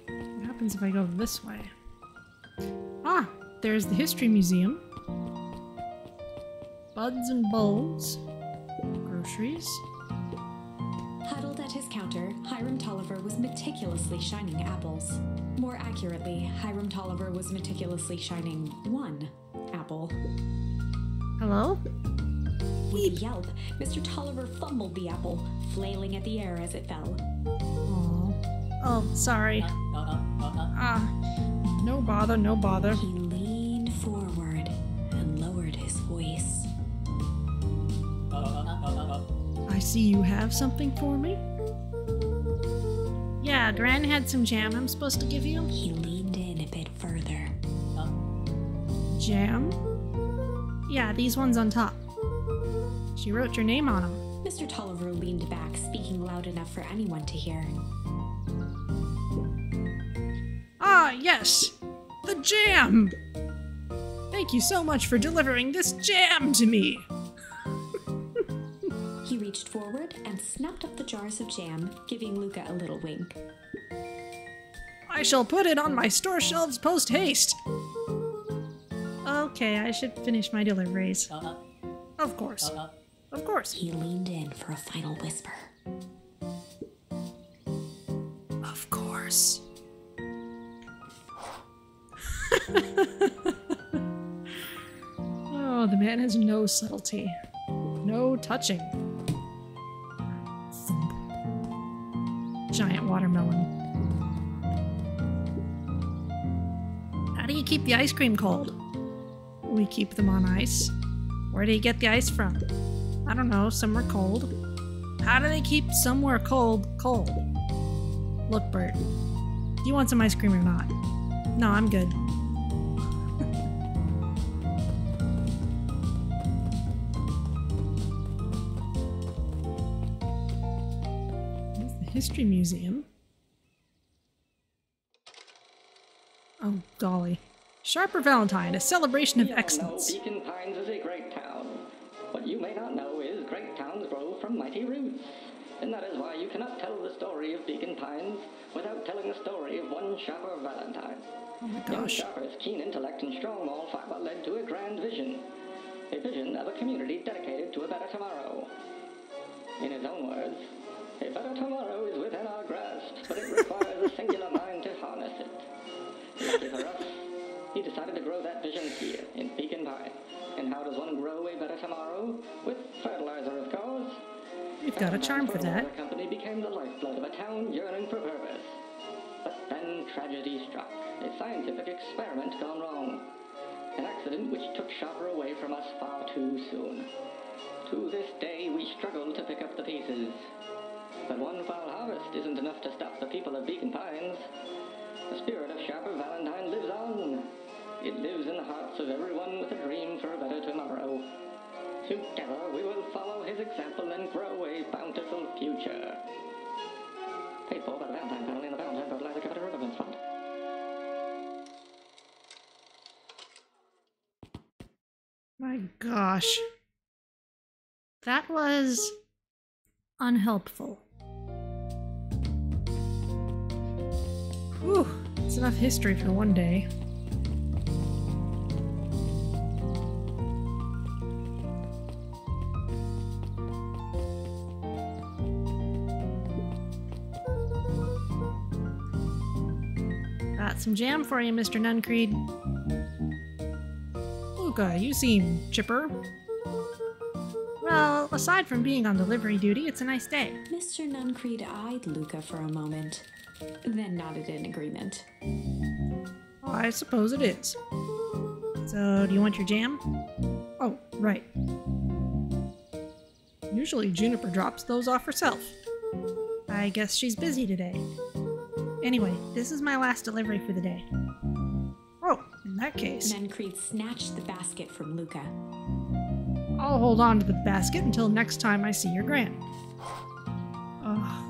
What happens if I go this way? Ah, there's the History Museum. Buds and bulbs. Groceries. Huddled at his counter, Hiram Tolliver was meticulously shining apples. More accurately, Hiram Tolliver was meticulously shining one apple. Hello? With a yelp, Mr. Tolliver fumbled the apple, flailing at the air as it fell. Oh, sorry. No bother, no bother. He leaned forward and lowered his voice. I see you have something for me? Yeah, Gran had some jam I'm supposed to give you. He leaned in a bit further. Jam? Yeah, these ones on top. She wrote your name on them. Mr. Tolliver leaned back, speaking loud enough for anyone to hear. Ah, yes! The jam! Thank you so much for delivering this jam to me! He reached forward and snapped up the jars of jam, giving Luka a little wink. I shall put it on my store shelves post-haste! Okay, I should finish my deliveries. Of course. Of course. He leaned in for a final whisper. Of course. Oh, the man has no subtlety. No touching. Thump. Giant watermelon. How do you keep the ice cream cold? We keep them on ice. Where do you get the ice from? I don't know, somewhere cold. How do they keep somewhere cold cold? Look, Bert. Do you want some ice cream or not? No, I'm good. Here's the History Museum. Oh, golly. Sharper Valentine, a celebration of excellence. Beacon Pines is a great town. What you may not know is great towns grow from mighty roots. And that is why you cannot tell the story of Beacon Pines without telling the story of one Sharper Valentine. Oh my Young gosh. Sharper's keen intellect and strong moral fiber led to a grand vision. A vision of a community dedicated to a better tomorrow. In his own words, a better tomorrow is within our grasp, but it requires a singular mind to harness it. Lucky for us, he decided to grow that vision here in Beacon Pines. And how does one grow a better tomorrow? With fertilizer, of course. You've got a charm for that. The company became the lifeblood of a town yearning for purpose. But then tragedy struck. A scientific experiment gone wrong. An accident which took Sharper away from us far too soon. To this day, we struggle to pick up the pieces. But one foul harvest isn't enough to stop the people of Beacon Pines. The spirit of Sharper Valentine lives on. It lives in the hearts of everyone with a dream for a better tomorrow. Together, we will follow his example and grow a bountiful future. Paid for by the Valentine family and the Valentine Fertilizer Capital Relevance Fund. My gosh. That was unhelpful. Whew, it's enough history for one day. Got some jam for you, Mr. Nuncreed. Luka, you seem chipper. Well, aside from being on delivery duty, it's a nice day. Mr. Nuncreed eyed Luka for a moment, then nodded in agreement. I suppose it is. So, do you want your jam? Oh, right. Usually Juniper drops those off herself. I guess she's busy today. Anyway, this is my last delivery for the day. Oh, in that case... Nuncreed snatched the basket from Luka. I'll hold on to the basket until next time I see your Gran. Ugh.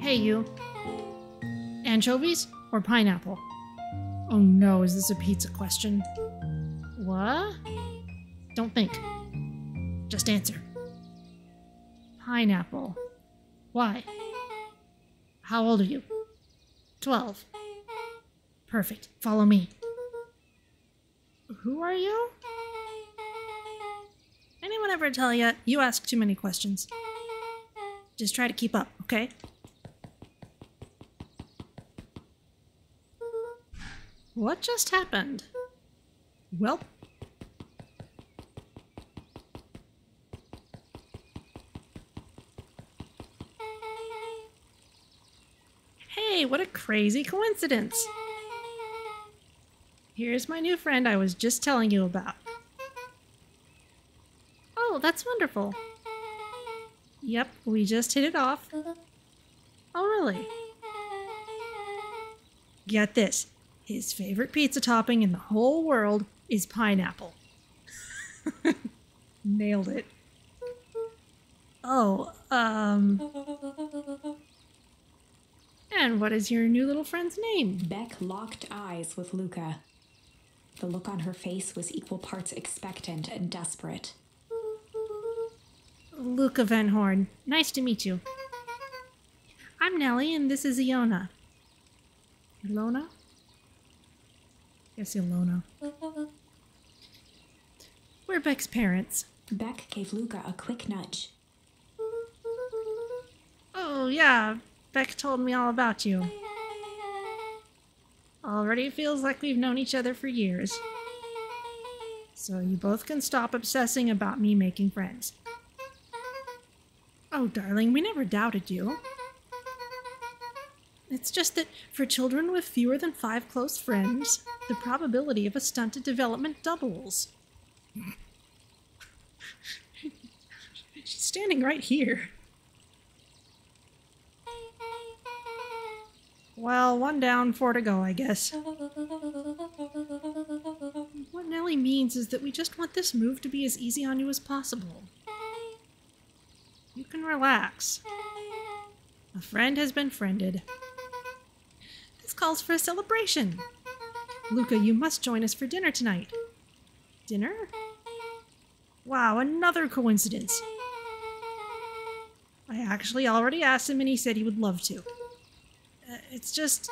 Hey, you. Anchovies or pineapple? Oh no, is this a pizza question? What? Don't think. Just answer. Pineapple. Why? How old are you? 12. Perfect. Follow me. Who are you? Anyone ever tell you, you ask too many questions? Just try to keep up, okay? What just happened? Well... Hey, what a crazy coincidence! Here's my new friend I was just telling you about. Oh, that's wonderful. Yep, we just hit it off. Oh, really? Get this. His favorite pizza topping in the whole world is pineapple. Nailed it. Oh, And what is your new little friend's name? Beck locked eyes with Luka. The look on her face was equal parts expectant and desperate. Luka Van Horn. Nice to meet you. I'm Nellie, and this is Iona. Ilona? Yes, Ilona. We're Beck's parents. Beck gave Luka a quick nudge. Oh, yeah. Beck told me all about you. Already feels like we've known each other for years. So you both can stop obsessing about me making friends. Oh, darling, we never doubted you. It's just that for children with fewer than 5 close friends, the probability of a stunted development doubles. She's standing right here. Well, 1 down, 4 to go, I guess. What Nellie means is that we just want this move to be as easy on you as possible. You can relax. A friend has been friended. This calls for a celebration. Luka, you must join us for dinner tonight. Dinner? Wow, another coincidence. I actually already asked him and he said he would love to. It's just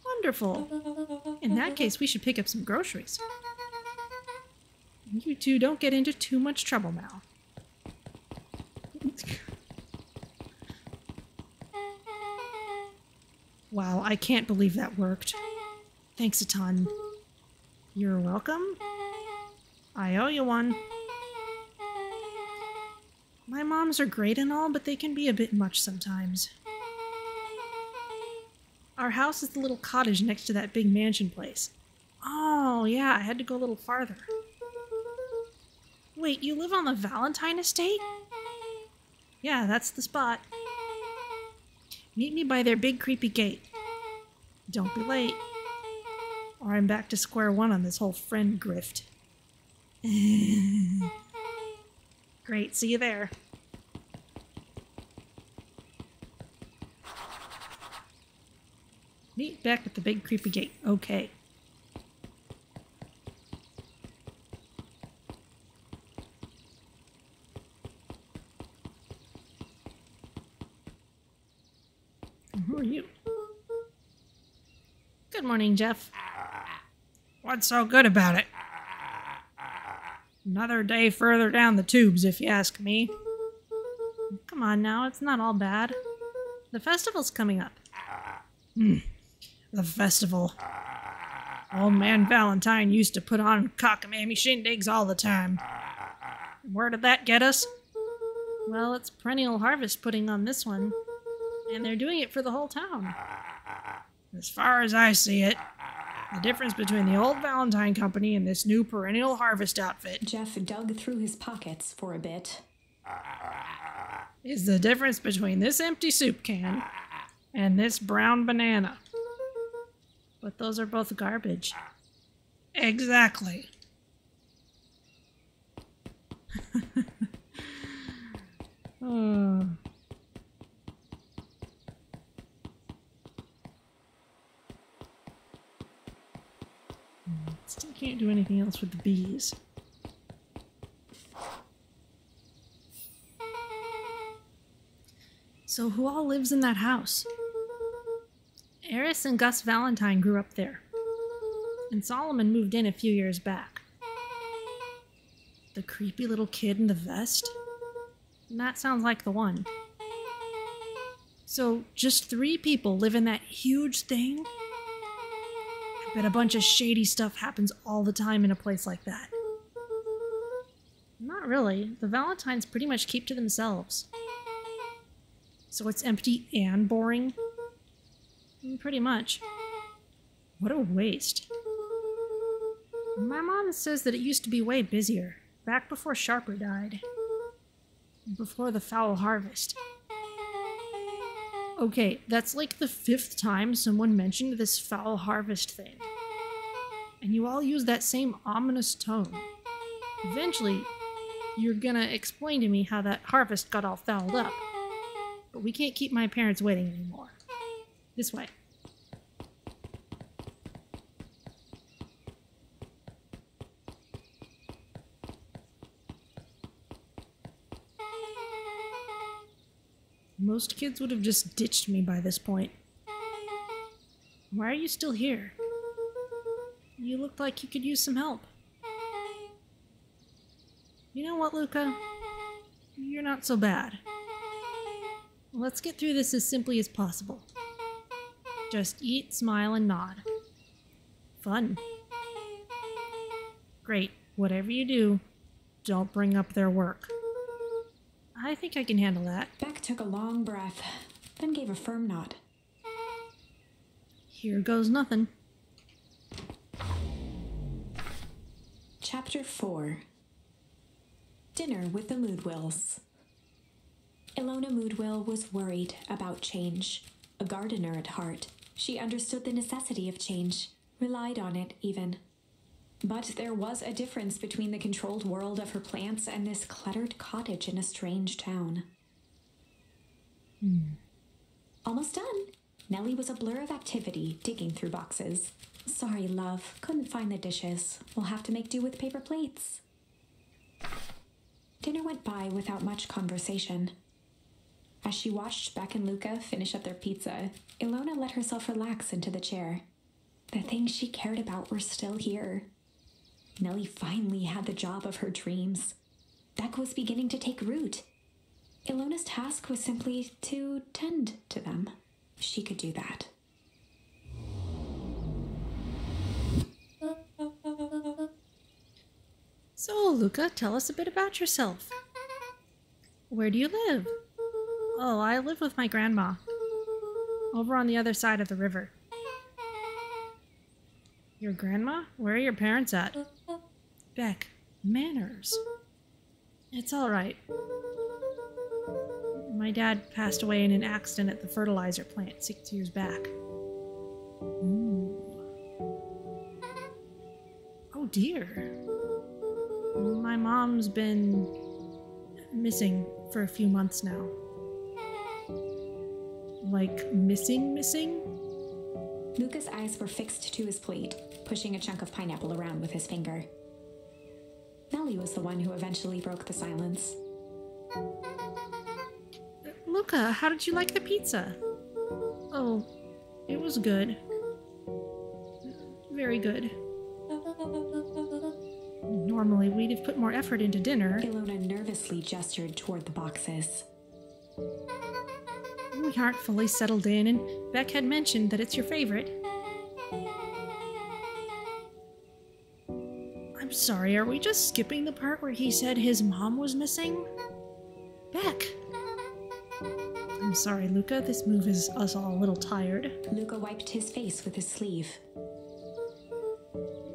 wonderful. In that case, we should pick up some groceries. You two don't get into too much trouble now. Wow, I can't believe that worked. Thanks a ton. You're welcome. I owe you one. My moms are great and all, but they can be a bit much sometimes. Our house is the little cottage next to that big mansion place. Oh, yeah, I had to go a little farther. Wait, you live on the Valentine estate? Yeah, that's the spot. Meet me by their big creepy gate. Don't be late, or I'm back to square one on this whole friend grift. Great, see you there. Meet back at the big creepy gate. Okay. Who are you? Good morning, Jeff. What's so good about it? Another day further down the tubes, if you ask me. Come on now, it's not all bad. The festival's coming up. The festival. Old man Valentine used to put on cockamamie shindigs all the time. Where did that get us? Well, it's Perennial Harvest putting on this one, and they're doing it for the whole town. As far as I see it, the difference between the old Valentine Company and this new Perennial Harvest outfit, Jeff dug through his pockets for a bit, is the difference between this empty soup can and this brown banana. But those are both garbage. Exactly. Oh. Still can't do anything else with the bees. So who all lives in that house? Eris and Gus Valentine grew up there, and Solomon moved in a few years back. The creepy little kid in the vest? That sounds like the one. So just 3 people live in that huge thing? I bet a bunch of shady stuff happens all the time in a place like that. Not really. The Valentines pretty much keep to themselves. So it's empty and boring? Pretty much. What a waste. My mom says that it used to be way busier, back before Sharper died. Before the foul harvest. Okay, that's like the 5th time someone mentioned this foul harvest thing. And you all use that same ominous tone. Eventually, you're gonna explain to me how that harvest got all fouled up. But we can't keep my parents waiting anymore. This way. Most kids would have just ditched me by this point. Why are you still here? You look like you could use some help. You know what, Luka? You're not so bad. Let's get through this as simply as possible. Just eat, smile, and nod. Fun. Great. Whatever you do, don't bring up their work. I think I can handle that. Beck took a long breath, then gave a firm nod. Here goes nothing. Chapter 4. Dinner with the Moodwills. Ilona Moodwill was worried about change. A gardener at heart, she understood the necessity of change, relied on it even. But there was a difference between the controlled world of her plants and this cluttered cottage in a strange town. Almost done. Nellie was a blur of activity, digging through boxes. Sorry, love. Couldn't find the dishes. We'll have to make do with paper plates. Dinner went by without much conversation. As she watched Beck and Luka finish up their pizza, Ilona let herself relax into the chair. The things she cared about were still here. Nellie finally had the job of her dreams. Beck was beginning to take root. Ilona's task was simply to tend to them. She could do that. So, Luka, tell us a bit about yourself. Where do you live? Oh, I live with my grandma. Over on the other side of the river. Your grandma? Where are your parents at? Beck, manners. It's all right. My dad passed away in an accident at the fertilizer plant 6 years back. Ooh. Oh dear. My mom's been missing for a few months now. Like missing? Luka's eyes were fixed to his plate, pushing a chunk of pineapple around with his finger. Nellie was the one who eventually broke the silence. Luka, how did you like the pizza? Oh, it was good. Very good. Normally, we'd have put more effort into dinner. Ilona nervously gestured toward the boxes. We aren't fully settled in, and Beck had mentioned that it's your favorite. I'm sorry, are we just skipping the part where he said his mom was missing? Beck! I'm sorry, Luka, this move is us all a little tired. Luka wiped his face with his sleeve.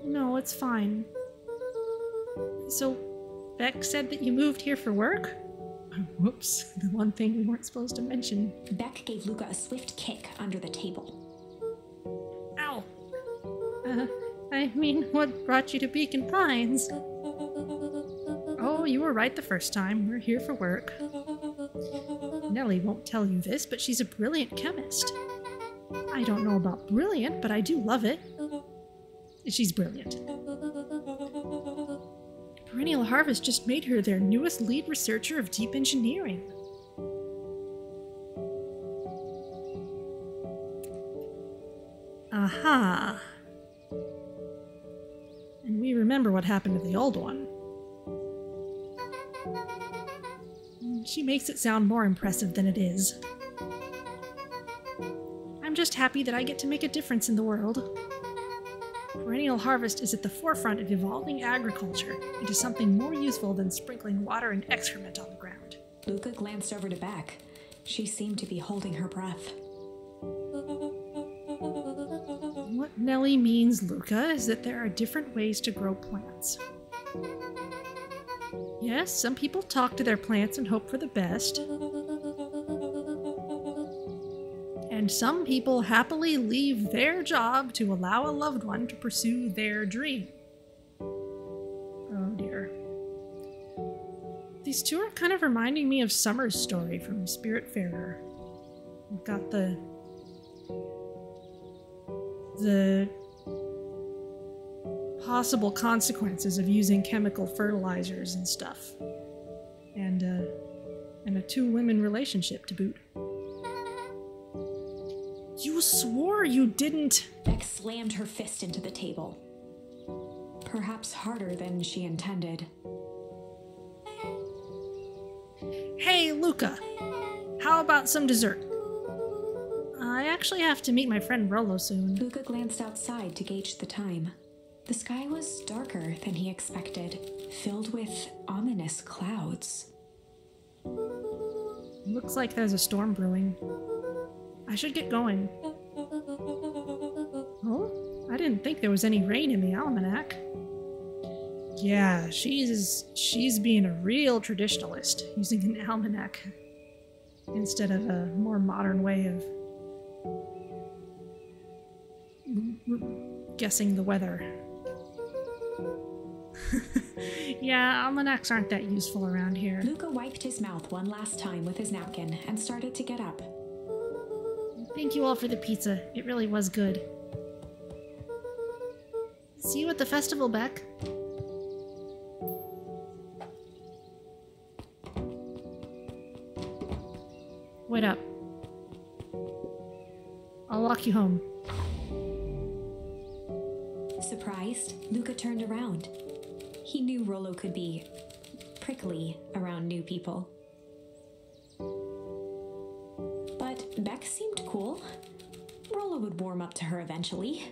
No, it's fine. So, Beck said that you moved here for work? Whoops, the one thing we weren't supposed to mention. Beck gave Luka a swift kick under the table. Ow! I mean, what brought you to Beacon Pines? Oh, you were right the first time. We're here for work. Nellie won't tell you this, but she's a brilliant chemist. I don't know about brilliant, but I do love it. She's brilliant. Perennial Harvest just made her their newest lead researcher of deep engineering. Aha. And we remember what happened to the old one. She makes it sound more impressive than it is. I'm just happy that I get to make a difference in the world. Perennial Harvest is at the forefront of evolving agriculture into something more useful than sprinkling water and excrement on the ground. Luka glanced over to Beck. She seemed to be holding her breath. What Nellie means, Luka, is that there are different ways to grow plants. Yes, some people talk to their plants and hope for the best. And some people happily leave their job to allow a loved one to pursue their dream. Oh dear. These two are kind of reminding me of Summer's story from Spiritfarer. We've got the possible consequences of using chemical fertilizers and stuff. And a two-women relationship to boot. You swore you didn't... Beck slammed her fist into the table. Perhaps harder than she intended. Hey, Luka! How about some dessert? I actually have to meet my friend Rolo soon. Luka glanced outside to gauge the time. The sky was darker than he expected, filled with ominous clouds. Looks like there's a storm brewing. I should get going. Oh, I didn't think there was any rain in the almanac. Yeah, she's being a real traditionalist, using an almanac instead of a more modern way of guessing the weather. Yeah, almanacs aren't that useful around here. Luka wiped his mouth one last time with his napkin and started to get up. Thank you all for the pizza. It really was good. See you at the festival, Beck. Wait up. I'll walk you home. Surprised, Luka turned around. He knew Rollo could be prickly around new people. But Beck seemed cool. Rollo would warm up to her eventually.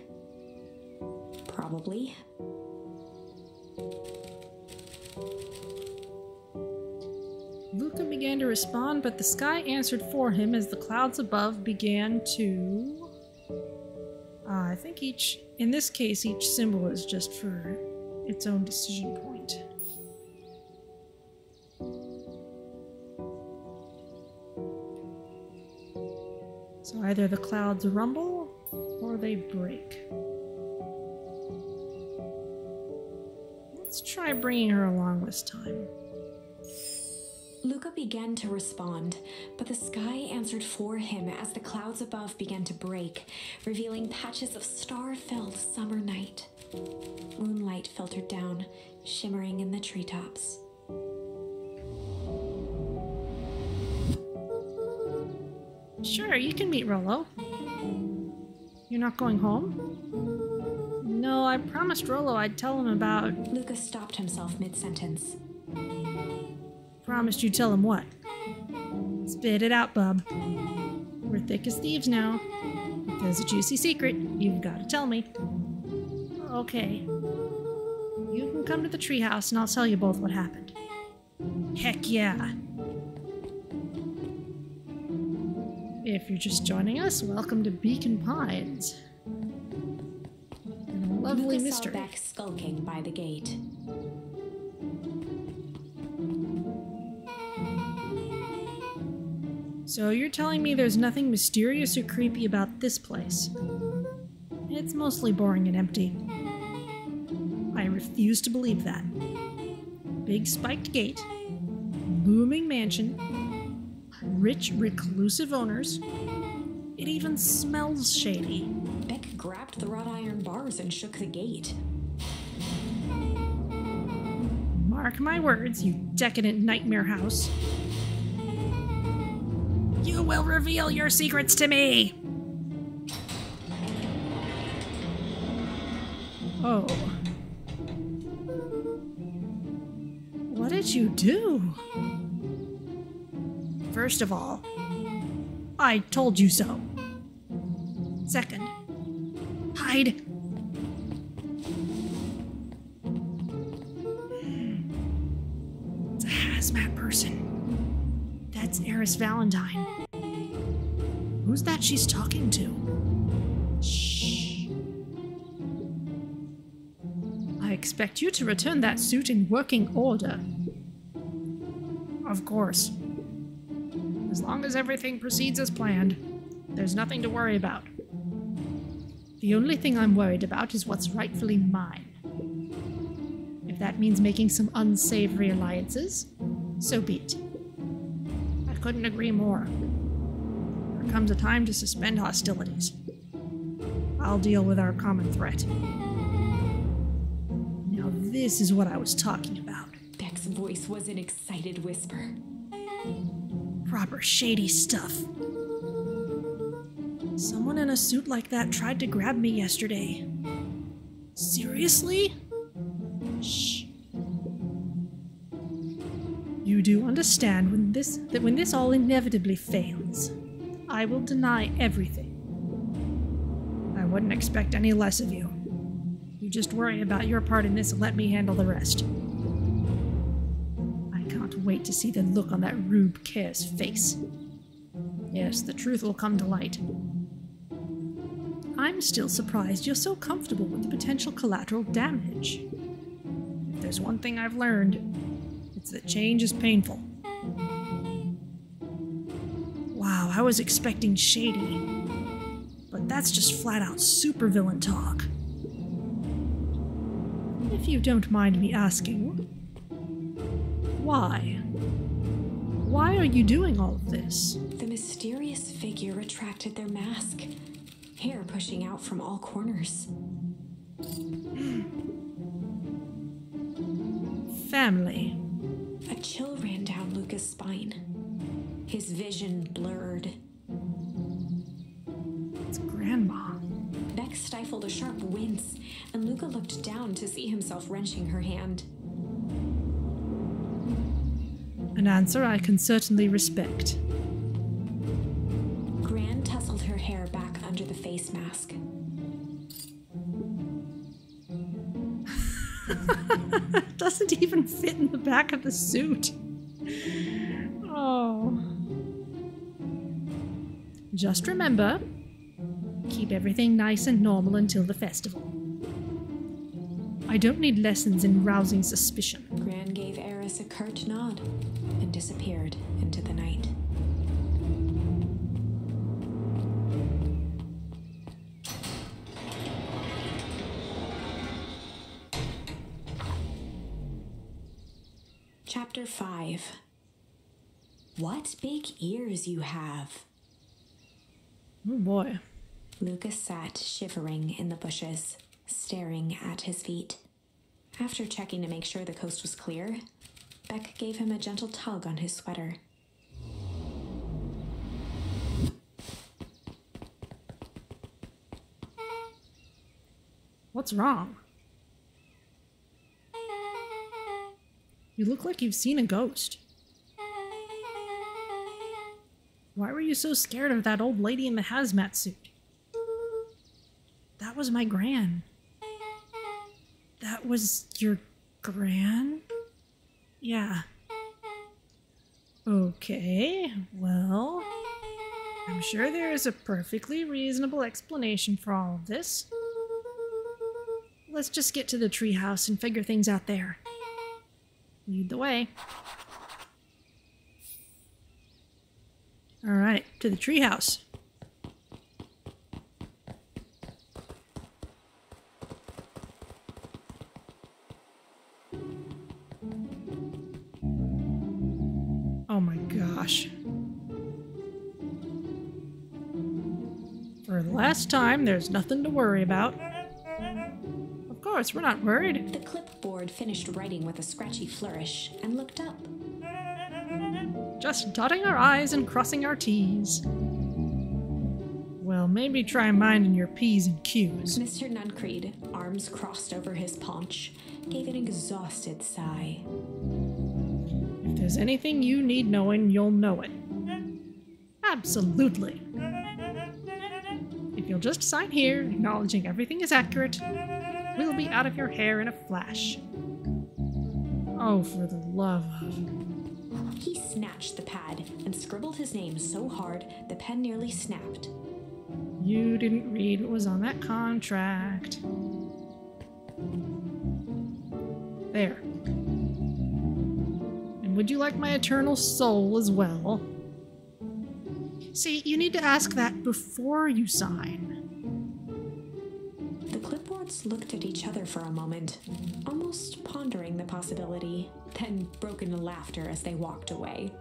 Probably. Luka began to respond, but the sky answered for him as the clouds above began to... I think in this case, each symbol is just for its own decision point. So either the clouds rumble or they break. Let's try bringing her along this time. Luka began to respond, but the sky answered for him as the clouds above began to break, revealing patches of star-filled summer night. Moonlight filtered down, shimmering in the treetops. Sure, you can meet Rollo. You're not going home? No, I promised Rollo I'd tell him about... Luka stopped himself mid-sentence. Promised you'd tell him what? Spit it out, bub. We're thick as thieves now. If there's a juicy secret, you've got to tell me. Okay. You can come to the treehouse and I'll tell you both what happened. Heck yeah. If you're just joining us, welcome to Beacon Pines. And a lovely Luka mystery. saw Beck skulking by the gate. So you're telling me there's nothing mysterious or creepy about this place? It's mostly boring and empty. I refuse to believe that. Big spiked gate, booming mansion, rich reclusive owners. It even smells shady. Beck grabbed the wrought iron bars and shook the gate. Mark my words, you decadent nightmare house. You will reveal your secrets to me! Oh. What did you do? First of all, I told you so. Second, hide. It's a hazmat person. That's Eris Valentine. Who's that she's talking to? Shh. I expect you to return that suit in working order. Of course. As long as everything proceeds as planned, there's nothing to worry about. The only thing I'm worried about is what's rightfully mine. If that means making some unsavory alliances, so be it. I couldn't agree more. There comes a time to suspend hostilities. I'll deal with our common threat. Now this is what I was talking about. Beck's voice was an excited whisper. Proper shady stuff. Someone in a suit like that tried to grab me yesterday. Seriously? Shh. You do understand that when this all inevitably fails, I will deny everything. I wouldn't expect any less of you. You just worry about your part in this and let me handle the rest. I can't wait to see the look on that Rube Care's face. Yes, the truth will come to light. I'm still surprised you're so comfortable with the potential collateral damage. If If there's one thing I've learned, it's that change is painful. Wow, I was expecting shady. But that's just flat out supervillain talk. If you don't mind me asking, why? Why are you doing all of this? The mysterious figure retracted their mask, hair pushing out from all corners. Family. A chill ran down Luka's spine. His vision blurred. It's Grandma. Beck stifled a sharp wince, and Luka looked down to see himself wrenching her hand. An answer I can certainly respect. Gran tousled her hair back under the face mask. Doesn't even fit in the back of the suit. Oh. Just remember, keep everything nice and normal until the festival. I don't need lessons in rousing suspicion. Gran gave Eris a curt nod and disappeared into the night. Chapter 5. What big ears you have. Oh boy. Luka sat shivering in the bushes, staring at his feet. After checking to make sure the coast was clear, Beck gave him a gentle tug on his sweater. What's wrong? You look like you've seen a ghost. Why were you so scared of that old lady in the hazmat suit? That was my Gran. That was your Gran? Yeah. Okay, well, I'm sure there is a perfectly reasonable explanation for all of this. Let's just get to the treehouse and figure things out there. Lead the way. Alright, to the treehouse. Oh my gosh. For the last time, there's nothing to worry about. Of course, we're not worried. The clipboard finished writing with a scratchy flourish and looked up. Just dotting our I's and crossing our T's. Well, maybe try minding your P's and Q's. Mr. Nuncreed, arms crossed over his paunch, gave an exhausted sigh. If there's anything you need knowing, you'll know it. Absolutely. If you'll just sign here, acknowledging everything is accurate, we'll be out of your hair in a flash. Oh, for the love of... He snatched the pad and scribbled his name so hard the pen nearly snapped. You didn't read what was on that contract. There. And would you like my eternal soul as well? See, you need to ask that before you sign. The clipboards looked at each other for a moment, almost pondering the possibility, then broke into laughter as they walked away.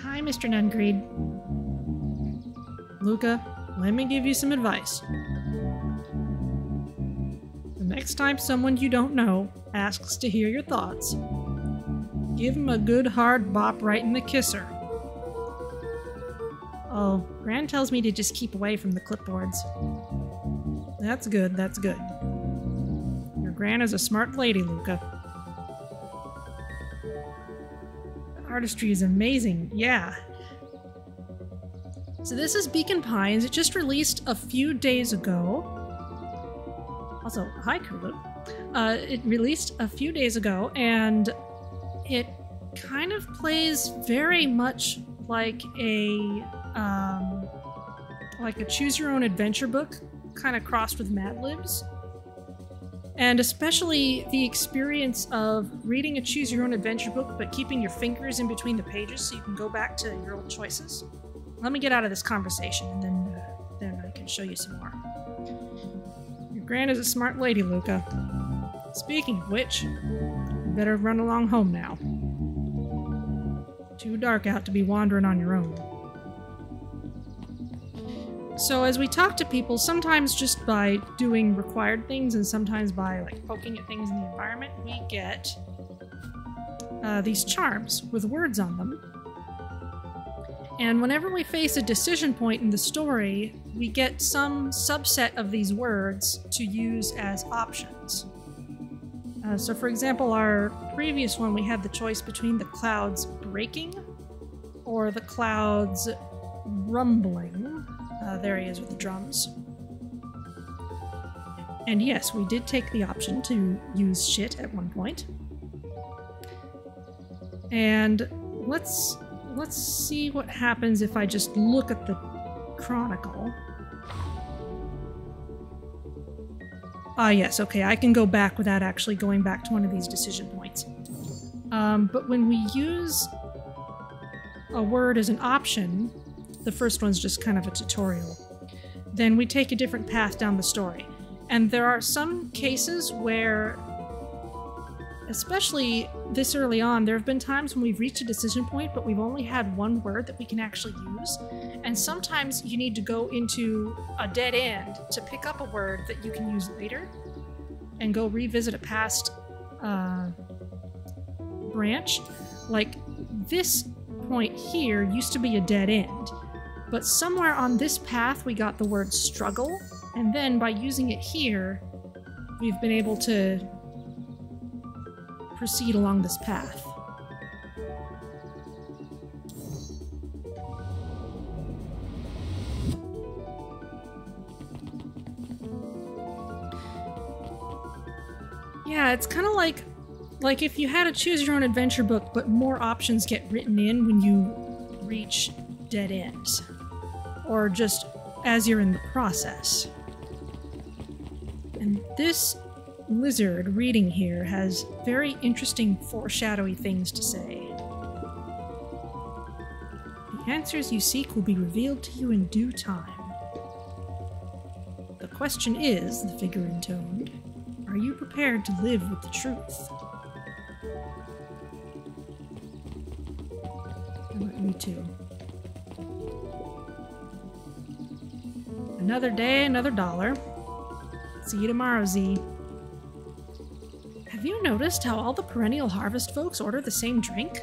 Hi, Mr. Nuncreed. Luka, let me give you some advice. The next time someone you don't know asks to hear your thoughts, give him a good hard bop right in the kisser. Oh, Gran tells me to just keep away from the clipboards. That's good, that's good. Your Gran is a smart lady, Luka. The artistry is amazing, yeah. So this is Beacon Pines. It just released a few days ago. Also, hi, Kulu. It released a few days ago, and it kind of plays very much like a choose your own adventure book, kind of crossed with Mad Libs. And especially the experience of reading a choose your own adventure book, but keeping your fingers in between the pages so you can go back to your old choices. Let me get out of this conversation, and then I can show you some more. Your gran is a smart lady, Luka. Speaking of which, you better run along home now. Too dark out to be wandering on your own. So as we talk to people, sometimes just by doing required things and sometimes by like poking at things in the environment, we get these charms with words on them. And whenever we face a decision point in the story, we get some subset of these words to use as options. So for example, our previous one, we had the choice between the clouds breaking or the clouds rumbling. There he is with the drums. And yes, we did take the option to use shit at one point. And let's see what happens if I just look at the chronicle. Ah, yes, okay, I can go back without actually going back to one of these decision points. But when we use a word as an option, the first one's just kind of a tutorial, then we take a different path down the story. And there are some cases where, especially this early on, there have been times when we've reached a decision point, but we've only had one word that we can actually use. And sometimes you need to go into a dead end to pick up a word that you can use later and go revisit a past branch. Like this point here used to be a dead end, but somewhere on this path we got the word struggle, and then by using it here, we've been able to proceed along this path. Yeah, it's kind of like if you had a choose your own adventure book, but more options get written in when you reach dead ends, or just as you're in the process. And this lizard reading here has very interesting foreshadowy things to say. The answers you seek will be revealed to you in due time. The question is, the figure intoned, are you prepared to live with the truth? Me too. Another day, another dollar. See you tomorrow, Z. Have you noticed how all the Perennial Harvest folks order the same drink?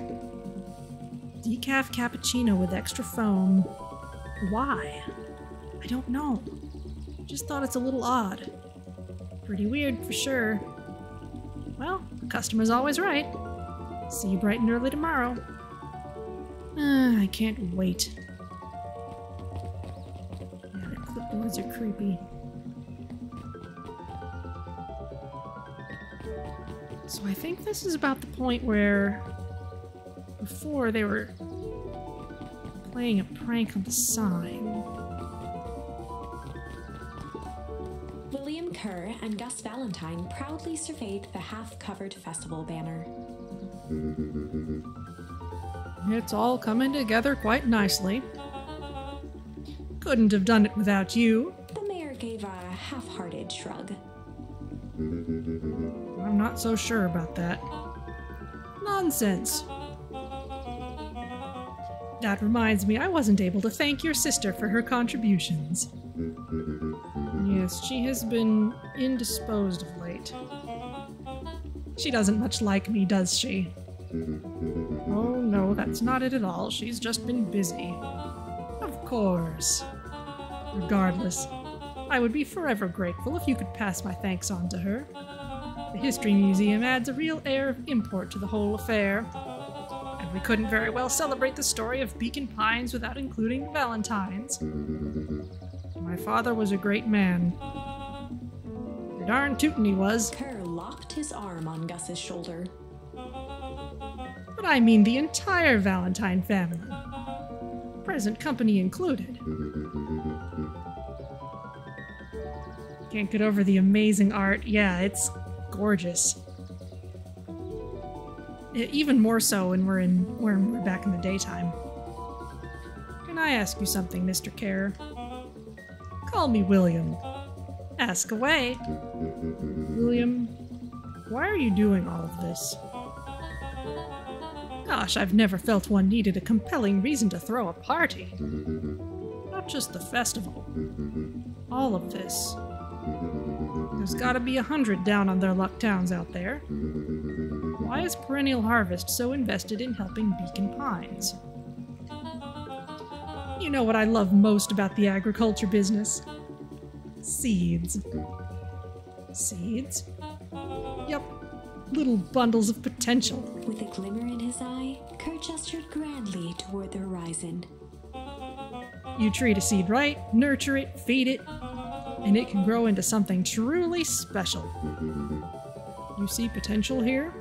Decaf cappuccino with extra foam. Why? I don't know. Just thought it's a little odd. Pretty weird for sure. Well, the customer's always right. See you bright and early tomorrow. I can't wait. Yeah, the clipboards are creepy. So I think this is about the point where before they were playing a prank on the sign. William Kerr and Gus Valentine proudly surveyed the half-covered festival banner. It's all coming together quite nicely. Couldn't have done it without you. The mayor gave a half-hearted shrug. I'm not so sure about that. Nonsense. That reminds me, I wasn't able to thank your sister for her contributions. Yes, she has been indisposed of late. She doesn't much like me, does she? Oh no, that's not it at all. She's just been busy. Of course. Regardless, I would be forever grateful if you could pass my thanks on to her. The History Museum adds a real air of import to the whole affair. And we couldn't very well celebrate the story of Beacon Pines without including the Valentines. My father was a great man. Darn tootin' he was. Kerr locked his arm on Gus's shoulder. But And I mean the entire Valentine family. Present company included. Can't get over the amazing art. Yeah, it's gorgeous. Even more so when we're back in the daytime. Can I ask you something, Mr. Kerr? Call me William. Ask away. William, why are you doing all of this? Gosh, I've never felt one needed a compelling reason to throw a party. Not just the festival. All of this. There's gotta be 100 down on their luck towns out there. Why is Perennial Harvest so invested in helping Beacon Pines? You know what I love most about the agriculture business? Seeds. Seeds? Yep. Little bundles of potential. With a glimmer in his eye, Kurt gestured grandly toward the horizon. You treat a seed right, nurture it, feed it, and it can grow into something truly special. You see potential here?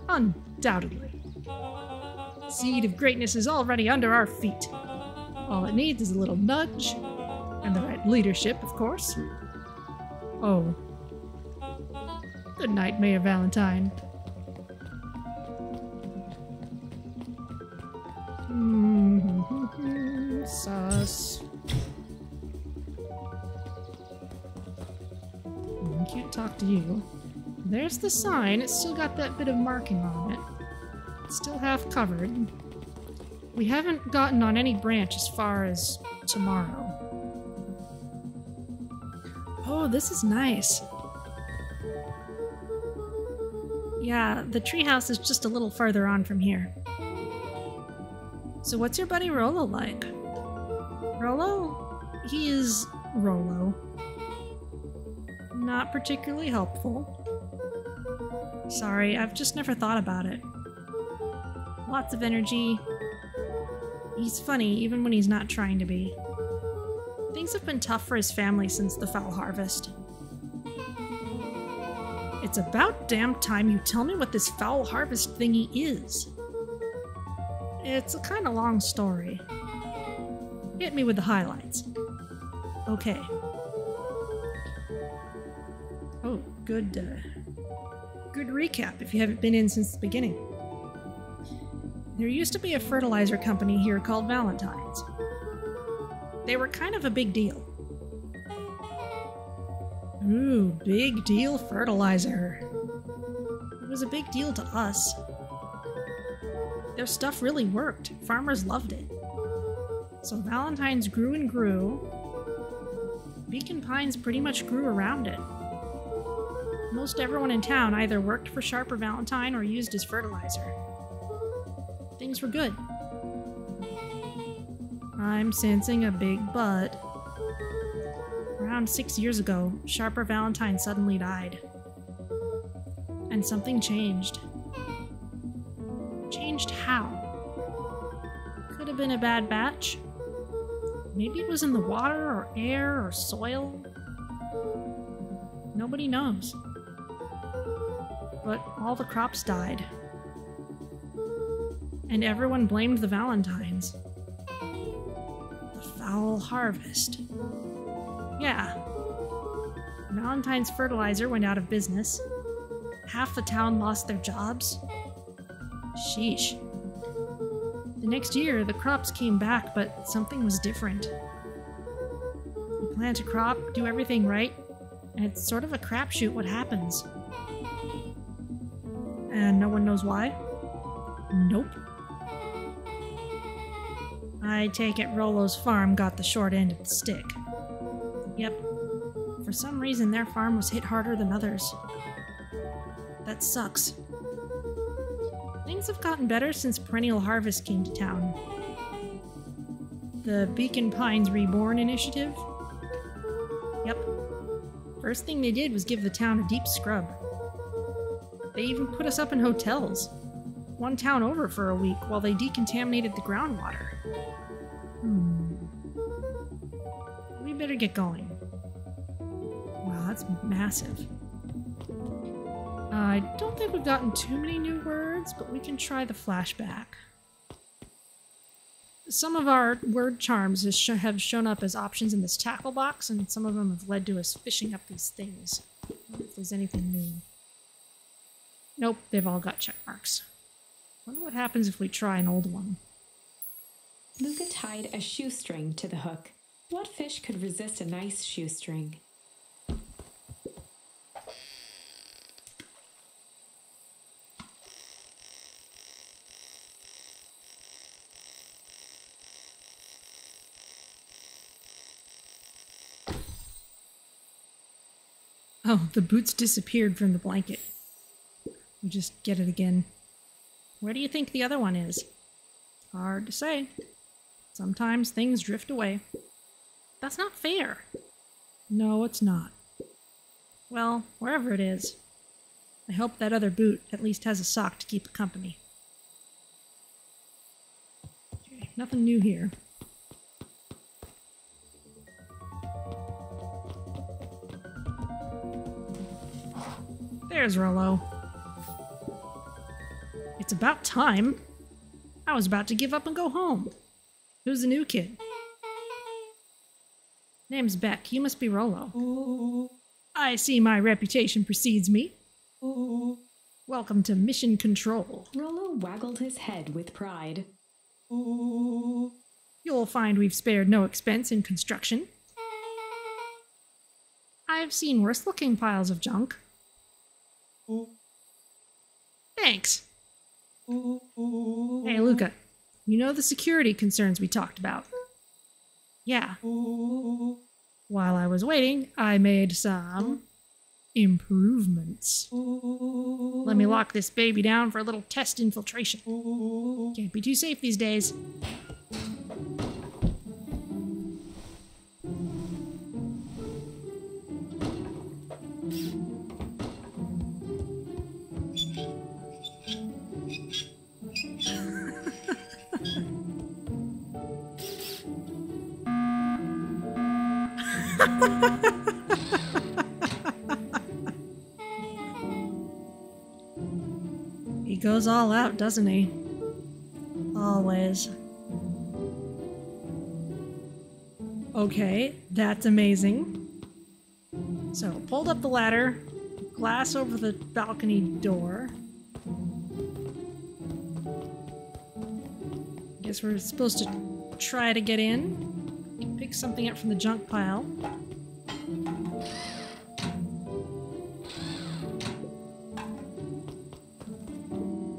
Undoubtedly. Seed of greatness is already under our feet. All it needs is a little nudge, and the right leadership, of course. Oh. Good night, Mayor Valentine. Sus. Can't talk to you. There's the sign. It's still got that bit of marking on it. It's still half covered. We haven't gotten on any branch as far as tomorrow. Oh, this is nice. Yeah, the treehouse is just a little farther on from here. So what's your buddy Rollo like? Rollo? He is Rollo. Not particularly helpful. Sorry, I've just never thought about it. Lots of energy. He's funny, even when he's not trying to be. Things have been tough for his family since the foul harvest. It's about damn time you tell me what this foul harvest thingy is. It's a kind of long story. Hit me with the highlights. Okay. Oh, good recap if you haven't been in since the beginning. There used to be a fertilizer company here called Valentine's. They were kind of a big deal. Ooh, big deal fertilizer. It was a big deal to us. Their stuff really worked. Farmers loved it. So Valentine's grew and grew. Beacon Pines pretty much grew around it. Most everyone in town either worked for Sharp or Valentine or used his fertilizer. Things were good. I'm sensing a big but. Around 6 years ago, Sharp or Valentine suddenly died. And something changed. Changed how? Could have been a bad batch. Maybe it was in the water or air or soil. Nobody knows. But all the crops died. And everyone blamed the Valentines. The foul harvest. Yeah. Valentine's fertilizer went out of business. Half the town lost their jobs. Sheesh. The next year, the crops came back, but something was different. You plant a crop, do everything right, and it's sort of a crapshoot what happens. And no one knows why? Nope. I take it Rollo's farm got the short end of the stick. Yep. For some reason, their farm was hit harder than others. That sucks. Things have gotten better since Perennial Harvest came to town. The Beacon Pines Reborn initiative? Yep. First thing they did was give the town a deep scrub. They even put us up in hotels. One town over for a week while they decontaminated the groundwater. We better get going. Wow, that's massive. I don't think we've gotten too many new words, but we can try the flashback. Some of our word charms have shown up as options in this tackle box, and some of them have led to us fishing up these things. I don't know if there's anything new. Nope, they've all got check marks. Wonder what happens if we try an old one. Luka tied a shoestring to the hook. What fish could resist a nice shoestring? Oh, the boots disappeared from the blanket. We just get it again. Where do you think the other one is? Hard to say. Sometimes things drift away. That's not fair. No, it's not. Well, wherever it is, I hope that other boot at least has a sock to keep it company. Okay, nothing new here. There's Rollo. It's about time. I was about to give up and go home. Who's the new kid? Name's Beck. You must be Rollo. I see my reputation precedes me. Welcome to Mission Control. Rollo waggled his head with pride. You'll find we've spared no expense in construction. I've seen worse-looking piles of junk. Thanks. Hey, Luka. You know the security concerns we talked about? Yeah. While I was waiting, I made some improvements. Let me lock this baby down for a little test infiltration. Can't be too safe these days. He goes all out, doesn't he? Always. Okay, that's amazing. So, pulled up the ladder, glass over the balcony door. Guess we're supposed to try to get in. Pick something up from the junk pile.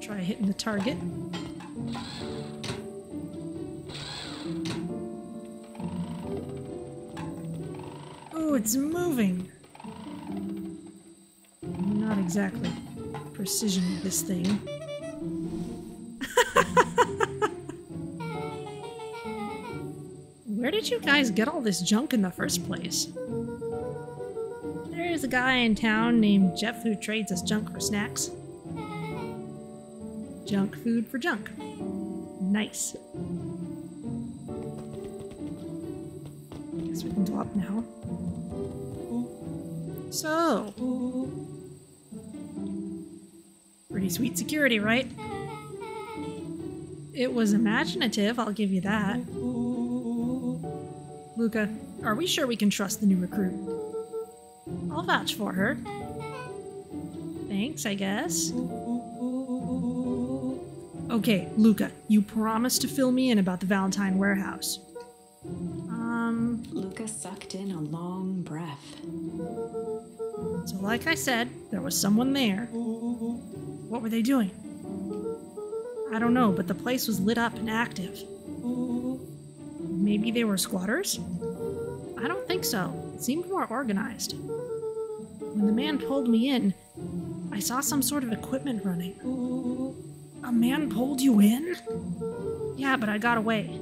Try hitting the target. Oh, it's moving. Not exactly precision with this thing. Where did you guys get all this junk in the first place? There's a guy in town named Jeff who trades us junk for snacks. Junk food for junk. Nice. Guess we can go up now. So. Pretty sweet security, right? It was imaginative, I'll give you that. Luka, are we sure we can trust the new recruit? I'll vouch for her. Thanks, I guess. Okay, Luka, you promised to fill me in about the Valentine warehouse. Luka sucked in a long breath. So like I said, there was someone there. What were they doing? I don't know, but the place was lit up and active. Maybe they were squatters? I don't think so. It seemed more organized. When the man pulled me in, I saw some sort of equipment running. A man pulled you in? Yeah, but I got away.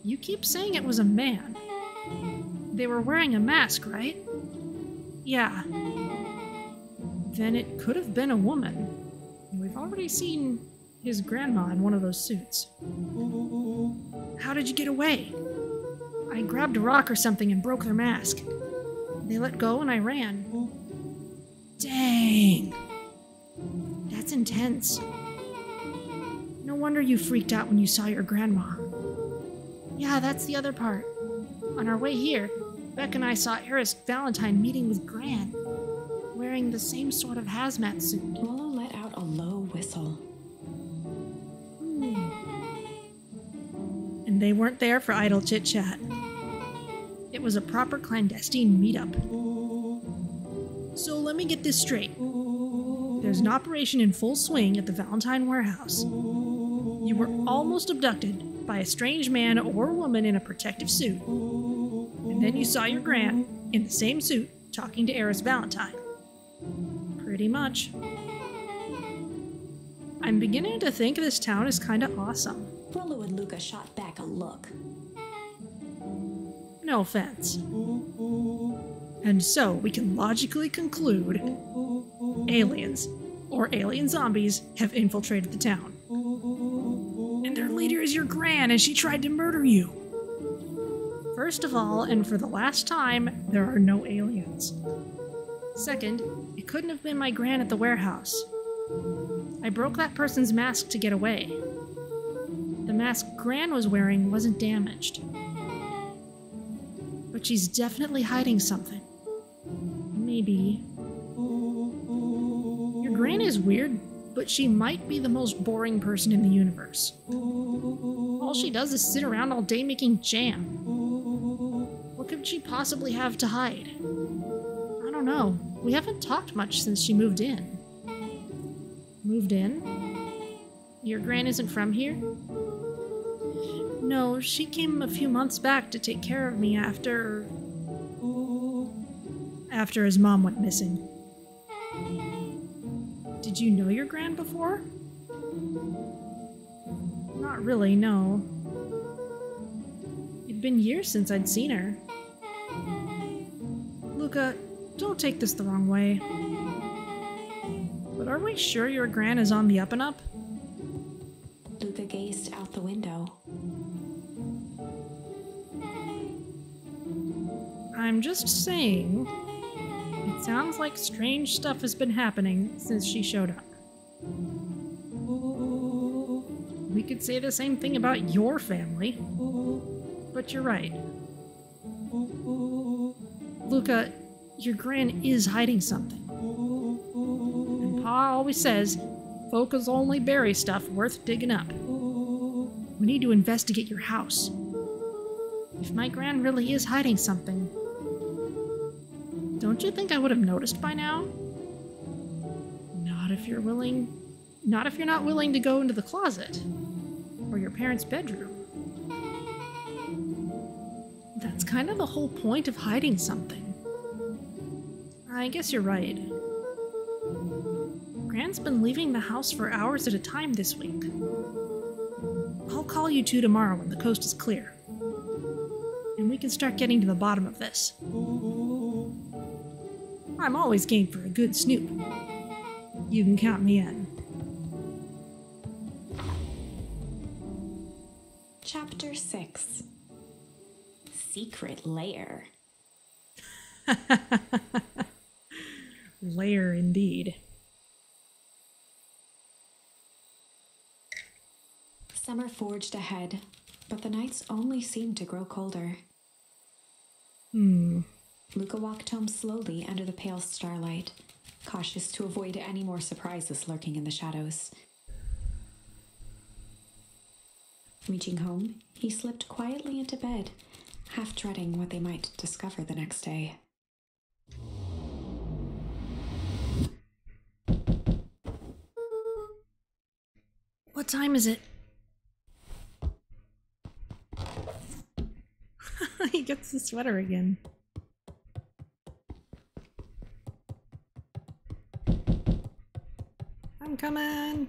You keep saying it was a man. They were wearing a mask, right? Yeah. Then it could have been a woman. We've already seen his grandma in one of those suits. How did you get away? I grabbed a rock or something and broke their mask. They let go and I ran. Dang. That's intense. No wonder you freaked out when you saw your grandma. Yeah, that's the other part. On our way here, Beck and I saw Eris Valentine meeting with Gran, wearing the same sort of hazmat suit. Rollo let out a low whistle. And they weren't there for idle chit-chat. It was a proper clandestine meetup. So let me get this straight. There's an operation in full swing at the Valentine warehouse. You were almost abducted by a strange man or woman in a protective suit. And then you saw your Gran, in the same suit, talking to Eris Valentine. Pretty much. I'm beginning to think this town is kinda awesome. Rollo and Luka shot back a look. No offense. And so we can logically conclude aliens, or alien zombies, have infiltrated the town. And their leader is your Gran, and she tried to murder you. First of all, and for the last time, there are no aliens. Second, it couldn't have been my Gran at the warehouse. I broke that person's mask to get away. The mask Gran was wearing wasn't damaged. But she's definitely hiding something. Maybe. Your Gran is weird, but she might be the most boring person in the universe. All she does is sit around all day making jam. What could she possibly have to hide? I don't know. We haven't talked much since she moved in. Moved in? Your Gran isn't from here? No, she came a few months back to take care of me after his mom went missing. Did you know your Gran before? Not really, no. It'd been years since I'd seen her. Luka, don't take this the wrong way. But are we sure your Gran is on the up and up? Luka gazed out the window. I'm just saying, it sounds like strange stuff has been happening since she showed up. We could say the same thing about your family, but you're right. Luka, your Gran is hiding something. And Pa always says, folks only bury stuff worth digging up. We need to investigate your house. If my Gran really is hiding something, don't you think I would have noticed by now? Not if you're not willing to go into the closet or your parents' bedroom. That's kind of the whole point of hiding something. I guess you're right. Gran's been leaving the house for hours at a time this week. I'll call you two tomorrow when the coast is clear. And we can start getting to the bottom of this. I'm always game for a good snoop. You can count me in. Chapter 6. Secret Lair. Lair indeed. Summer forged ahead, but the nights only seemed to grow colder. Luka walked home slowly under the pale starlight, cautious to avoid any more surprises lurking in the shadows. Reaching home, he slipped quietly into bed, half dreading what they might discover the next day. What time is it? He gets the sweater again. I'm coming.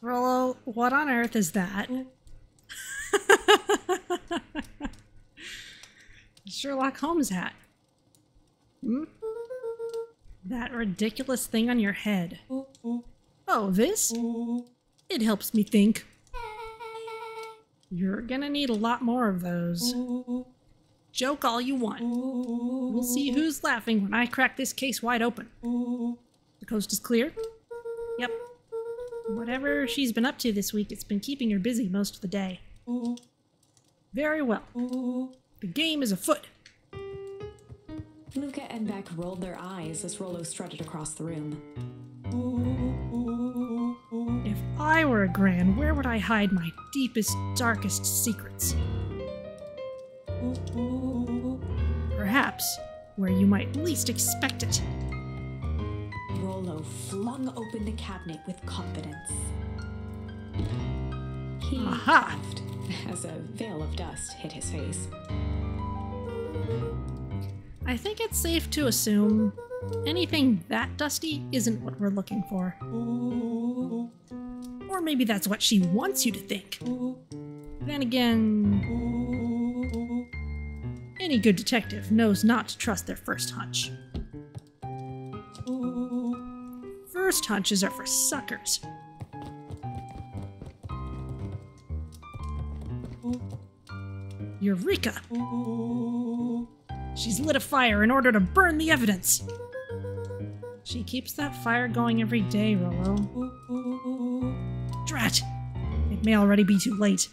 Rollo, what on earth is that? Sherlock Holmes hat. That ridiculous thing on your head. Oh, this? It helps me think. You're gonna need a lot more of those. Joke all you want. We'll see who's laughing when I crack this case wide open. The coast is clear? Yep. Whatever she's been up to this week, it's been keeping her busy most of the day. Very well. The game is afoot. Luka and Beck rolled their eyes as Rollo strutted across the room. If I were a Gran, where would I hide my deepest, darkest secrets? Perhaps where you might least expect it. Rollo flung open the cabinet with confidence. He laughed as a veil of dust hit his face. I think it's safe to assume anything that dusty isn't what we're looking for. Or maybe that's what she wants you to think. Then again, any good detective knows not to trust their first hunch. First hunches are for suckers. Eureka! She's lit a fire in order to burn the evidence. She keeps that fire going every day, Rollo. Drat! It may already be too late.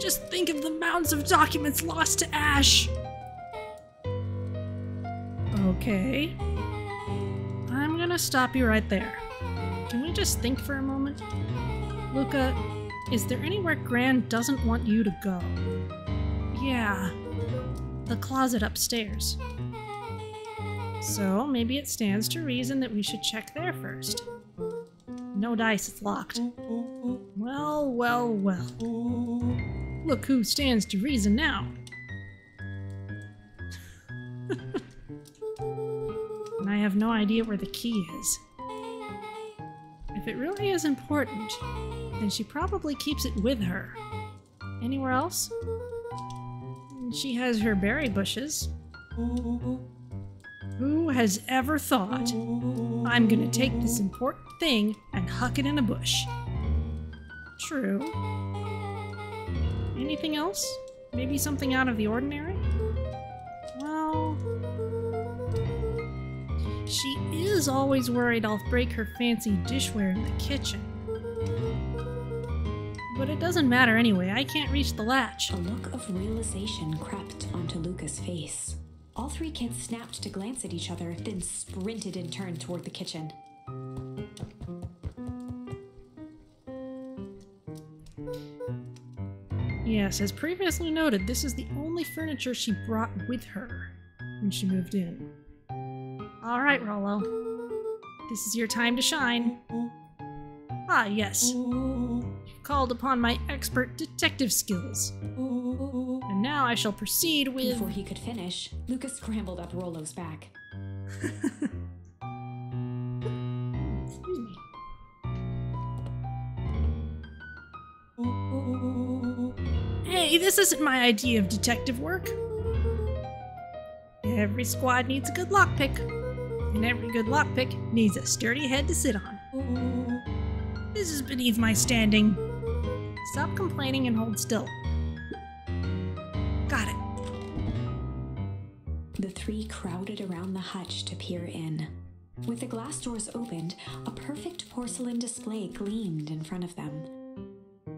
Just think of the mounds of documents lost to ash! Okay. I'm gonna stop you right there. Can we just think for a moment? Luka, is there anywhere Gran doesn't want you to go? Yeah. The closet upstairs. So maybe it stands to reason that we should check there first. No dice, it's locked. Well, well, well. Look who stands to reason now. And I have no idea where the key is. If it really is important, then she probably keeps it with her. Anywhere else? She has her berry bushes. Who has ever thought, I'm gonna take this important thing and huck it in a bush? True. Anything else? Maybe something out of the ordinary? Well, she is always worried I'll break her fancy dishware in the kitchen. But it doesn't matter anyway, I can't reach the latch. A look of realization crept onto Luka's face. All three kids snapped to glance at each other, then sprinted in turn toward the kitchen. Yes, as previously noted, this is the only furniture she brought with her when she moved in. Alright, Rollo. This is your time to shine. Ah, yes. You've called upon my expert detective skills. And now I shall proceed with... Before he could finish, Luka scrambled up Rollo's back. Excuse me. Hey, this isn't my idea of detective work. Every squad needs a good lockpick, and every good lockpick needs a sturdy head to sit on. This is beneath my standing. Stop complaining and hold still. Got it. The three crowded around the hutch to peer in. With the glass doors opened, a perfect porcelain display gleamed in front of them.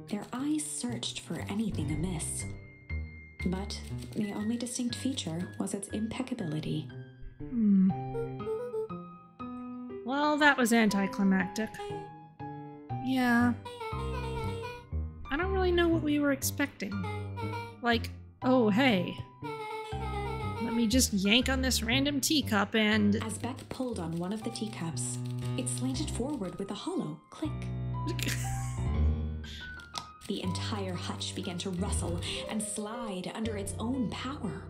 Their eyes searched for anything amiss. But the only distinct feature was its impeccability. Well, that was anticlimactic. Yeah. I don't really know what we were expecting. Like, oh hey, let me just yank on this random teacup and... As Beck pulled on one of the teacups, it slanted forward with a hollow click. The entire hutch began to rustle and slide under its own power.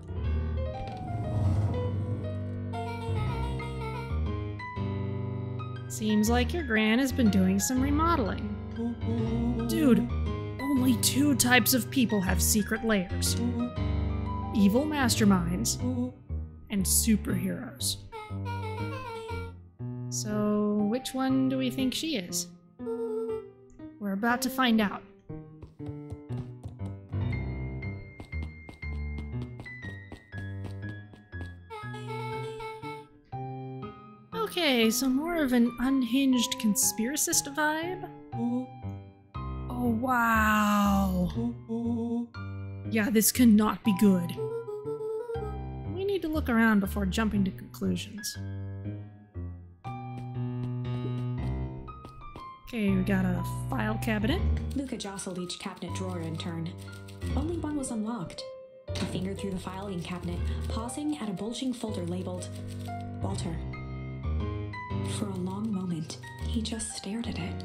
Seems like your Gran has been doing some remodeling. Dude, only two types of people have secret lairs. Evil masterminds and superheroes. So, which one do we think she is? We're about to find out. Okay, so more of an unhinged conspiracist vibe? Oh, wow. Yeah, this cannot be good. We need to look around before jumping to conclusions. Okay, we got a file cabinet. Luka jostled each cabinet drawer in turn. Only one was unlocked. He fingered through the filing cabinet, pausing at a bulging folder labeled Walter. For a long moment, he just stared at it.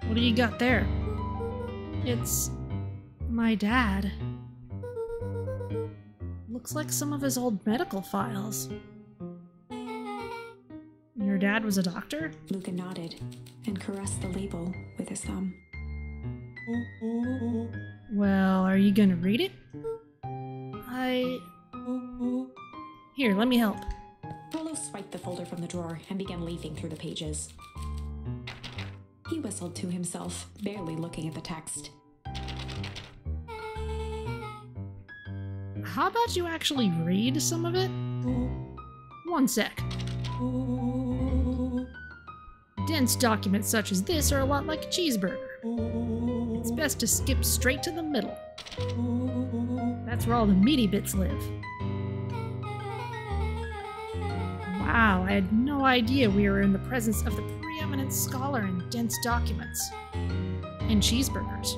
What do you got there? It's my dad. Looks like some of his old medical files. Your dad was a doctor? Luka nodded and caressed the label with his thumb. Well, are you gonna read it? Here, let me help. Rollo swiped the folder from the drawer and began leafing through the pages. He whistled to himself, barely looking at the text. How about you actually read some of it? One sec. Dense documents such as this are a lot like a cheeseburger. It's best to skip straight to the middle. That's where all the meaty bits live. Wow, I had no idea we were in the presence of the preeminent scholar in dense documents. And cheeseburgers.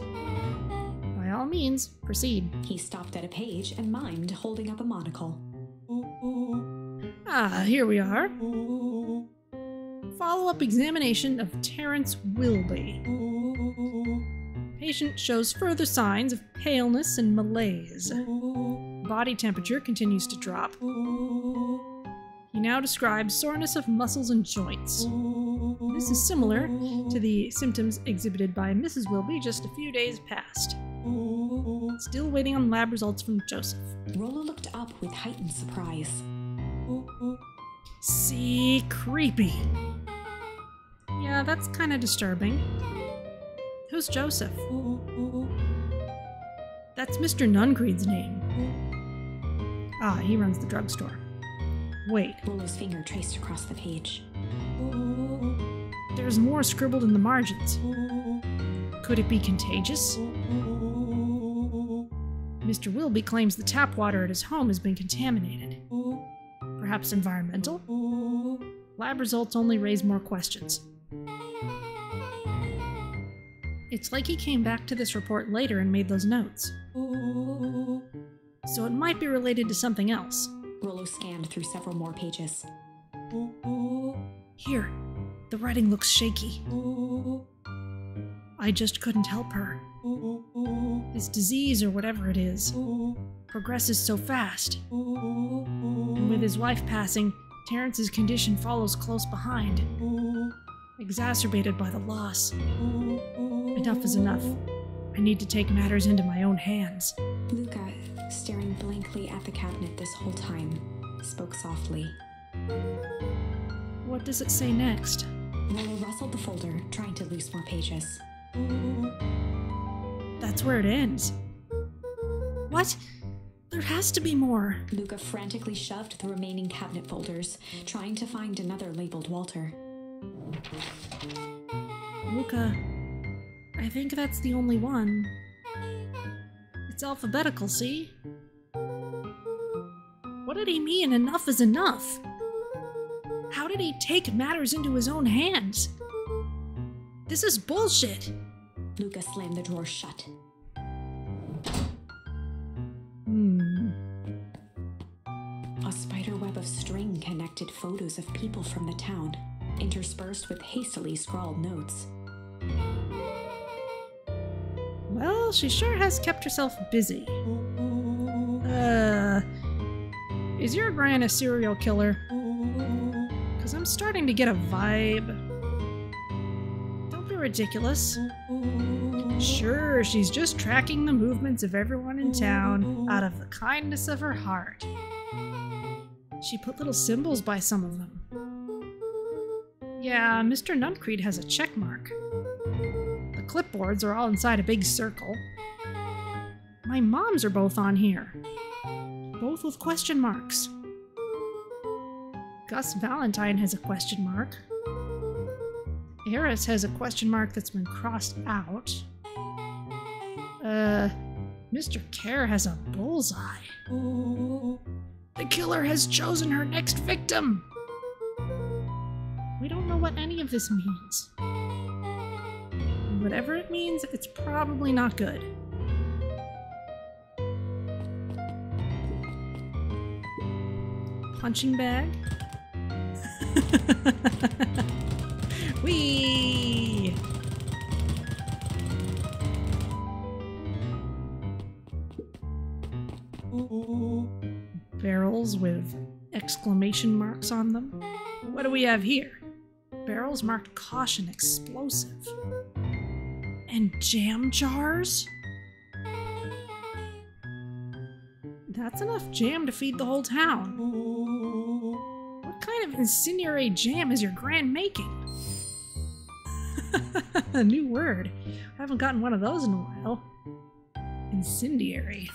By all means, proceed. He stopped at a page and mimed, holding up a monocle. Ah, here we are. Follow-up examination of Terrence Wilby. Patient shows further signs of paleness and malaise. Body temperature continues to drop. He now describes soreness of muscles and joints. This is similar to the symptoms exhibited by Mrs. Wilby just a few days past. Still waiting on lab results from Joseph. Rollo looked up with heightened surprise. See, creepy. Yeah, that's kind of disturbing. Who's Joseph? That's Mr. Nuncreed's name. Ah, he runs the drugstore. Wait. Rollo's finger traced across the page. There's more scribbled in the margins. Could it be contagious? Mr. Wilby claims the tap water at his home has been contaminated. Perhaps environmental? Lab results only raise more questions. It's like he came back to this report later and made those notes. So it might be related to something else. Rollo scanned through several more pages. Here, the writing looks shaky. I just couldn't help her. This disease, or whatever it is, progresses so fast. And with his wife passing, Terrence's condition follows close behind, exacerbated by the loss. Enough is enough. I need to take matters into my own hands. Luka, staring blankly at the cabinet this whole time, spoke softly. What does it say next? Rollo rustled the folder, trying to loose more pages. That's where it ends. What? There has to be more. Luka frantically shoved the remaining cabinet folders, trying to find another labeled Walter. Luka, I think that's the only one. It's alphabetical, see? What did he mean, enough is enough? How did he take matters into his own hands? This is bullshit! Luka slammed the drawer shut. A spiderweb of string connected photos of people from the town, interspersed with hastily scrawled notes. Well, she sure has kept herself busy. Is your gran a serial killer? Because I'm starting to get a vibe. Don't be ridiculous. Sure, she's just tracking the movements of everyone in town out of the kindness of her heart. She put little symbols by some of them. Yeah, Mr. Nuncreed has a check mark. The clipboards are all inside a big circle. My mom's are both on here. both with question marks. Gus Valentine has a question mark. Eris has a question mark that's been crossed out. Mr. Kerr has a bullseye. The killer has chosen her next victim! We don't know what any of this means. Whatever it means, it's probably not good. Punching bag. Whee! Barrels with exclamation marks on them. What do we have here? Barrels marked caution explosive. And jam jars? That's enough jam to feed the whole town. What kind of incendiary jam is your gran making? A new word. I haven't gotten one of those in a while. Incendiary.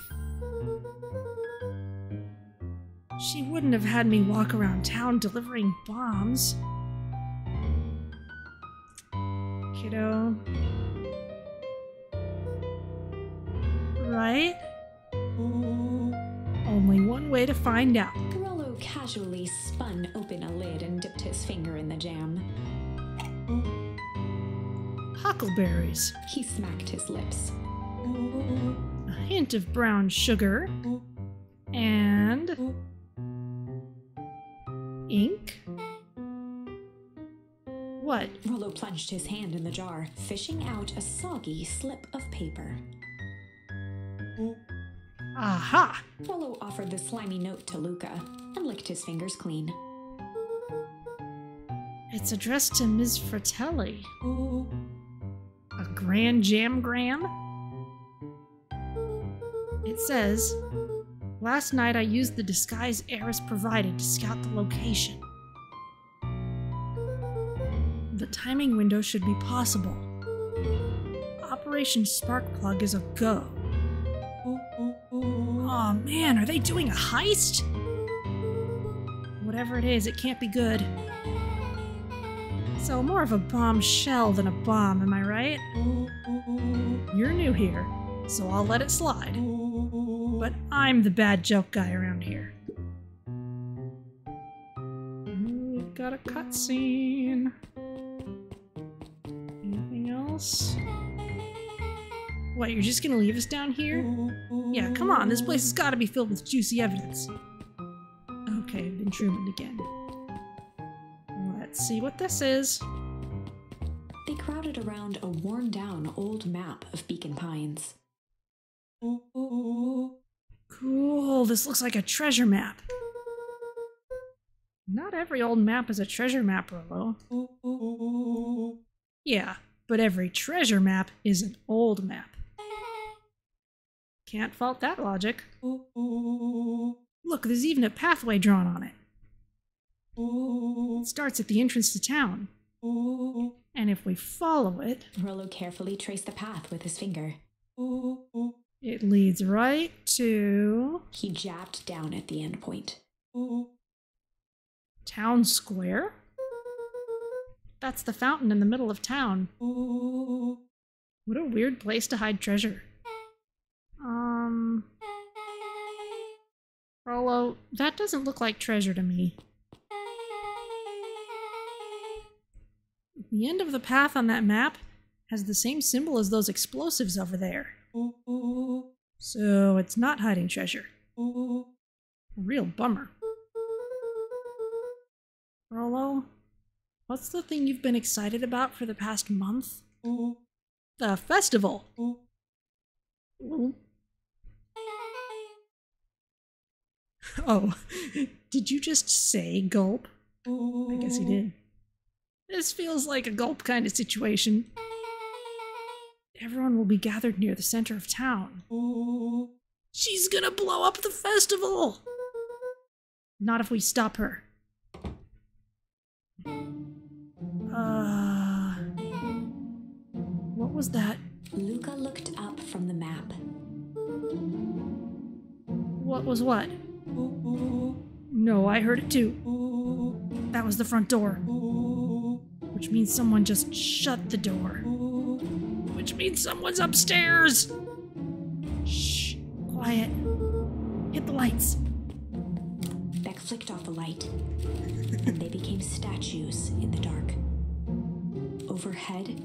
She wouldn't have had me walk around town delivering bombs. Kiddo. Right? Only one way to find out. Rollo casually spun open a lid and dipped his finger in the jam. Huckleberries. He smacked his lips. A hint of brown sugar. And... ink? What? Rollo plunged his hand in the jar, fishing out a soggy slip of paper. Aha! Rollo offered the slimy note to Luka and licked his fingers clean. It's addressed to Ms. Fratelli. A grand jamgram? It says, last night I used the disguise Eris provided to scout the location. The timing window should be possible. Operation Sparkplug is a go. Aw man, are they doing a heist? Whatever it is, it can't be good. So more of a bombshell than a bomb, am I right? You're new here, so I'll let it slide. But I'm the bad joke guy around here. We've got a cutscene. Anything else? What, you're just gonna leave us down here? Yeah, come on, this place has gotta be filled with juicy evidence. Okay, I've been Truman'd again. Let's see what this is. They crowded around a worn-down old map of Beacon Pines. Cool, this looks like a treasure map. Not every old map is a treasure map, Rollo. Yeah, but every treasure map is an old map. Can't fault that logic. Look, there's even a pathway drawn on it. It starts at the entrance to town. And if we follow it... Rollo carefully traced the path with his finger. It leads right to... He jabbed down at the end point. Town Square? That's the fountain in the middle of town. What a weird place to hide treasure. Rollo, that doesn't look like treasure to me. The end of the path on that map has the same symbol as those explosives over there. So it's not hiding treasure. A real bummer. Rollo, what's the thing you've been excited about for the past month? The festival. Oh, did you just say gulp? I guess he did. This feels like a gulp kind of situation. Everyone will be gathered near the center of town. She's gonna blow up the festival! Not if we stop her. What was that? Luka looked up from the map. What was what? No, I heard it too. That was the front door. Which means someone just shut the door. Which means someone's upstairs! Shh, quiet. Hit the lights. Beck flicked off the light, and they became statues in the dark. Overhead,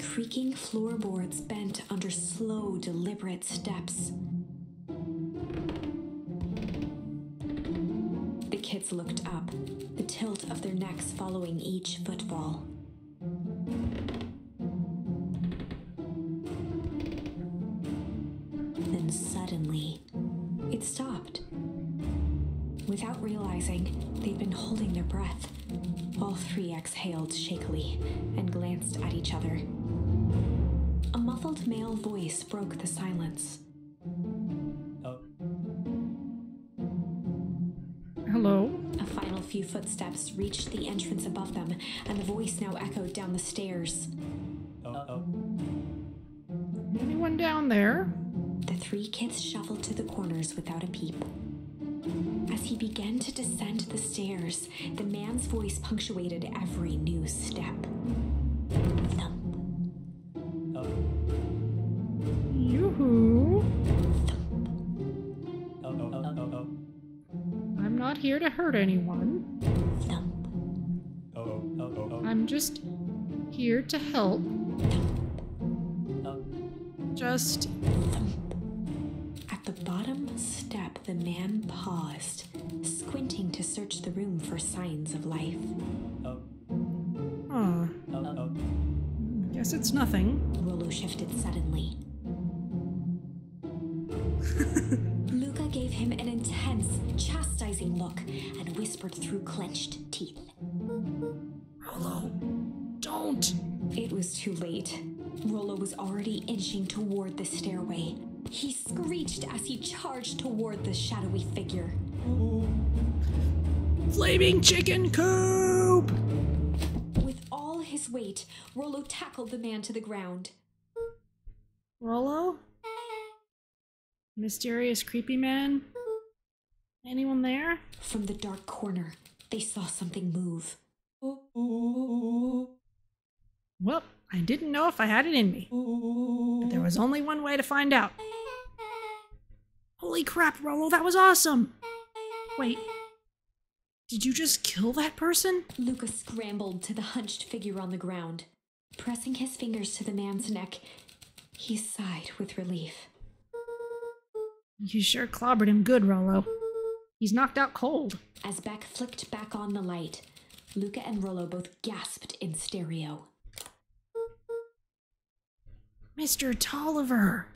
creaking floorboards bent under slow, deliberate steps. The kids looked up, the tilt of their necks following each footfall. Then suddenly, it stopped. Without realizing, they'd been holding their breath. All three exhaled shakily and glanced at each other. A muffled male voice broke the silence. Hello? A final few footsteps reached the entrance above them, and the voice now echoed down the stairs. Anyone down there? The three kids shuffled to the corners without a peep. As he began to descend the stairs, the man's voice punctuated every new step. Thump. Yoo-hoo. Thump. I'm not here to hurt anyone. Thump. I'm just here to help. Just... Thump. At the bottom step, the man paused, squinting to search the room for signs of life. Huh. Guess it's nothing. Rollo shifted suddenly. Luka gave him an intense, chastising look and whispered through clenched teeth. Rollo, don't! It was too late. Rollo was already inching toward the stairway. He screeched as he charged toward the shadowy figure. Flaming chicken coop! With all his weight, Rollo tackled the man to the ground. Rollo? Mysterious creepy man? Anyone there? From the dark corner, they saw something move. Well, I didn't know if I had it in me. But there was only one way to find out. Holy crap, Rollo, that was awesome! Wait, did you just kill that person? Luka scrambled to the hunched figure on the ground. Pressing his fingers to the man's neck, he sighed with relief. You sure clobbered him good, Rollo. He's knocked out cold. As Beck flicked back on the light, Luka and Rollo both gasped in stereo. Mr. Tolliver!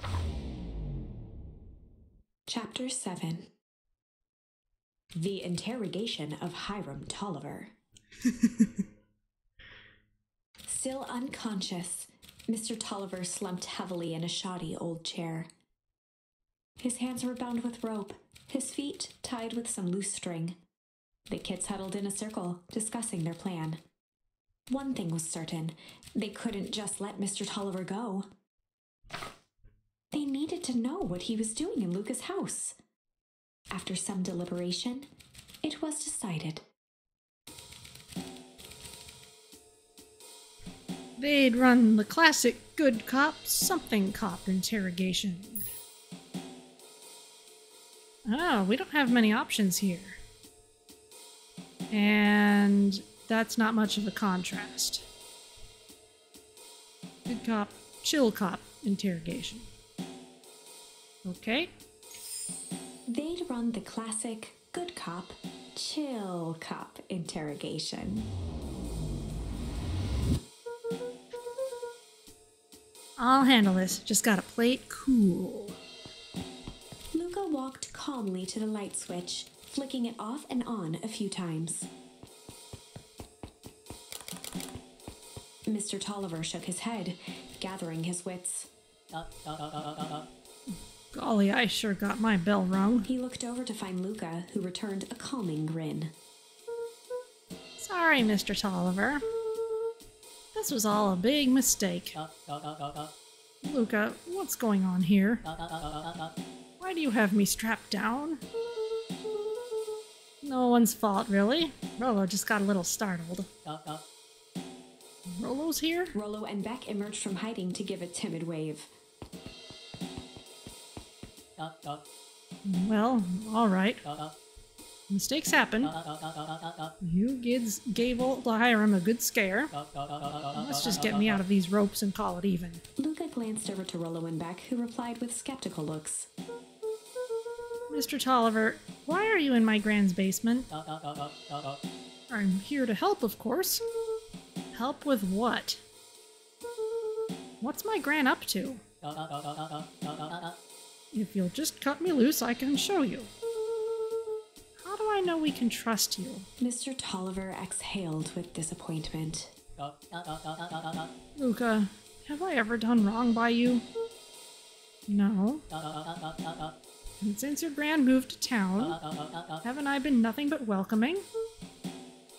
Chapter 7. The Interrogation of Hiram Tolliver. Still unconscious, Mr. Tolliver slumped heavily in a shoddy old chair. His hands were bound with rope, his feet tied with some loose string. The kids huddled in a circle, discussing their plan. One thing was certain, they couldn't just let Mr. Tolliver go. They needed to know what he was doing in Luka's house. After some deliberation, it was decided. They'd run the classic good cop, something cop interrogation. Oh, we don't have many options here. And that's not much of a contrast. Good cop, chill cop interrogation. Okay. They'd run the classic good cop, chill cop interrogation. I'll handle this, just gotta play it cool. Luka walked calmly to the light switch, flicking it off and on a few times. Mr. Tolliver shook his head, gathering his wits. Golly, I sure got my bell rung. He looked over to find Luka, who returned a calming grin. Sorry, Mr. Tolliver. This was all a big mistake. Luka, what's going on here? Why do you have me strapped down? No one's fault, really. Rolo just got a little startled. Rolo's here? Rolo and Beck emerged from hiding to give a timid wave. Well, alright. Mistakes happen. You kids gave old Hiram a good scare. Let's just get me out of these ropes and call it even. Luka glanced over to Rolo and Beck, who replied with skeptical looks. Mr. Tolliver, why are you in my Gran's basement? I'm here to help, of course. Help with what? What's my Gran up to? If you'll just cut me loose, I can show you. How do I know we can trust you? Mr. Tolliver exhaled with disappointment. Luka, have I ever done wrong by you? No. And since your Gran moved to town, haven't I been nothing but welcoming?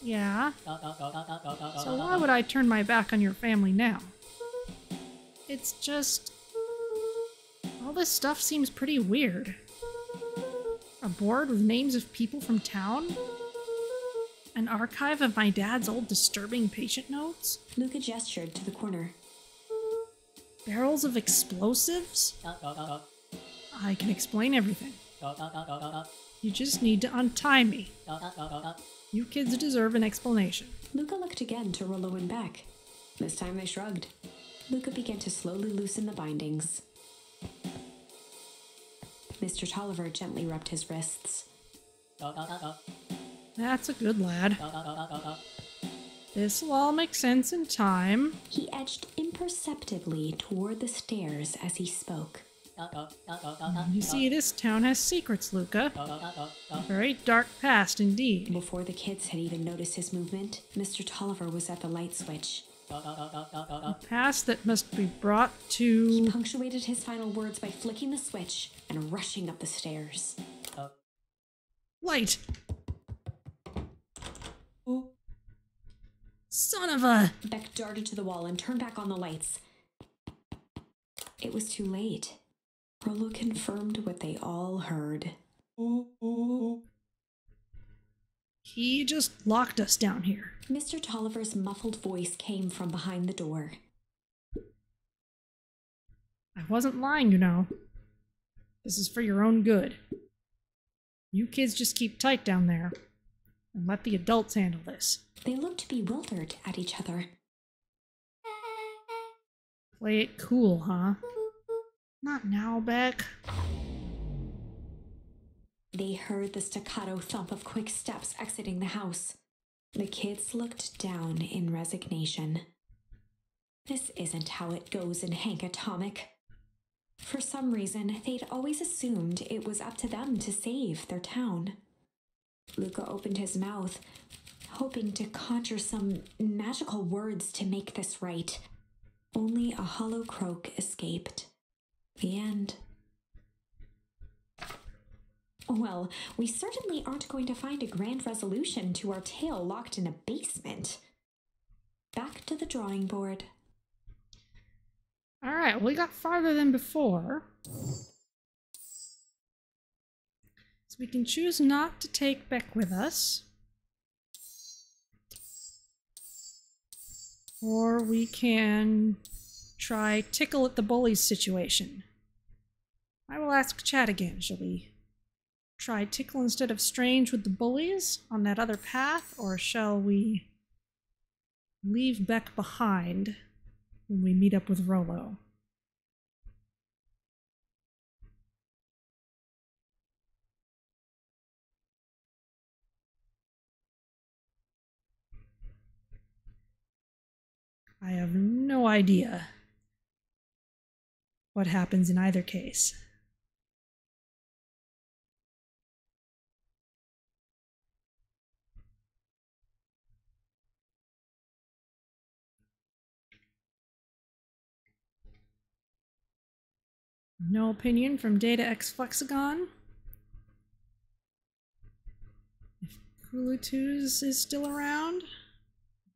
Yeah. So why would I turn my back on your family now? It's just... all this stuff seems pretty weird. A board with names of people from town? An archive of my dad's old disturbing patient notes? Luka gestured to the corner. Barrels of explosives? I can explain everything. You just need to untie me. You kids deserve an explanation. Luka looked again to Rolo and Beck. This time they shrugged. Luka began to slowly loosen the bindings. Mr. Tolliver gently rubbed his wrists. That's a good lad. This'll all make sense in time. He edged imperceptibly toward the stairs as he spoke. You see, this town has secrets, Luka. A very dark past indeed. Before the kids had even noticed his movement, Mr. Tolliver was at the light switch. A past that must be brought He to... punctuated his final words by flicking the switch and rushing up the stairs. Light! Son of a... Beck darted to the wall and turned back on the lights. It was too late. Rolo confirmed what they all heard. He just locked us down here. Mr. Tolliver's muffled voice came from behind the door. I wasn't lying, you know. This is for your own good. You kids just keep tight down there, and let the adults handle this. They looked bewildered at each other. Play it cool, huh? Not now, Beck. They heard the staccato thump of quick steps exiting the house. The kids looked down in resignation. This isn't how it goes in Hank Atomic. For some reason, they'd always assumed it was up to them to save their town. Luka opened his mouth, hoping to conjure some magical words to make this right. Only a hollow croak escaped. The end. Well, we certainly aren't going to find a grand resolution to our tale locked in a basement. Back to the drawing board. Alright, we got farther than before. So we can choose not to take Beck with us. Or we can try tickle at the bullies situation. I will ask Chad again. Shall we try tickle instead of strange with the bullies on that other path? Or shall we leave Beck behind when we meet up with Rolo? I have no idea what happens in either case. No opinion from Data X Flexagon. If Kulutus is still around,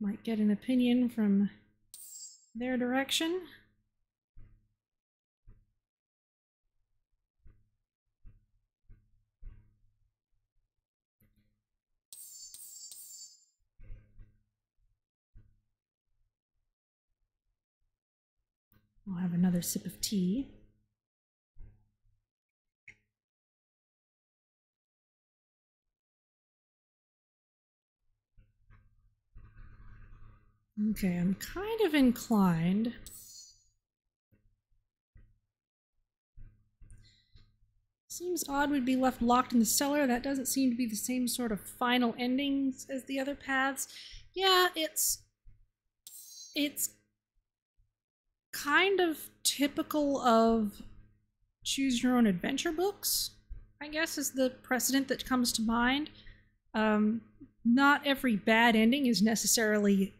might get an opinion from their direction. I'll have another sip of tea. Okay, I'm kind of inclined. Seems odd we'd be left locked in the cellar. That doesn't seem to be the same sort of final endings as the other paths. Yeah, it's kind of typical of choose your own adventure books, I guess, is the precedent that comes to mind. Not every bad ending is necessarily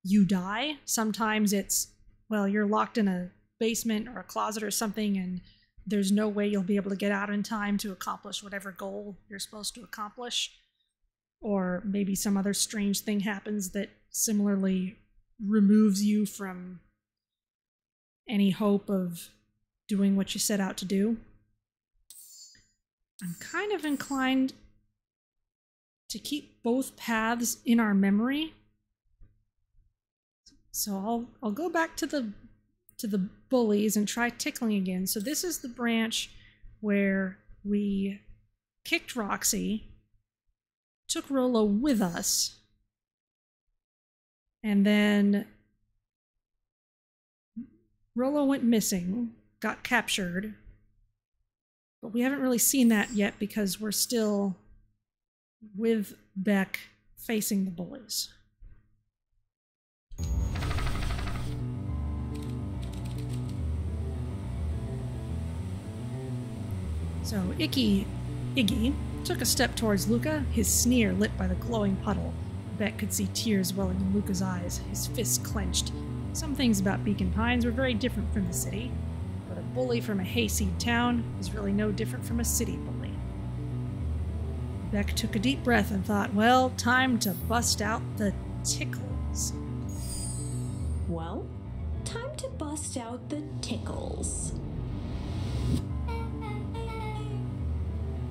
you die. Sometimes it's, well, you're locked in a basement or a closet or something, and there's no way you'll be able to get out in time to accomplish whatever goal you're supposed to accomplish. Or maybe some other strange thing happens that similarly removes you from any hope of doing what you set out to do. I'm kind of inclined to keep both paths in our memory. So I'll go back to the bullies and try tickling again. So this is the branch where we kicked Roxy, took Rollo with us, and then Rollo went missing, got captured, but we haven't really seen that yet because we're still with Beck facing the bullies. So Iggy took a step towards Luka, his sneer lit by the glowing puddle. Beck could see tears welling in Luka's eyes, his fists clenched. Some things about Beacon Pines were very different from the city, but a bully from a hayseed town is really no different from a city bully. Beck took a deep breath and thought, well, time to bust out the tickles. Well, time to bust out the tickles.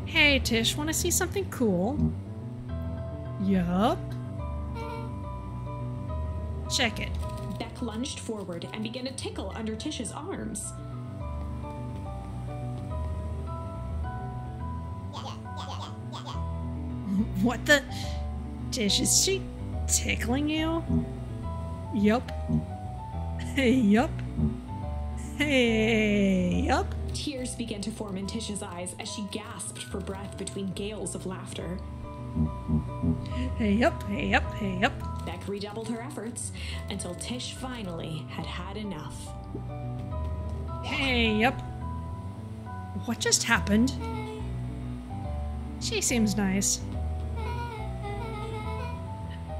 Hey, Tish, want to see something cool? Yup. Check it. Beck lunged forward and began to tickle under Tish's arms. What the? Tish, is she tickling you? Yup. Hey, yup. Hey, yup. Tears began to form in Tish's eyes as she gasped for breath between gales of laughter. Hey up, hey up, hey up. Beck redoubled her efforts until Tish finally had had enough. Hey up. What just happened? She seems nice.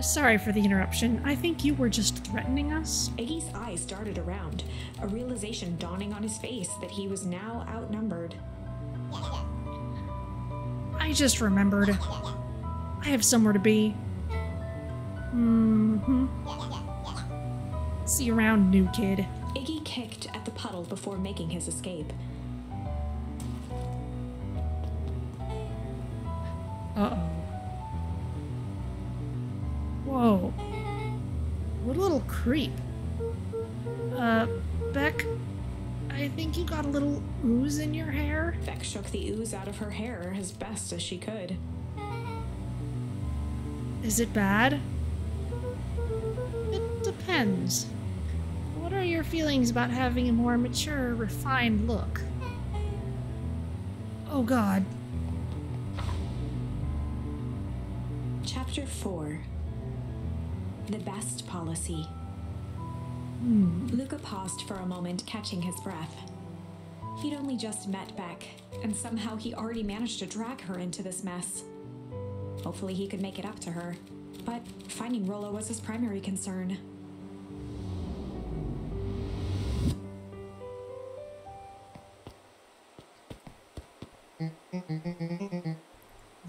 Sorry for the interruption. I think you were just threatening us. Iggy's eyes darted around, a realization dawning on his face that he was now outnumbered. I just remembered. I have somewhere to be. See you around, new kid. Iggy kicked at the puddle before making his escape. Uh-oh. Whoa. What a little creep. Beck, I think you got a little ooze in your hair. Beck shook the ooze out of her hair as best as she could. Is it bad? It depends. What are your feelings about having a more mature, refined look? Oh God. Chapter 4. The Best Policy. Luka paused for a moment, catching his breath. He'd only just met Beck, and somehow he already managed to drag her into this mess. Hopefully he could make it up to her, but finding Rollo was his primary concern.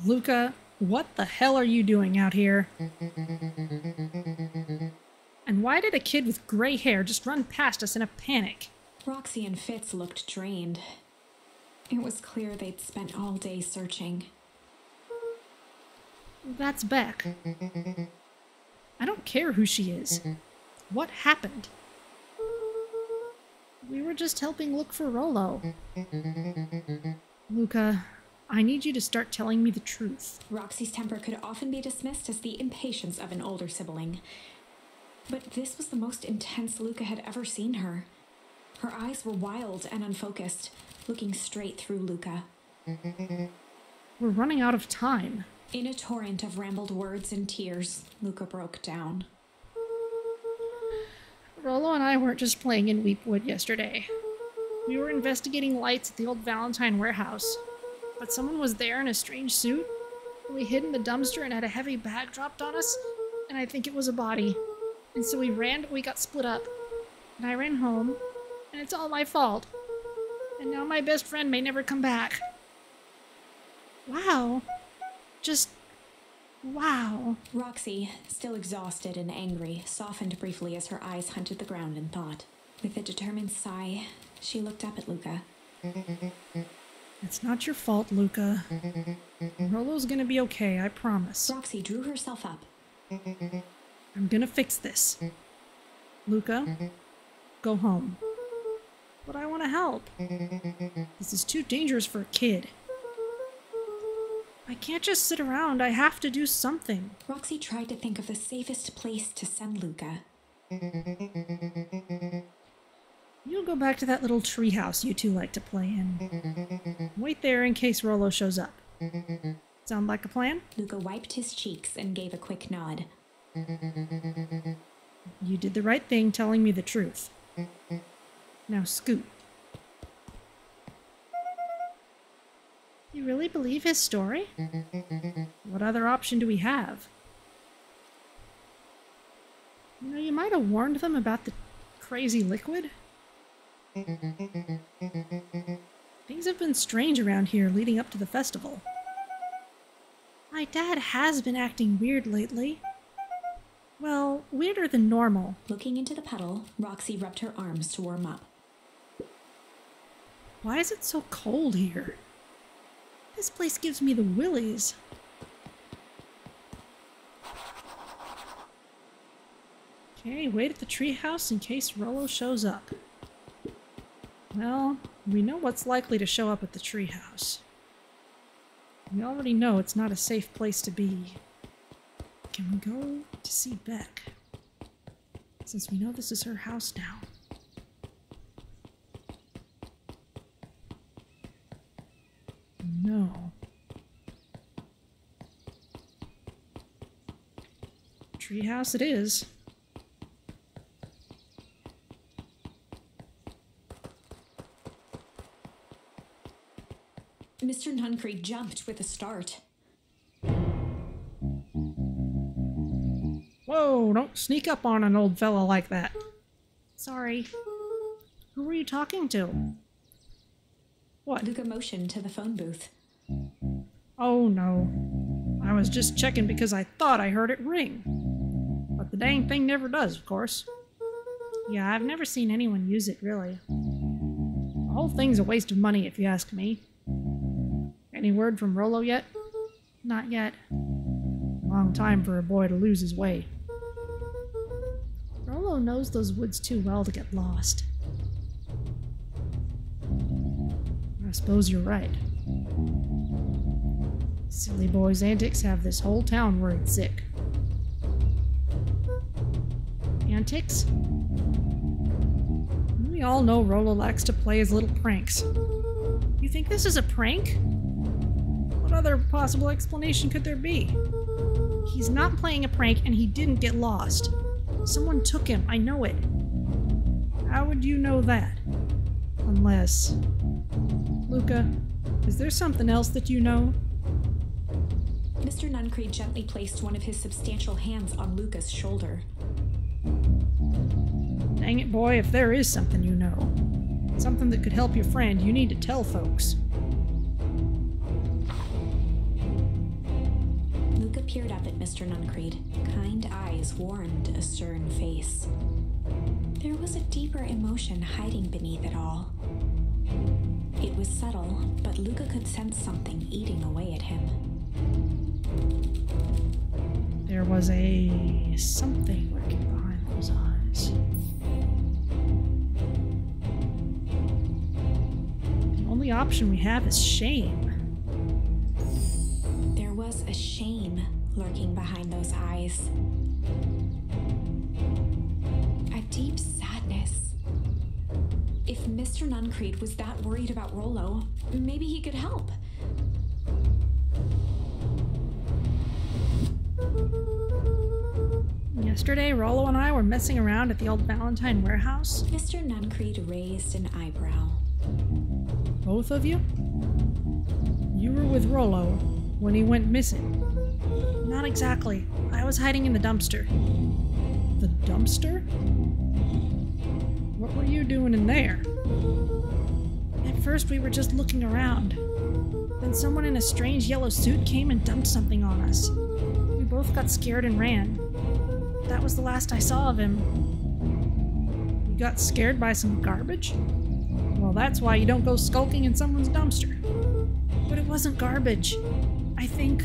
Luka, what the hell are you doing out here? And why did a kid with gray hair just run past us in a panic? Roxy and Fitz looked drained. It was clear they'd spent all day searching. That's Beck. I don't care who she is. What happened? We were just helping look for Rollo. Luka, I need you to start telling me the truth. Roxy's temper could often be dismissed as the impatience of an older sibling. But this was the most intense Luka had ever seen her. Her eyes were wild and unfocused, looking straight through Luka. We're running out of time. In a torrent of rambled words and tears, Luka broke down. Rollo and I weren't just playing in Weepwood yesterday. We were investigating lights at the old Valentine warehouse. But someone was there in a strange suit. We hid in the dumpster and had a heavy bag dropped on us, and I think it was a body. And so we ran, but we got split up. And I ran home, and it's all my fault. And now my best friend may never come back. Wow. Just... wow. Roxy, still exhausted and angry, softened briefly as her eyes hunted the ground in thought. With a determined sigh, she looked up at Luka. It's not your fault, Luka. Rollo's gonna be okay, I promise. Roxy drew herself up. I'm gonna fix this. Luka, go home. But I want to help. This is too dangerous for a kid. I can't just sit around. I have to do something. Roxy tried to think of the safest place to send Luka. You'll go back to that little treehouse you two like to play in. Wait there in case Rollo shows up. Sound like a plan? Luka wiped his cheeks and gave a quick nod. You did the right thing telling me the truth. Now scoot. You really believe his story? What other option do we have? You know, you might have warned them about the crazy liquid. Things have been strange around here leading up to the festival. My dad has been acting weird lately. Well, weirder than normal. Looking into the puddle, Roxy rubbed her arms to warm up. Why is it so cold here? This place gives me the willies. Okay, wait at the treehouse in case Rollo shows up. Well, we know what's likely to show up at the treehouse. We already know it's not a safe place to be. Can we go to see Beck? Since we know this is her house now. No. Treehouse it is. Mr. Nuncreed jumped with a start. Whoa, don't sneak up on an old fella like that. Sorry. Who were you talking to? What? Luka motioned to the phone booth. Oh no. I was just checking because I thought I heard it ring. But the dang thing never does, of course. Yeah, I've never seen anyone use it, really. The whole thing's a waste of money, if you ask me. Any word from Rollo yet? Not yet. Long time for a boy to lose his way. Rollo knows those woods too well to get lost. I suppose you're right. Silly boy's antics have this whole town worried sick. Antics? We all know Rollo likes to play his little pranks. You think this is a prank? What other possible explanation could there be? He's not playing a prank and he didn't get lost. Someone took him, I know it. How would you know that? Unless... Luka, is there something else that you know? Mr. Nuncreed gently placed one of his substantial hands on Luka's shoulder. Dang it, boy, if there is something you know. Something that could help your friend, you need to tell folks. Luka peered up at Mr. Nuncreed. Kind eyes warmed a stern face. There was a deeper emotion hiding beneath it all. It was subtle, but Luka could sense something eating away at him. There was a something lurking behind those eyes. only option we have is shame. There was a shame lurking behind those eyes. A deep sadness. If Mr. Nuncreed was that worried about Rollo, maybe he could help. Yesterday, Rollo and I were messing around at the old Valentine warehouse. Mr. Nuncreed raised an eyebrow. Both of you? You were with Rollo when he went missing. Not exactly. I was hiding in the dumpster. The dumpster? What were you doing in there? At first we were just looking around. Then someone in a strange yellow suit came and dumped something on us. We both got scared and ran. That was the last I saw of him. You got scared by some garbage? Well, that's why you don't go skulking in someone's dumpster. But it wasn't garbage. I think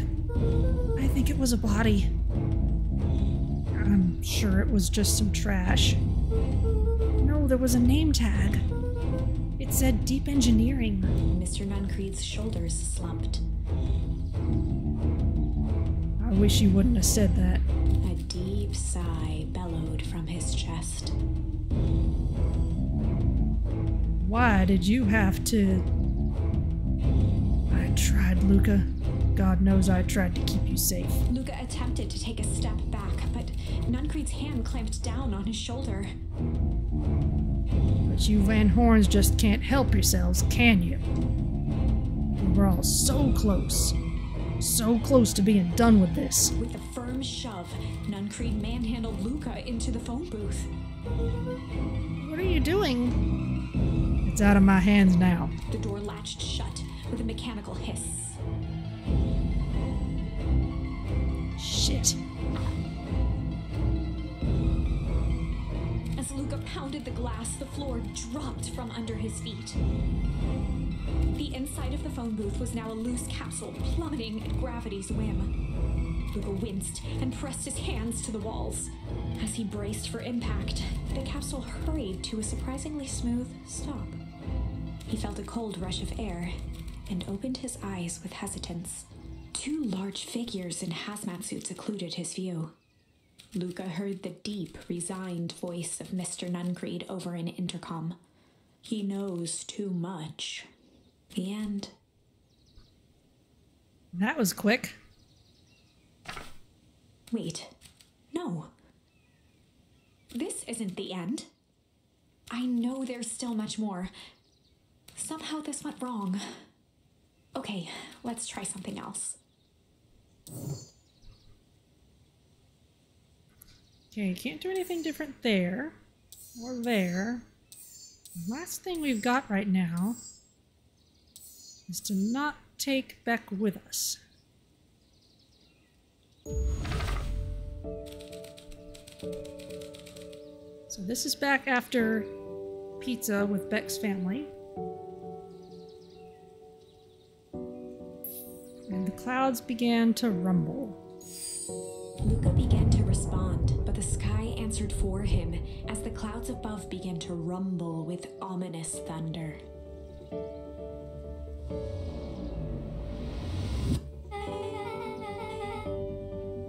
it was a body. I'm sure it was just some trash. No, there was a name tag. It said Deep Engineering. Mr. Nuncreed's shoulders slumped. I wish you wouldn't have said that. A deep sigh bellowed from his chest. Why did you have to... I tried, Luka. God knows I tried to keep you safe. Luka attempted to take a step back, but Nuncreed's hand clamped down on his shoulder. But you Van Horns just can't help yourselves, can you? We were all so close. So close to being done with this. With a firm shove, Nuncreed manhandled Luka into the phone booth. What are you doing? It's out of my hands now. The door latched shut with a mechanical hiss. Shit. As Luka pounded the glass, the floor dropped from under his feet. The inside of the phone booth was now a loose capsule plummeting at gravity's whim. Luka winced and pressed his hands to the walls. As he braced for impact, the capsule hurried to a surprisingly smooth stop. He felt a cold rush of air and opened his eyes with hesitance. Two large figures in hazmat suits occluded his view. Luka heard the deep, resigned voice of Mr. Nuncreed over an intercom. He knows too much. The end. That was quick. Wait. No. This isn't the end. I know there's still much more. Somehow this went wrong. Okay, let's try something else. Okay, can't do anything different there. Or there. The last thing we've got right now is to not take Beck with us. So this is back after pizza with Beck's family. And the clouds began to rumble. Luka began to respond, but the sky answered for him as the clouds above began to rumble with ominous thunder.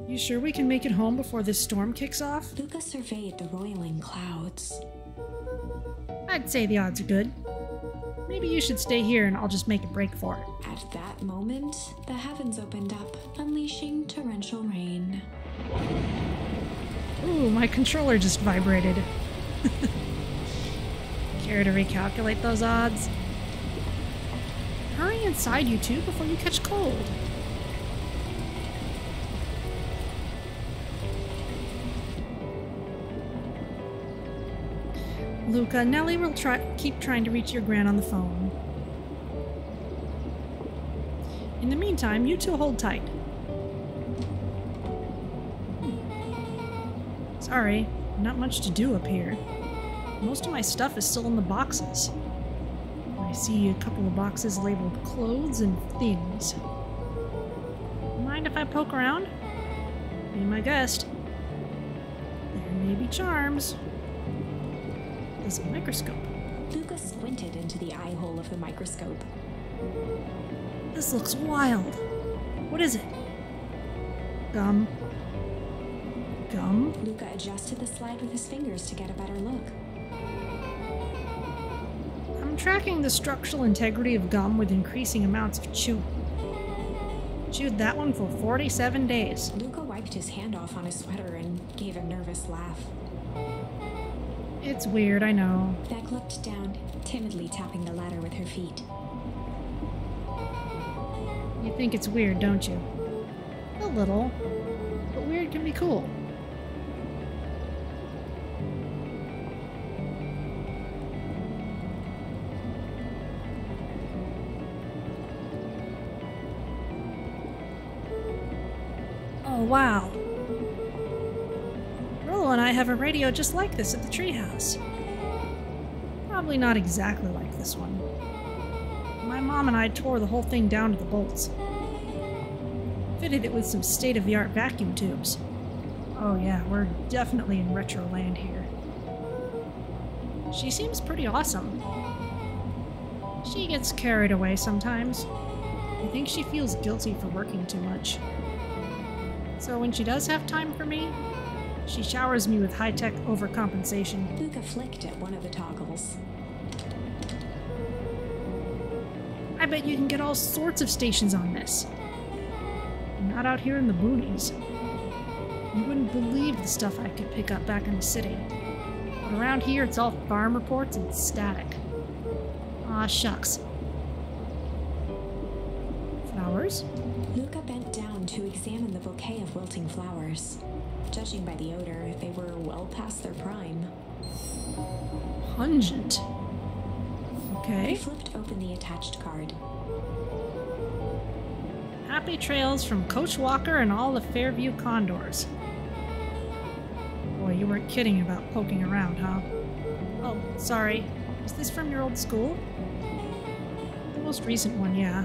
You sure we can make it home before this storm kicks off? Luka surveyed the roiling clouds. I'd say the odds are good. Maybe you should stay here and I'll just make a break for it. At that moment, the heavens opened up, unleashing torrential rain. Ooh, my controller just vibrated. Care to recalculate those odds? Hurry inside, you two, before you catch cold. Luka, Nellie will keep trying to reach your gran on the phone. In the meantime, you two hold tight. Sorry, not much to do up here. Most of my stuff is still in the boxes. I see a couple of boxes labeled clothes and things. Mind if I poke around? Be my guest. There may be charms. There's a microscope. Luka squinted into the eye hole of the microscope. This looks wild. What is it? Gum. Gum? Luka adjusted the slide with his fingers to get a better look. I'm tracking the structural integrity of gum with increasing amounts of chewing. Chewed that one for 47 days. Luka wiped his hand off on his sweater and gave a nervous laugh. It's weird, I know. Beck looked down, timidly tapping the ladder with her feet. You think it's weird, don't you? A little. But weird can be cool. Oh, wow. Rollo and I have a radio just like this at the treehouse. Probably not exactly like this one. My mom and I tore the whole thing down to the bolts. Fitted it with some state-of-the-art vacuum tubes. Oh yeah, we're definitely in retro land here. She seems pretty awesome. She gets carried away sometimes. I think she feels guilty for working too much. So when she does have time for me, she showers me with high-tech overcompensation. Luka flicked at one of the toggles. I bet you can get all sorts of stations on this. Not out here in the boonies. You wouldn't believe the stuff I could pick up back in the city. But around here, it's all farm reports and static. Aw, shucks. Flowers? Luka bent down to examine the bouquet of wilting flowers. Judging by the odor, they were well past their prime. Pungent. Okay. He flipped open the attached card. Happy trails from Coach Walker and all the Fairview Condors. Boy, you weren't kidding about poking around, huh? Oh, sorry. Is this from your old school? The most recent one, yeah.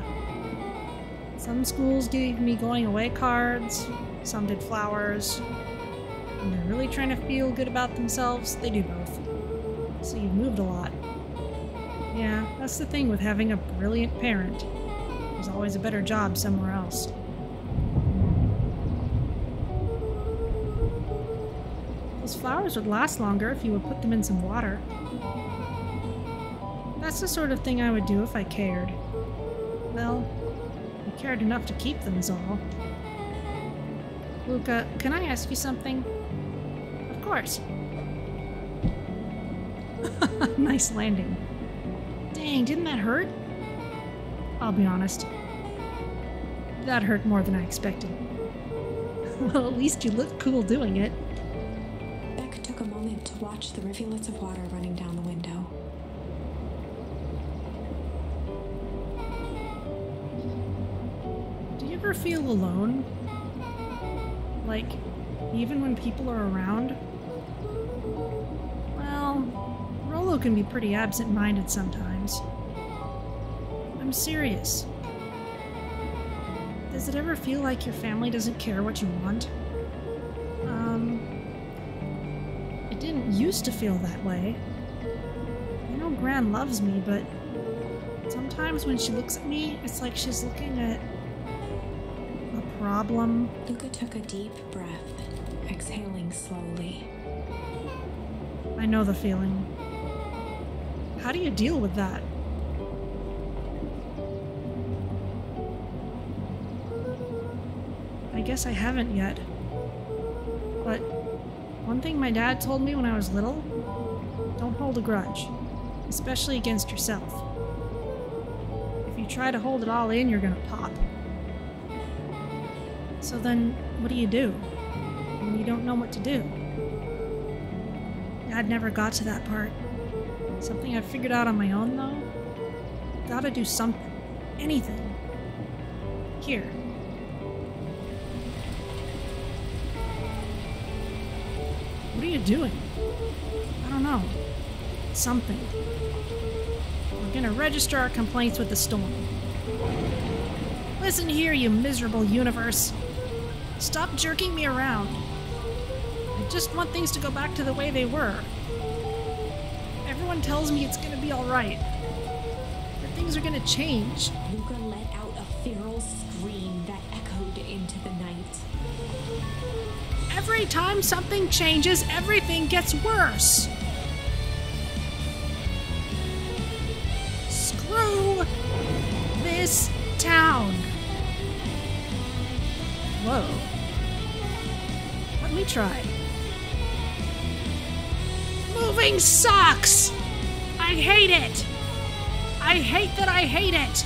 Some schools gave me going away cards, some did flowers. When they're really trying to feel good about themselves, they do both. So you've moved a lot. Yeah, that's the thing with having a brilliant parent. There's always a better job somewhere else. Those flowers would last longer if you would put them in some water. That's the sort of thing I would do if I cared. Well, I cared enough to keep them is all. Luka, can I ask you something? Of course. Nice landing. Dang, didn't that hurt? I'll be honest. That hurt more than I expected. Well, at least you look cool doing it. Beck took a moment to watch the rivulets of water running down the window. Do you ever feel alone? Like, even when people are around? Well, Rollo can be pretty absent-minded sometimes. I'm serious. Does it ever feel like your family doesn't care what you want? It didn't used to feel that way. I know Gran loves me, but sometimes when she looks at me, it's like she's looking at a problem. Luka took a deep breath, exhaling slowly. I know the feeling. How do you deal with that? I guess I haven't yet. But one thing my dad told me when I was little, don't hold a grudge, especially against yourself. If you try to hold it all in, you're gonna pop. So then, what do you do when you don't know what to do? Dad never got to that part. Something I've figured out on my own, though. Gotta do something. Anything. Here. What are you doing? I don't know. Something. We're gonna register our complaints with the storm. Listen here, you miserable universe. Stop jerking me around. I just want things to go back to the way they were. Everyone Everyone tells me it's gonna be alright. That things are gonna change. Luka let out a feral scream that echoed into the night. Every time something changes, everything gets worse. Screw this town. Whoa. Let me try. Moving sucks! I hate it! I hate that I hate it!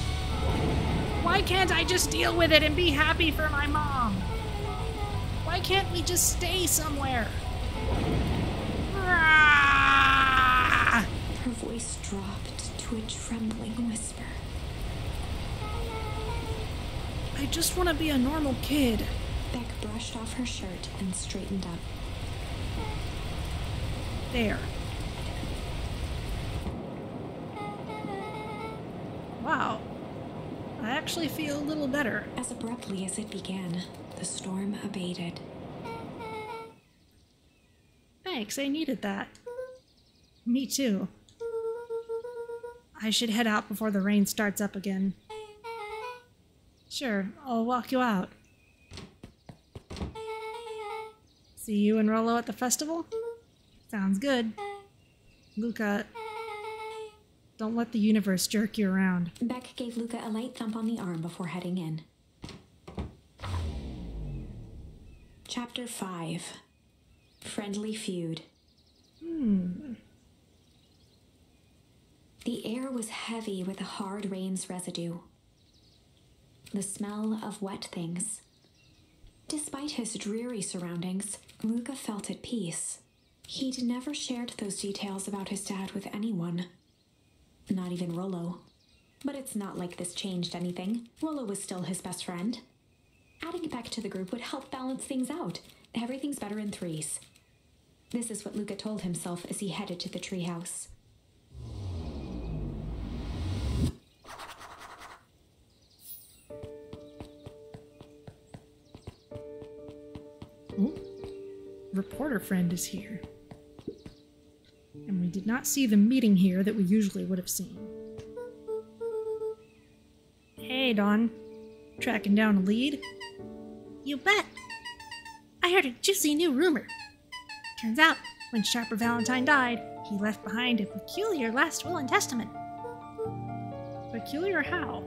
Why can't I just deal with it and be happy for my mom? Why can't we just stay somewhere? Ah! Her voice dropped to a trembling whisper. I just want to be a normal kid. Beck brushed off her shirt and straightened up. There. Wow. I actually feel a little better. As abruptly as it began, the storm abated. Thanks, I needed that. Me too. I should head out before the rain starts up again. Sure, I'll walk you out. See you and Rollo at the festival? Sounds good. Luka, don't let the universe jerk you around. Beck gave Luka a light thump on the arm before heading in. Chapter 5. Friendly Feud. The air was heavy with the hard rain's residue. The smell of wet things. Despite his dreary surroundings, Luka felt at peace. He'd never shared those details about his dad with anyone. Not even Rollo. But it's not like this changed anything. Rollo was still his best friend. Adding Beck to the group would help balance things out. Everything's better in threes. This is what Luka told himself as he headed to the treehouse. Oh, reporter friend is here. And we did not see the meeting here that we usually would have seen. Hey, Dawn. Tracking down a lead? You bet. I heard a juicy new rumor. Turns out, when Sharper Valentine died, he left behind a peculiar last will and testament. Peculiar how?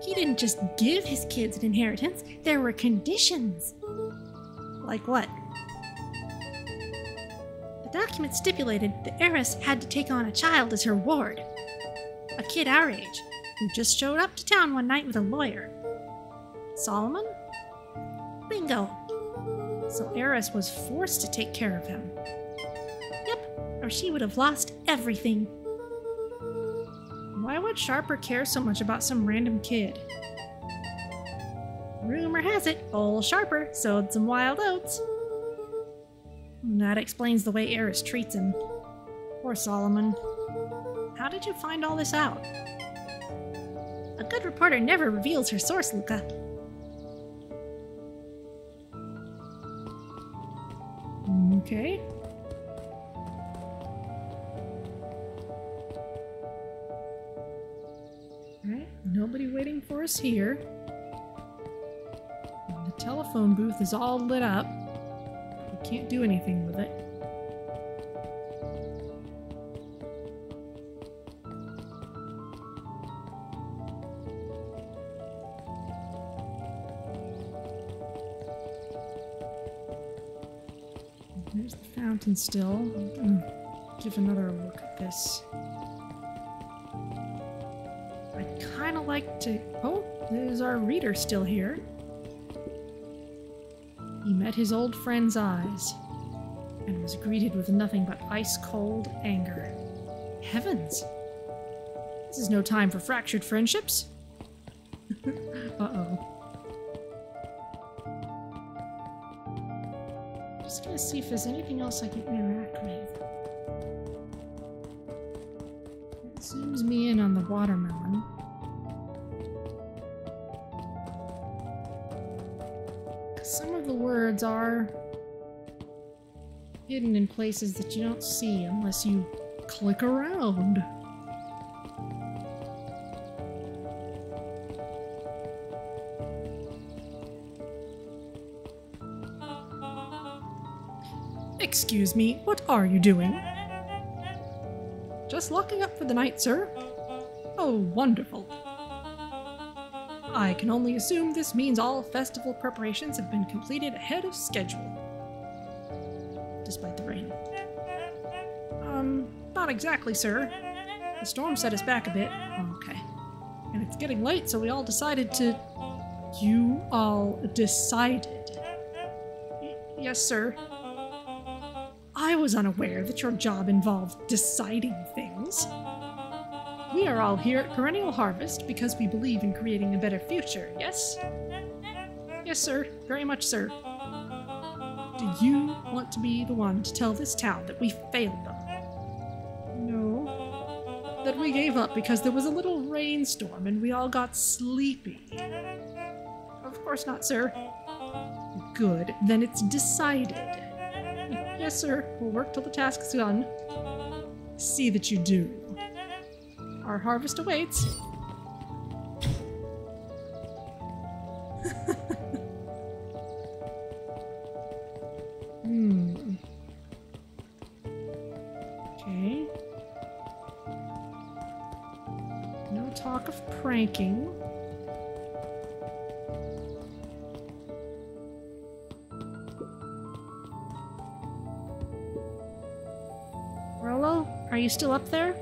He didn't just give his kids an inheritance, there were conditions. Like what? The document stipulated the heiress had to take on a child as her ward. A kid our age, who just showed up to town one night with a lawyer. Solomon? Bingo! So heiress was forced to take care of him. Yep, or she would have lost everything. Why would Sharper care so much about some random kid? Rumor has it, old Sharper sowed some wild oats. That explains the way Eris treats him. Poor Solomon. How did you find all this out? A good reporter never reveals her source, Luka. Okay. Alright, nobody waiting for us here. The telephone booth is all lit up. We can't do anything with it. There's the fountain still. I'm gonna give another look at this. I'd kind of like to... Oh, there's our reader still here. He met his old friend's eyes and was greeted with nothing but ice-cold anger. Heavens! This is no time for fractured friendships. Uh-oh. Just gonna see if there's anything else I can interact with. It zooms me in on the watermelon. Some of the words are hidden in places that you don't see unless you click around. Excuse me, what are you doing? Just locking up for the night, sir. Oh, wonderful. I can only assume this means all festival preparations have been completed ahead of schedule. Despite the rain. Not exactly, sir. The storm set us back a bit. Okay. And it's getting late, so we all decided to... You all decided? Yes, sir. I was unaware that your job involved deciding things. We are all here at Perennial Harvest because we believe in creating a better future, yes? Yes, sir. Very much, sir. Do you want to be the one to tell this town that we failed them? No. That we gave up because there was a little rainstorm and we all got sleepy? Of course not, sir. Good. Then it's decided. Yes, sir. We'll work till the task's done. See that you do. Our harvest awaits. Okay. No talk of pranking. Rollo, are you still up there?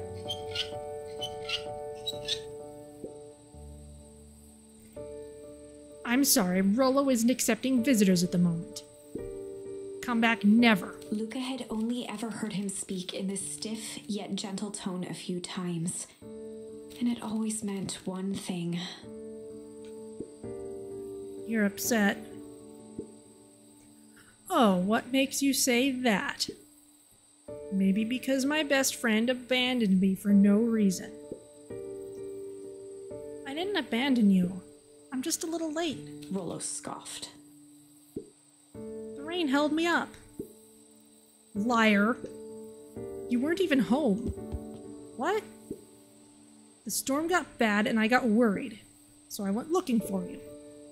I'm sorry, Rollo isn't accepting visitors at the moment. Come back never. Luka had only ever heard him speak in this stiff yet gentle tone a few times, and it always meant one thing. You're upset. Oh, what makes you say that? Maybe because my best friend abandoned me for no reason. I didn't abandon you. I'm just a little late. Rollo scoffed. The rain held me up. Liar. You weren't even home. What? The storm got bad and I got worried, so I went looking for you.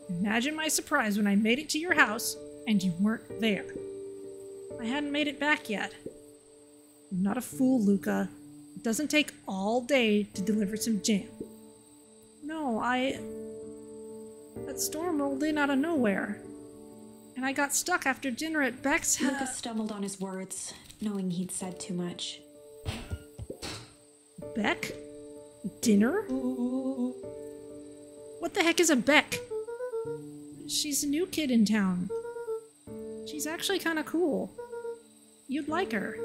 Imagine my surprise when I made it to your house and you weren't there. I hadn't made it back yet. I'm not a fool, Luka. It doesn't take all day to deliver some jam. No, That storm rolled in out of nowhere. And I got stuck after dinner at Beck's house. Luka stumbled on his words, knowing he'd said too much. Beck? Dinner? What the heck is a Beck? She's a new kid in town. She's actually kind of cool. You'd like her.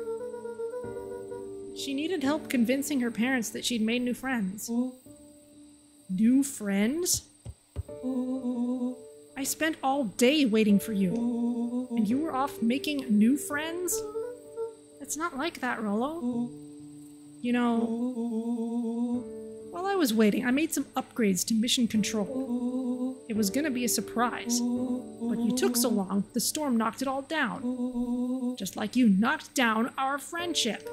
She needed help convincing her parents that she'd made new friends. New friends? I spent all day waiting for you, and you were off making new friends? It's not like that, Rollo. You know, while I was waiting, I made some upgrades to mission control. It was gonna be a surprise, but you took so long, the storm knocked it all down. Just like you knocked down our friendship.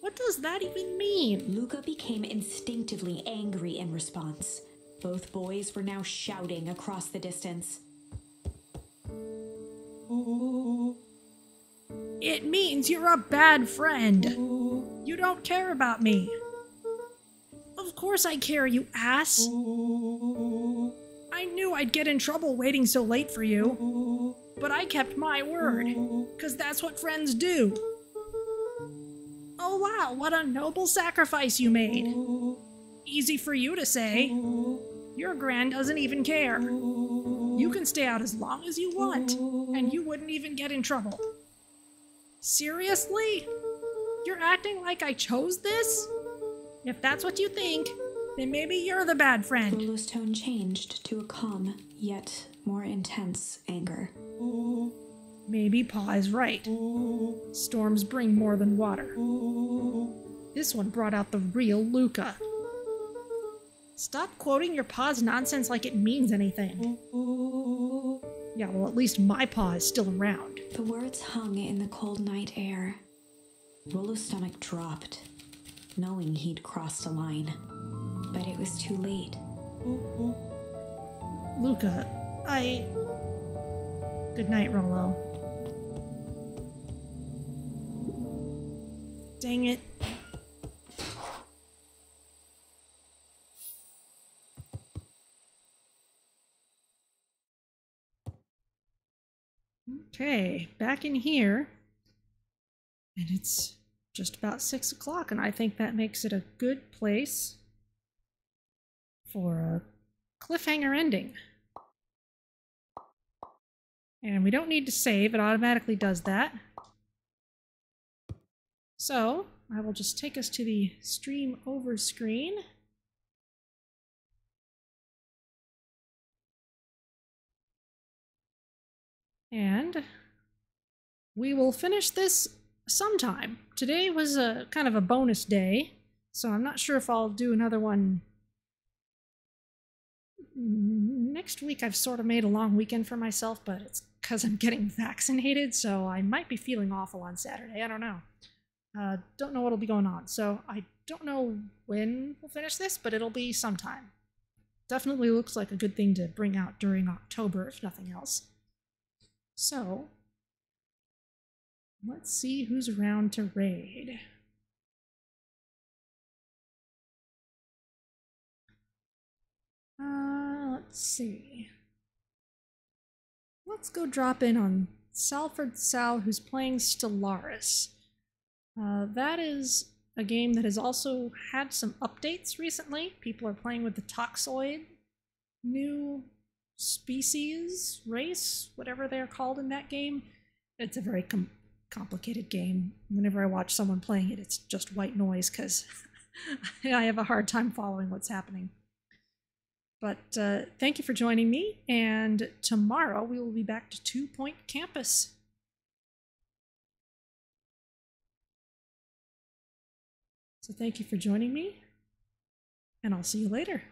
What does that even mean? Luka became instinctively angry in response. Both boys were now shouting across the distance. It means you're a bad friend. You don't care about me. Of course I care, you ass. I knew I'd get in trouble waiting so late for you. But I kept my word, 'cause that's what friends do. Oh wow, what a noble sacrifice you made. Easy for you to say. Your Gran doesn't even care. You can stay out as long as you want, and you wouldn't even get in trouble. Seriously? You're acting like I chose this? If that's what you think, then maybe you're the bad friend. Rollo's tone changed to a calm, yet more intense anger. Maybe Pa is right. Storms bring more than water. This one brought out the real Luka. Stop quoting your Pa's nonsense like it means anything. Yeah, well, at least my Pa is still around. The words hung in the cold night air. Rollo's stomach dropped, knowing he'd crossed a line. But it was too late. Luka, Good night, Rollo. Dang it. Okay, back in here. And it's just about 6 o'clock, and I think that makes it a good place for a cliffhanger ending. And we don't need to save, it automatically does that. So I will just take us to the stream over screen. And we will finish this sometime. Today was a kind of a bonus day, so I'm not sure if I'll do another one next week. I've sort of made a long weekend for myself, but it's because I'm getting vaccinated, so I might be feeling awful on Saturday. I don't know. Don't know what'll be going on, so I don't know when we'll finish this, but it'll be sometime. Definitely looks like a good thing to bring out during October, if nothing else. So, let's see who's around to raid. Let's see. Let's go drop in on Salford Sal, who's playing Stellaris. That is a game that has also had some updates recently. People are playing with the Toxoid new species, race, whatever they're called in that game. It's a very complicated game. Whenever I watch someone playing it, it's just white noise because I have a hard time following what's happening. But thank you for joining me, and tomorrow we will be back to 2 Point Campus. So thank you for joining me, and I'll see you later.